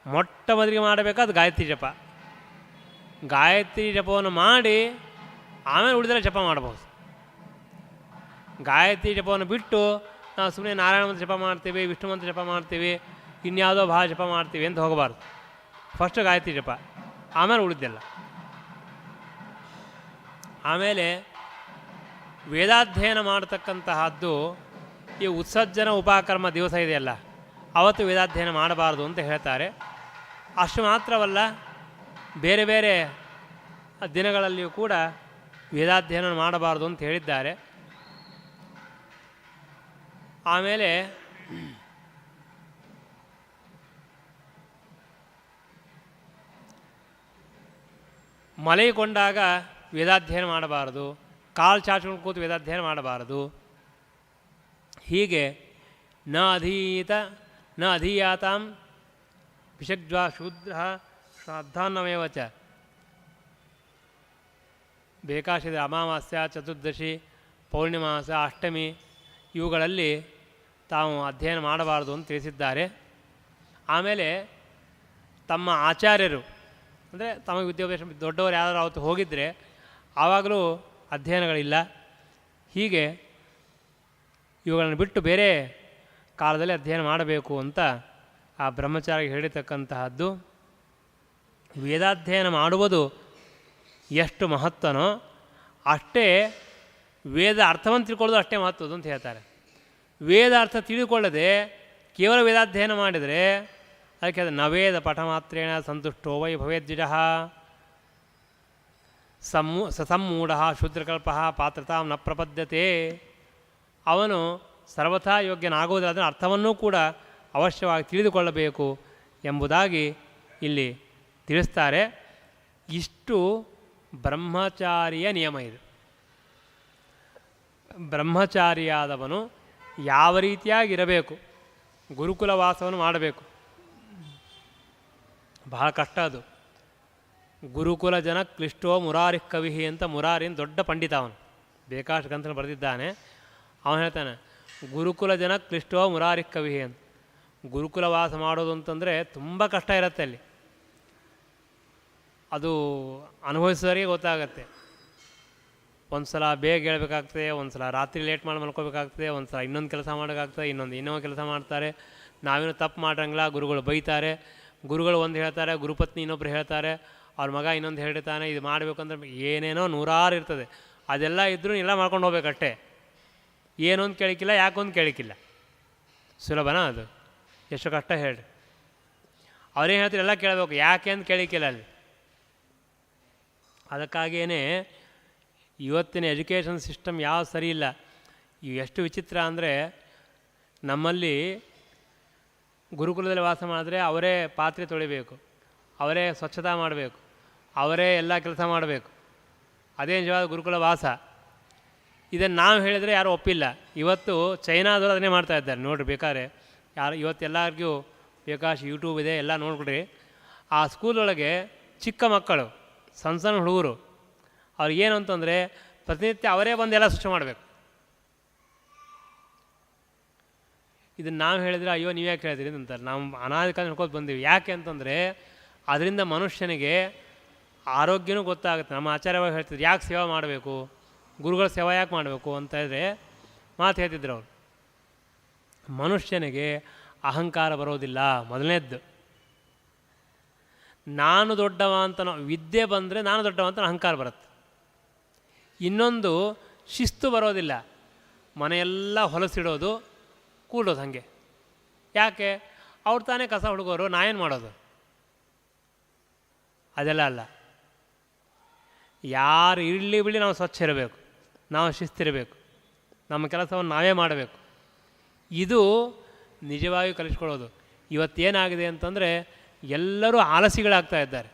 ಮೊಟ್ಟ ಮೊದಲಿಗೆ ಮಾಡಬೇಕಾದ ಗಾಯತ್ರಿ ಜಪ. ಗಾಯತ್ರಿ ಜಪವನ್ನು ಮಾಡಿ ಆಮೇಲೆ ಉಳಿದರೆ ಜಪ ಮಾಡಬಹುದು. ಗಾಯತ್ರಿ ಜಪವನ್ನು ಬಿಟ್ಟು ನಾವು ಸುಮ್ಮನೆ ನಾರಾಯಣ ಮಂತ್ರ ಜಪ ಮಾಡ್ತೀವಿ, ವಿಷ್ಣು ಮಂತ್ರ ಜಪ ಮಾಡ್ತೀವಿ, ಇನ್ಯಾವುದೋ ಭಾಳ ಜಪ ಮಾಡ್ತೀವಿ ಅಂತ ಹೋಗಬಾರ್ದು. ಫಸ್ಟ್ ಗಾಯತ್ರಿ ಜಪ, ಆಮೇಲೆ ಉಳಿದೆಲ್ಲ. ಆಮೇಲೆ ವೇದಾಧ್ಯಯನ ಮಾಡತಕ್ಕಂತಹದ್ದು ಈ ಉತ್ಸರ್ಜನ ಉಪಕರ್ಮ ದಿವಸ ಇದೆಯಲ್ಲ, ಅವತ್ತು ವೇದಾಧ್ಯಯನ ಮಾಡಬಾರ್ದು ಅಂತ ಹೇಳ್ತಾರೆ. ಅಷ್ಟು ಮಾತ್ರವಲ್ಲ, ಬೇರೆ ಬೇರೆ ದಿನಗಳಲ್ಲಿಯೂ ಕೂಡ ವೇದಾಧ್ಯಯನ ಮಾಡಬಾರ್ದು ಅಂತ ಹೇಳಿದ್ದಾರೆ. ಆಮೇಲೆ ಮಲಗಿಕೊಂಡಾಗ ವೇದಾಧ್ಯಯನ ಮಾಡಬಾರದು, ಕಾಲು ಚಾಚ್ಕೊಂಡು ಕೂತು ವೇದಾಧ್ಯಯನ ಮಾಡಬಾರದು. ಹೀಗೆ ನ ಅಧೀಯಾತಾಂ ವಿಷಗ್ಜ್ವಾ ಶೂದ್ರ ಶ್ರಾದ್ದಾನ್ನಮೇವ ಚ. ಬೇಕಾಶಿದ ಅಮಾವಾಸ್ಯ, ಚತುರ್ದಶಿ, ಪೌರ್ಣಿಮಾಸ, ಅಷ್ಟಮಿ ಇವುಗಳಲ್ಲಿ ತಾವು ಅಧ್ಯಯನ ಮಾಡಬಾರದು ಅಂತ ತಿಳಿಸಿದ್ದಾರೆ. ಆಮೇಲೆ ತಮ್ಮ ಆಚಾರ್ಯರು ಅಂದರೆ ತಮಗೆ ವಿದ್ಯಾಭ್ಯಾಸ ದೊಡ್ಡವರು ಯಾರು ಅವತ್ತು ಹೋಗಿದ್ದರೆ ಆವಾಗಲೂ ಅಧ್ಯಯನಗಳಿಲ್ಲ. ಹೀಗೆ ಇವುಗಳನ್ನು ಬಿಟ್ಟು ಬೇರೆ ಕಾಲದಲ್ಲಿ ಅಧ್ಯಯನ ಮಾಡಬೇಕು ಅಂತ ಆ ಬ್ರಹ್ಮಚಾರಿ ಹೇಳಿರ್ತಕ್ಕಂತಹದ್ದು. ವೇದಾಧ್ಯಯನ ಮಾಡುವುದು ಎಷ್ಟು ಮಹತ್ವನೋ ಅಷ್ಟೇ ವೇದ ಅರ್ಥವನ್ನು ತಿಳ್ಕೊಳ್ಳೋದು ಅಷ್ಟೇ ಮಹತ್ವದ್ದು ಅಂತ ಹೇಳ್ತಾರೆ. ವೇದ ಅರ್ಥ ತಿಳಿದುಕೊಳ್ಳದೆ ಕೇವಲ ವೇದಾಧ್ಯಯನ ಮಾಡಿದರೆ ಅದಕ್ಕೆ ಅದು ನವೇದ ಪಠಮಾತ್ರೇಣ ಸಂತುಷ್ಟೋ ವೈ ಭವೇದ್ವಿಜಃ ಸಸಮ್ಮೂಢ ಶೂದ್ರಕಲ್ಪ ಪಾತ್ರತಾಂ ನ ಪ್ರಪದ್ಯತೆ. ಅವನು ಸರ್ವಥಾ ಯೋಗ್ಯನಾಗುವುದಿಲ್ಲ, ಅದರ ಅರ್ಥವನ್ನೂ ಕೂಡ ಅವಶ್ಯವಾಗಿ ತಿಳಿದುಕೊಳ್ಳಬೇಕು ಎಂಬುದಾಗಿ ಇಲ್ಲಿ ತಿಳಿಸ್ತಾರೆ. ಇಷ್ಟು ಬ್ರಹ್ಮಚಾರಿಯ ನಿಯಮ ಇದು. ಬ್ರಹ್ಮಚಾರಿಯಾದವನು ಯಾವ ರೀತಿಯಾಗಿರಬೇಕು, ಗುರುಕುಲ ವಾಸವನ್ನು ಮಾಡಬೇಕು. ಬಹಳ ಕಷ್ಟ ಅದು. ಗುರುಕುಲ ಜನ ಕ್ಲಿಷ್ಟೋ ಮುರಾರಿ ಕವಿ ಅಂತ ಮುರಾರಿನ ದೊಡ್ಡ ಪಂಡಿತ, ಅವನು ಬೇಕಾಷ್ಟು ಗ್ರಂಥನ ಬರೆದಿದ್ದಾನೆ. ಅವನು ಹೇಳ್ತಾನೆ, ಗುರುಕುಲ ಜನ ಕ್ಲಿಷ್ಟೋ ಮುರಾರಿ ಕವಿ ಅಂತ. ಗುರುಕುಲ ವಾಸ ಮಾಡೋದು ಅಂತಂದರೆ ತುಂಬ ಕಷ್ಟ ಇರುತ್ತೆ ಅಲ್ಲಿ. ಅದು ಅನುಭವಿಸೋರಿಗೆ ಗೊತ್ತಾಗತ್ತೆ. ಒಂದು ಸಲ ಬೇಗ ಹೇಳ್ಬೇಕಾಗ್ತದೆ, ಒಂದು ಸಲ ರಾತ್ರಿ ಲೇಟ್ ಮಾಡಿ ಮಲ್ಕೋಬೇಕಾಗ್ತದೆ, ಒಂದು ಸಲ ಇನ್ನೊಂದು ಕೆಲಸ ಮಾಡೋಕ್ಕಾಗ್ತದೆ, ಇನ್ನೊಂದು ಕೆಲಸ ಮಾಡ್ತಾರೆ. ನಾವೇನು ತಪ್ಪು ಮಾಡಂಗಿಲ್ಲ, ಗುರುಗಳು ಬೈತಾರೆ. ಗುರುಗಳು ಒಂದು ಹೇಳ್ತಾರೆ, ಗುರುಪತ್ನಿ ಇನ್ನೊಬ್ರು ಹೇಳ್ತಾರೆ, ಅವ್ರ ಮಗ ಇನ್ನೊಂದು ಹೇಳ್ತಾನೆ. ಇದು ಮಾಡಬೇಕಂದ್ರೆ ಏನೇನೋ ನೂರಾರು ಇರ್ತದೆ. ಅದೆಲ್ಲ ಇದ್ದರೂ ಎಲ್ಲ ಮಾಡ್ಕೊಂಡು ಹೋಗ್ಬೇಕಷ್ಟೇ. ಏನೊಂದು ಕೇಳಿಕಿಲ್ಲ, ಯಾಕೊಂದು ಕೇಳಿಕಿಲ್ಲ. ಸುಲಭನಾ ಅದು? ಎಷ್ಟು ಕಷ್ಟ ಹೇಳಿ. ಅವ್ರೇನು ಹೇಳ್ತಾರೆ ಎಲ್ಲ ಕೇಳಬೇಕು, ಯಾಕೆ ಅಂತ ಕೇಳಿಕಿಲ್ಲ ಅಲ್ಲಿ. ಅದಕ್ಕಾಗಿಯೇ ಇವತ್ತಿನ ಎಜುಕೇಷನ್ ಸಿಸ್ಟಮ್ ಯಾವ ಸರಿ ಇಲ್ಲ. ಇವು ಎಷ್ಟು ವಿಚಿತ್ರ ಅಂದರೆ, ನಮ್ಮಲ್ಲಿ ಗುರುಕುಲದಲ್ಲಿ ವಾಸ ಮಾಡಿದ್ರೆ ಅವರೇ ಪಾತ್ರೆ ತೊಳಿಬೇಕು, ಅವರೇ ಸ್ವಚ್ಛತಾ ಮಾಡಬೇಕು, ಅವರೇ ಎಲ್ಲ ಕೆಲಸ ಮಾಡಬೇಕು. ಅದೇ ನಿಜವಾದ ಗುರುಕುಲ ವಾಸ. ಇದನ್ನು ನಾವು ಹೇಳಿದರೆ ಯಾರೂ ಒಪ್ಪಿಲ್ಲ. ಇವತ್ತು ಚೈನಾದವರು ಅದನ್ನೇ ಮಾಡ್ತಾ ಇದ್ದಾರೆ ನೋಡಿರಿ. ಬೇಕಾದ್ರೆ ಯಾರು ಇವತ್ತೆಲ್ಲರಿಗೂ ಬೇಕಾಶ್ ಯೂಟ್ಯೂಬ್ ಇದೆ, ಎಲ್ಲ ನೋಡ್ಕೊಡ್ರಿ. ಆ ಸ್ಕೂಲೊಳಗೆ ಚಿಕ್ಕ ಮಕ್ಕಳು, ಸಣ್ಣ ಸಣ್ಣ ಹುಡುಗರು, ಅವ್ರಿಗೇನು ಅಂತಂದರೆ ಪ್ರತಿನಿತ್ಯ ಅವರೇ ಬಂದು ಎಲ್ಲ ಸ್ವಚ್ಛ ಮಾಡಬೇಕು. ಇದನ್ನು ನಾವು ಹೇಳಿದರೆ ಅಯ್ಯೋ ನೀವು ಯಾಕೆ ಹೇಳ್ತೀರಿ ಅಂತಾರೆ. ನಾವು ಅನಾದಿ ಕಾಲ ನೋಡ್ಕೋತ ಬಂದೀವಿ. ಯಾಕೆ ಅಂತಂದರೆ ಅದರಿಂದ ಮನುಷ್ಯನಿಗೆ ಆರೋಗ್ಯನೂ ಗೊತ್ತಾಗುತ್ತೆ. ನಮ್ಮ ಆಚಾರ್ಯವಾಗಿ ಹೇಳ್ತಿದ್ರು, ಯಾಕೆ ಸೇವೆ ಮಾಡಬೇಕು, ಗುರುಗಳ ಸೇವೆ ಯಾಕೆ ಮಾಡಬೇಕು ಅಂತ ಹೇಳಿದ್ರೆ ಮಾತು ಹೇಳ್ತಿದ್ರು ಅವರು. ಮನುಷ್ಯನಿಗೆ ಅಹಂಕಾರ ಬರೋದಿಲ್ಲ. ಮೊದಲನೇದ್ದು, ನಾನು ದೊಡ್ಡವ ಅಂತ ವಿದ್ಯೆ ಬಂದರೆ ನಾನು ದೊಡ್ಡವ ಅಂತ ಅಹಂಕಾರ ಬರುತ್ತೆ. ಇನ್ನೊಂದು, ಶಿಸ್ತು ಬರೋದಿಲ್ಲ. ಮನೆಯೆಲ್ಲ ಹೊಲಸಿಡೋದು, ಕೂಡೋದು ಹಾಗೆ. ಯಾಕೆ? ಅವ್ರು ತಾನೇ ಕಸ ಹುಡುಗೋರು, ನಾ ಏನು ಮಾಡೋದು? ಅದೆಲ್ಲ ಅಲ್ಲ. ಯಾರು ಇರಲಿ ಬಿಡಲಿ ನಾವು ಸ್ವಚ್ಛ ಇರಬೇಕು, ನಾವು ಶಿಸ್ತಿರಬೇಕು, ನಮ್ಮ ಕೆಲಸವನ್ನು ನಾವೇ ಮಾಡಬೇಕು. ಇದು ನಿಜವಾಗಿ ಕಲಿಸ್ಕೊಳ್ಳೋದು. ಇವತ್ತೇನಾಗಿದೆ ಅಂತಂದರೆ ಎಲ್ಲರೂ ಆಲಸಿಗಳಾಗ್ತಾ ಇದ್ದಾರೆ,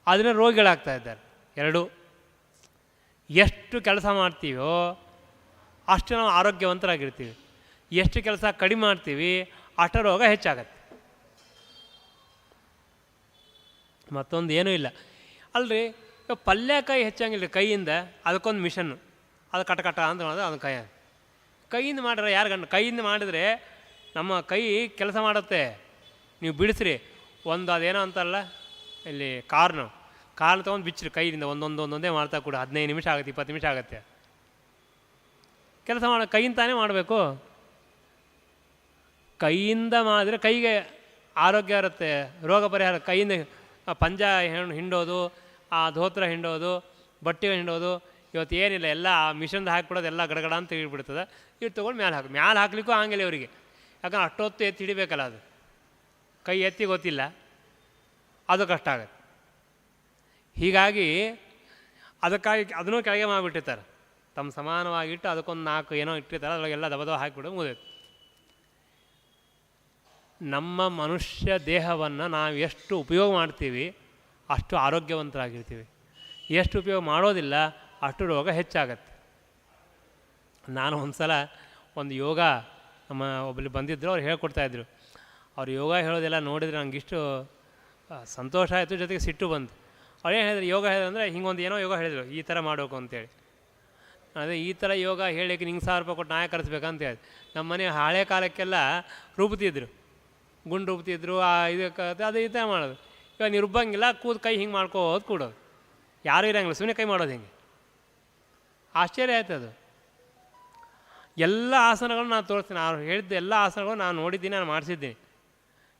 ಅದರಿಂದ ರೋಗಿಗಳಾಗ್ತಾ ಇದ್ದಾರೆ. ಎರಡೂ. ಎಷ್ಟು ಕೆಲಸ ಮಾಡ್ತೀವೋ ಅಷ್ಟು ನಾವು ಆರೋಗ್ಯವಂತರಾಗಿರ್ತೀವಿ. ಎಷ್ಟು ಕೆಲಸ ಕಡಿಮೆ ಮಾಡ್ತೀವಿ ಅಷ್ಟು ರೋಗ ಹೆಚ್ಚಾಗತ್ತೆ. ಮತ್ತೊಂದು ಏನೂ ಇಲ್ಲ ಅಲ್ರಿ. ಪಲ್ಯಕಾಯಿ ಹೆಚ್ಚಂಗಿಲ್ಲ ಕೈಯಿಂದ, ಅದಕ್ಕೊಂದು ಮಿಷನ್ನು, ಅದು ಕಟ ಅಂತ ಮಾಡೋದು. ಅದು ಕೈಯಿಂದ ಮಾಡ್ರೆ ಯಾರು ಗಂಡು? ಕೈಯಿಂದ ಮಾಡಿದರೆ ನಮ್ಮ ಕೈ ಕೆಲಸ ಮಾಡುತ್ತೆ. ನೀವು ಬಿಡಿಸ್ರಿ ಒಂದು, ಅದೇನೋ ಅಂತಲ್ಲ ಇಲ್ಲಿ ಕಾರ್ನು ತೊಗೊಂಡು ಬಿಚ್ಚಿರಿ ಕೈಯಿಂದ, ಒಂದೊಂದೇ ಮಾಡ್ತಾ ಕೂಡ 15 ನಿಮಿಷ ಆಗುತ್ತೆ, 20 ನಿಮಿಷ ಆಗುತ್ತೆ ಕೆಲಸ ಮಾಡೋ. ಕೈಯಿಂದ ತಾನೇ ಮಾಡಬೇಕು. ಕೈಯಿಂದ ಮಾಡಿದ್ರೆ ಕೈಗೆ ಆರೋಗ್ಯ ಇರುತ್ತೆ, ರೋಗ ಪರಿಹಾರ. ಕೈಯಿಂದ ಪಂಜ ಹಿಂಡೋದು, ಆ ಧೋತ್ರ ಹಿಂಡೋದು, ಬಟ್ಟೆ ಹಿಂಡೋದು, ಇವತ್ತು ಏನಿಲ್ಲ, ಎಲ್ಲ ಮಿಷನ್ದು ಹಾಕಿಬಿಡೋದು, ಎಲ್ಲ ಗಡಗಡ ಅಂತ ಹಿಡಿಬಿಡ್ತದೆ. ಇಟ್ಟು ತೊಗೊಂಡು ಮ್ಯಾಲೆ ಹಾಕ್ಲಿಕ್ಕೂ ಆಗಂಗಿಲ್ಲ ಇವರಿಗೆ, ಯಾಕಂದ್ರೆ ಅಷ್ಟೊತ್ತು ಎತ್ತಿ ಹಿಡಿಬೇಕಲ್ಲ, ಅದು ಕೈ ಎತ್ತಿ ಗೊತ್ತಿಲ್ಲ, ಅದು ಕಷ್ಟ ಆಗುತ್ತೆ. ಹೀಗಾಗಿ ಅದಕ್ಕಾಗಿ ಅದನ್ನೂ ಕೆಳಗೆ ಮಾಡಿಬಿಟ್ಟಿರ್ತಾರೆ, ತಮ್ಮ ಸಮಾನವಾಗಿಟ್ಟು ಅದಕ್ಕೊಂದು 4 ಏನೋ ಇಟ್ಟಿರ್ತಾರೆ, ಅದರೊಳಗೆಲ್ಲ ದಬದವ ಹಾಕಿಬಿಡೋದು ಮುಗಿದೈತೆ. ನಮ್ಮ ಮನುಷ್ಯ ದೇಹವನ್ನು ನಾವು ಎಷ್ಟು ಉಪಯೋಗ ಮಾಡ್ತೀವಿ ಅಷ್ಟು ಆರೋಗ್ಯವಂತರಾಗಿರ್ತೀವಿ, ಎಷ್ಟು ಉಪಯೋಗ ಮಾಡೋದಿಲ್ಲ ಅಷ್ಟು ರೋಗ ಹೆಚ್ಚಾಗತ್ತೆ. ನಾನು ಒಂದು ಸಲ ಒಂದು ಯೋಗ ನಮ್ಮ ಒಬ್ಬಲ್ಲಿ ಬಂದಿದ್ದರು, ಅವ್ರು ಹೇಳ್ಕೊಡ್ತಾಯಿದ್ರು. ಅವ್ರು ಯೋಗ ಹೇಳೋದೆಲ್ಲ ನೋಡಿದರೆ ನನಗಿಷ್ಟು ಸಂತೋಷ ಆಯಿತು, ಜೊತೆಗೆ ಸಿಟ್ಟು ಬಂತು. ಅವ್ರು ಏನು ಹೇಳಿದ್ರು, ಯೋಗ ಹೇಳಿದ್ರೆ ಹಿಂಗೊಂದು ಏನೋ ಯೋಗ ಹೇಳಿದರು, ಈ ಥರ ಮಾಡಬೇಕು ಅಂತೇಳಿ. ಅದೇ ಈ ಥರ ಯೋಗ ಹೇಳಿಕ್ಕೆ ನಿಂಗೆ 1000 ರೂಪಾಯಿ ಕೊಟ್ಟು ನಾಯ ಕರೆಸ್ಬೇಕಂತ ಹೇಳಿ. ನಮ್ಮ ಮನೆ ಹಳೆ ಕಾಲಕ್ಕೆಲ್ಲ ರುಬ್ತಿದ್ರು, ಗುಂಡು ರುಬ್ತಿದ್ರು, ಇದಕ್ಕೆ ಅದು ಈ ಥರ ಮಾಡೋದು. ಇವಾಗ ನೀವು ರುಬ್ಬಂಗಿಲ್ಲ, ಕೈ ಹಿಂಗೆ ಮಾಡ್ಕೋದು ಕೂಡೋದು, ಯಾರೂ ಇರೋಂಗಿಲ್ಲ, ಸುಮ್ಮನೆ ಕೈ ಮಾಡೋದು ಹಿಂಗೆ. ಆಶ್ಚರ್ಯ ಆಯ್ತು ಅದು. ಎಲ್ಲ ಆಸನಗಳು ನಾನು ತೋರಿಸ್ತೀನಿ, ಅವ್ರು ಹೇಳಿದ್ದ ಎಲ್ಲ ಆಸನಗಳು ನಾನು ನೋಡಿದ್ದೀನಿ, ನಾನು ಮಾಡಿಸಿದ್ದೀನಿ.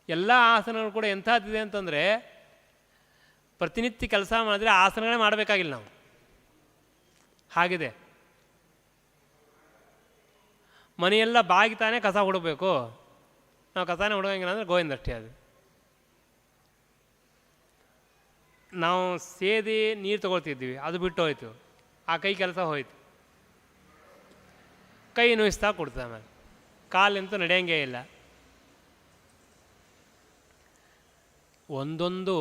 ಎಲ್ಲ ಆಸನಗಳು ಕೂಡ ಎಂಥದ್ದಿದೆ ಅಂತಂದರೆ, ಪ್ರತಿನಿತ್ಯ ಕೆಲಸ ಮಾಡಿದ್ರೆ ಆಸನಗಳೇ ಮಾಡಬೇಕಾಗಿಲ್ಲ ನಾವು, ಹಾಗಿದೆ. ಮನೆಯೆಲ್ಲ ಬಾಗಿತಾನೆ ಕಸ ಹುಡಬೇಕು, ನಾವು ಕಸಾನೇ ಹುಡುಗಂಗಿಲ್ಲ ಅಂದರೆ ಗೋವಿಂದಷ್ಟೇ. ಅದು ನಾವು ಸೇದಿ ನೀರು ತೊಗೊಳ್ತಿದ್ವಿ, ಅದು ಬಿಟ್ಟು ಹೋಯ್ತು, ಆ ಕೈ ಕೆಲಸ ಹೋಯ್ತು. ಕೈ ನೋಯಿಸ್ತಾ ಕೊಡ್ತದೆ, ಆಮೇಲೆ ಕಾಲಿಂತೂ ನಡೆಯಂಗೇ ಇಲ್ಲ. ಒಂದೊಂದು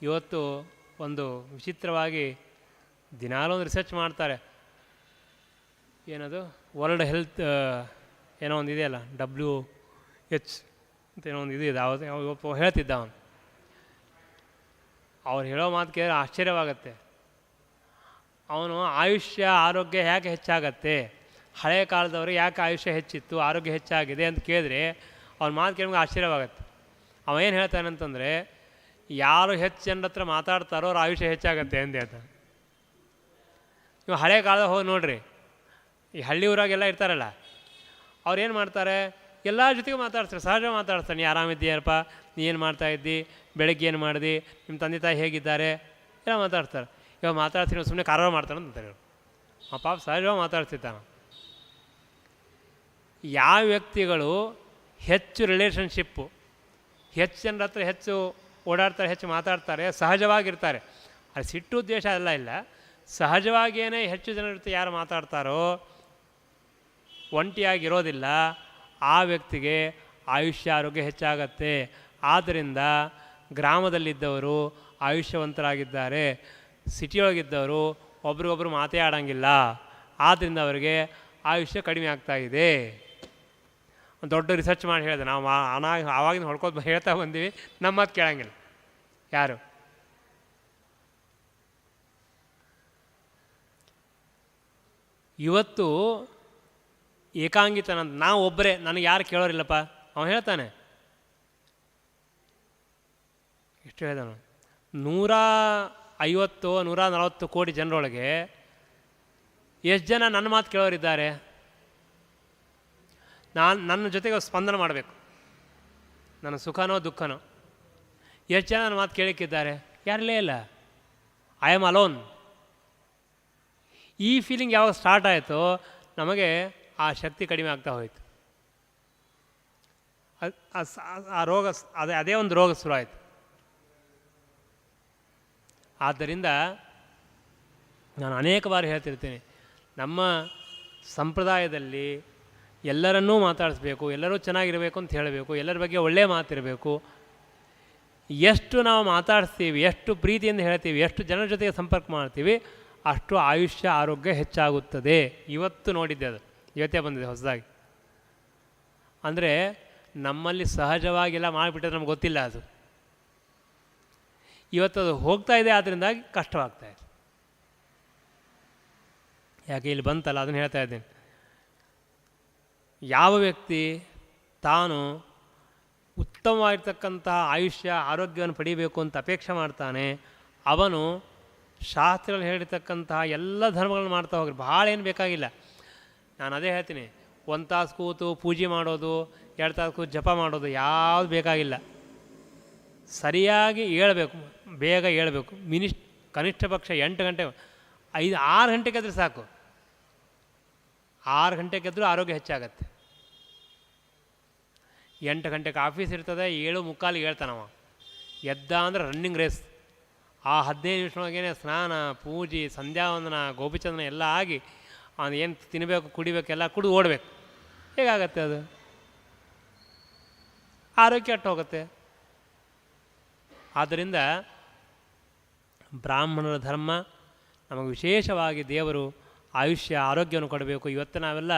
ಇವತ್ತು ಒಂದು ವಿಚಿತ್ರವಾಗಿ ದಿನಾಲೂ ಒಂದು ರಿಸರ್ಚ್ ಮಾಡ್ತಾರೆ, ಏನದು ವರ್ಲ್ಡ್ ಹೆಲ್ತ್ ಏನೋ ಒಂದು ಇದೆಯಲ್ಲ, WHO ಅಂತ ಏನೋ ಒಂದು ಇದೆ, ಅವತ್ತು ಹೇಳ್ತಿದ್ದ ಅವನು. ಅವ್ರು ಹೇಳೋ ಮಾತು ಕೇಳಿದ್ರೆ ಆಶ್ಚರ್ಯವಾಗತ್ತೆ. ಅವನು ಆಯುಷ್ಯ ಆರೋಗ್ಯ ಯಾಕೆ ಹೆಚ್ಚಾಗತ್ತೆ, ಹಳೆಯ ಕಾಲದವರು ಯಾಕೆ ಆಯುಷ್ಯ ಹೆಚ್ಚಿತ್ತು, ಆರೋಗ್ಯ ಹೆಚ್ಚಾಗಿದೆ ಅಂತ ಕೇಳಿದ್ರೆ ಅವ್ನ ಮಾತು ಕೇಳಿದ್ರೆ ಆಶ್ಚರ್ಯವಾಗತ್ತೆ. ಅವ ಏನು ಹೇಳ್ತಾನಂತಂದರೆ, ಯಾರು ಹೆಚ್ಚು ಜನರ ಹತ್ರ ಮಾತಾಡ್ತಾರೋ ಅವ್ರ ಆಯುಷ್ಯ ಹೆಚ್ಚಾಗತ್ತೆ ಅಂತ ಹೇಳ್ತಾನೆ. ನೀವು ಹಳೆ ಕಾಲದ ಹೋಗಿ ನೋಡ್ರಿ, ಈ ಹಳ್ಳಿ ಊರಾಗೆಲ್ಲ ಇರ್ತಾರಲ್ಲ, ಅವ್ರು ಏನು ಮಾಡ್ತಾರೆ, ಎಲ್ಲರ ಜೊತೆಗೂ ಮಾತಾಡ್ತಾರೆ, ಸಹಜ ಮಾತಾಡ್ತಾರೆ. ನೀ ಆರಾಮಿದ್ದೀಯಪ್ಪ, ನೀ ಏನು ಮಾಡ್ತಾಯಿದ್ದಿ, ಬೆಳಗ್ಗೆ ಏನು ಮಾಡಿದಿ, ನಿಮ್ಮ ತಂದೆ ತಾಯಿ ಹೇಗಿದ್ದಾರೆ, ಎಲ್ಲ ಮಾತಾಡ್ತಾರೆ. ಇವಾಗ ಮಾತಾಡ್ತೀನಿ ಸುಮ್ಮನೆ ಕಾರವಾರ ಮಾಡ್ತಾನೆ ಅಂತಾರೆ. ಆ ಪಾಪ ಸಹಜವಾಗಿ ಮಾತಾಡ್ತಿರ್ತಾನೆ. ಯಾವ ವ್ಯಕ್ತಿಗಳು ಹೆಚ್ಚು ರಿಲೇಷನ್ಶಿಪ್ಪು, ಹೆಚ್ಚು ಜನರ ಹತ್ರ ಹೆಚ್ಚು ಓಡಾಡ್ತಾರೆ, ಹೆಚ್ಚು ಮಾತಾಡ್ತಾರೆ, ಸಹಜವಾಗಿರ್ತಾರೆ, ಅದು ಸಿಟ್ಟು ಉದ್ದೇಶ ಎಲ್ಲ ಇಲ್ಲ, ಸಹಜವಾಗಿಯೇ ಹೆಚ್ಚು ಜನರ ಜೊತೆ ಯಾರು ಮಾತಾಡ್ತಾರೋ, ಒಂಟಿಯಾಗಿರೋದಿಲ್ಲ, ಆ ವ್ಯಕ್ತಿಗೆ ಆಯುಷ್ಯ ಆರೋಗ್ಯ ಹೆಚ್ಚಾಗತ್ತೆ. ಆದ್ದರಿಂದ ಗ್ರಾಮದಲ್ಲಿದ್ದವರು ಆಯುಷ್ಯವಂತರಾಗಿದ್ದಾರೆ, ಸಿಟಿಯೊಳಗಿದ್ದವರು ಒಬ್ರಿಗೊಬ್ರು ಮಾತೇ ಆಡೋಂಗಿಲ್ಲ, ಆದ್ದರಿಂದ ಅವರಿಗೆ ಆಯುಷ್ಯ ಕಡಿಮೆ ಆಗ್ತಾಯಿದೆ. ಒಂದು ದೊಡ್ಡ ರಿಸರ್ಚ್ ಮಾಡಿ ಹೇಳಿದೆ. ನಾವು ಆವಾಗಿನ ಹೊಡ್ಕೋದು ಹೇಳ್ತಾ ಬಂದೀವಿ, ನಮ್ಮ ಮಾತು ಕೇಳೋಂಗಿಲ್ಲ ಯಾರು. ಇವತ್ತು ಏಕಾಂಗಿತನ, ನಾವು ಒಬ್ಬರೇ, ನನಗೆ ಯಾರು ಕೇಳೋರಿಲ್ಲಪ್ಪ, ಅವನು ಹೇಳ್ತಾನೆ. ಎಷ್ಟು ಹೇಳಿದನು, 150 140 ಕೋಟಿ ಜನರೊಳಗೆ ಎಷ್ಟು ಜನ ನನ್ನ ಮಾತು ಕೇಳೋರಿದ್ದಾರೆ, ನನ್ನ ಜೊತೆಗೆ ಸ್ಪಂದನ ಮಾಡಬೇಕು, ನನ್ನ ಸುಖನೋ ದುಃಖನೋ. ಎಷ್ಟು ಜನ ನನ್ನ ಮಾತು ಕೇಳಕ್ಕಿದ್ದಾರೆ, ಯಾರಲ್ಲೇ ಇಲ್ಲ. I am alone. ಈ ಫೀಲಿಂಗ್ ಯಾವಾಗ ಸ್ಟಾರ್ಟ್ ಆಯಿತೋ ನಮಗೆ ಆ ಶಕ್ತಿ ಕಡಿಮೆ ಆಗ್ತಾ ಹೋಯಿತು. ಆ ರೋಗ ಅದೇ ಒಂದು ರೋಗ ಶುರು ಆಯಿತು. ಆದ್ದರಿಂದ ನಾನು ಅನೇಕ ಬಾರಿ ಹೇಳ್ತಿರ್ತೀನಿ, ನಮ್ಮ ಸಂಪ್ರದಾಯದಲ್ಲಿ ಎಲ್ಲರನ್ನೂ ಮಾತಾಡಿಸ್ಬೇಕು, ಎಲ್ಲರೂ ಚೆನ್ನಾಗಿರಬೇಕು ಅಂತ ಹೇಳಬೇಕು, ಎಲ್ಲರ ಬಗ್ಗೆ ಒಳ್ಳೆಯ ಮಾತಿರಬೇಕು. ಎಷ್ಟು ನಾವು ಮಾತಾಡಿಸ್ತೀವಿ, ಎಷ್ಟು ಪ್ರೀತಿಯಿಂದ ಹೇಳ್ತೀವಿ, ಎಷ್ಟು ಜನರ ಜೊತೆಗೆ ಸಂಪರ್ಕ ಮಾಡ್ತೀವಿ, ಅಷ್ಟು ಆಯುಷ್ಯ ಆರೋಗ್ಯ ಹೆಚ್ಚಾಗುತ್ತದೆ. ಇವತ್ತು ನೋಡಿದ್ದೆ, ಅದು ಇವತ್ತೇ ಬಂದಿದೆ ಹೊಸದಾಗಿ. ಅಂದರೆ ನಮ್ಮಲ್ಲಿ ಸಹಜವಾಗಿಲ್ಲ ಮಾಡಿಬಿಟ್ಟರೆ ನಮ್ಗೆ ಗೊತ್ತಿಲ್ಲ, ಅದು ಇವತ್ತದು ಹೋಗ್ತಾ ಇದೆ, ಆದ್ದರಿಂದಾಗಿ ಕಷ್ಟವಾಗ್ತಾಯಿದೆ. ಯಾಕೆ ಇಲ್ಲಿ ಬಂತಲ್ಲ ಅದನ್ನು ಹೇಳ್ತಾ ಇದ್ದೇನೆ. ಯಾವ ವ್ಯಕ್ತಿ ತಾನು ಉತ್ತಮವಾಗಿರ್ತಕ್ಕಂತಹ ಆಯುಷ್ಯ ಆರೋಗ್ಯವನ್ನು ಪಡೀಬೇಕು ಅಂತ ಅಪೇಕ್ಷೆ ಮಾಡ್ತಾನೆ, ಅವನು ಶಾಸ್ತ್ರಗಳು ಹೇಳಿರ್ತಕ್ಕಂತಹ ಎಲ್ಲ ಧರ್ಮಗಳನ್ನು ಮಾಡ್ತಾ ಹೋಗ್ರಿ, ಭಾಳ ಏನು ಬೇಕಾಗಿಲ್ಲ. ನಾನು ಅದೇ ಹೇಳ್ತೀನಿ, 1 ತಾಸು ಕೂತು ಪೂಜೆ ಮಾಡೋದು, 2 ತಾಸು ಕೂತು ಜಪ ಮಾಡೋದು ಯಾವುದು ಬೇಕಾಗಿಲ್ಲ. ಸರಿಯಾಗಿ ಏಳಬೇಕು, ಬೇಗ ಏಳಬೇಕು, ಕನಿಷ್ಠ ಪಕ್ಷ 8 ಗಂಟೆ. 6 ಗಂಟೆಗೆದ್ರೆ ಸಾಕು. 6 ಗಂಟೆಗೆದ್ರೂ ಆರೋಗ್ಯ ಹೆಚ್ಚಾಗತ್ತೆ. 8 ಗಂಟೆಗೆ ಆಫೀಸ್ ಇರ್ತದೆ, 7:45 ಹೇಳ್ತಾನವ. ಎದ್ದ ಅಂದರೆ ರನ್ನಿಂಗ್ ರೇಸ್. ಆ 15 ನಿಮಿಷದೊಳಗೇನೆ ಸ್ನಾನ, ಪೂಜೆ, ಸಂಧ್ಯಾವಂದನ, ಗೋಪಿಚಂದನ ಎಲ್ಲ ಆಗಿ ಅವನು ಏನು ತಿನ್ನಬೇಕು ಕುಡಿಬೇಕು ಎಲ್ಲ ಕುಡಿದು ಓಡಬೇಕು. ಹೇಗಾಗತ್ತೆ ಅದು? ಆರೋಗ್ಯ ಕೆಟ್ಟು ಹೋಗುತ್ತೆ. ಆದ್ದರಿಂದ ಬ್ರಾಹ್ಮಣರ ಧರ್ಮ ನಮಗೆ ವಿಶೇಷವಾಗಿ ದೇವರು ಆಯುಷ್ಯ ಆರೋಗ್ಯವನ್ನು ಕೊಡಬೇಕು. ಇವತ್ತು ನಾವೆಲ್ಲ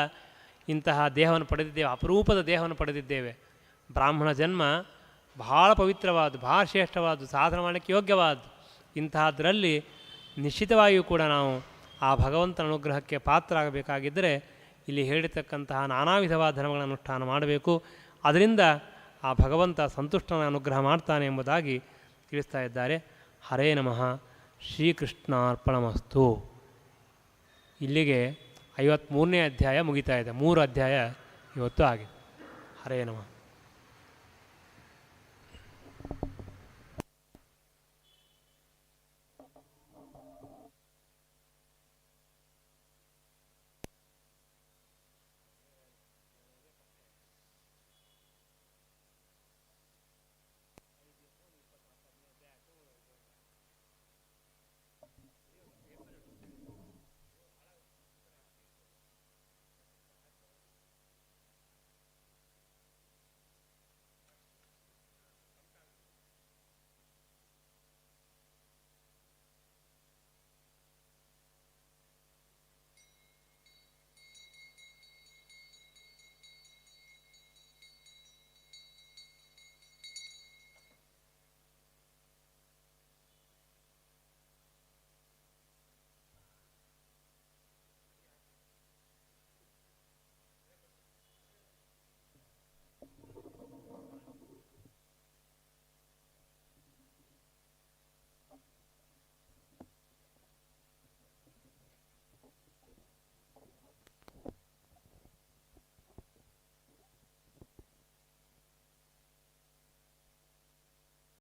ಇಂತಹ ದೇಹವನ್ನು ಪಡೆದಿದ್ದೇವೆ, ಅಪರೂಪದ ದೇಹವನ್ನು ಪಡೆದಿದ್ದೇವೆ. ಬ್ರಾಹ್ಮಣ ಜನ್ಮ ಬಹಳ ಪವಿತ್ರವಾದ್ದು, ಬಹಳ ಶ್ರೇಷ್ಠವಾದ್ದು, ಸಾಧನೆ ಮಾಡಲಿಕ್ಕೆ ಯೋಗ್ಯವಾದ್ದು. ಇಂತಹದ್ರಲ್ಲಿ ನಿಶ್ಚಿತವಾಗಿಯೂ ಕೂಡ ನಾವು ಆ ಭಗವಂತನ ಅನುಗ್ರಹಕ್ಕೆ ಪಾತ್ರರಾಗಬೇಕಾಗಿದ್ದರೆ ಇಲ್ಲಿ ಹೇಳಿರ್ತಕ್ಕಂತಹ ನಾನಾ ವಿಧವಾದ ಧರ್ಮಗಳ ಅನುಷ್ಠಾನ ಮಾಡಬೇಕು. ಅದರಿಂದ ಆ ಭಗವಂತ ಸಂತುಷ್ಟನ ಅನುಗ್ರಹ ಮಾಡ್ತಾನೆ ಎಂಬುದಾಗಿ ತಿಳಿಸ್ತಾ ಇದ್ದಾರೆ. ಹರೇ ನಮಃ. ಶ್ರೀಕೃಷ್ಣಾರ್ಪಣಮಸ್ತು. ಇಲ್ಲಿಗೆ 53ನೇ ಅಧ್ಯಾಯ ಮುಗಿತಾ ಇದೆ. 3 ಅಧ್ಯಾಯ ಇವತ್ತು ಆಗಿದೆ. ಹರೇ ನಮಃ.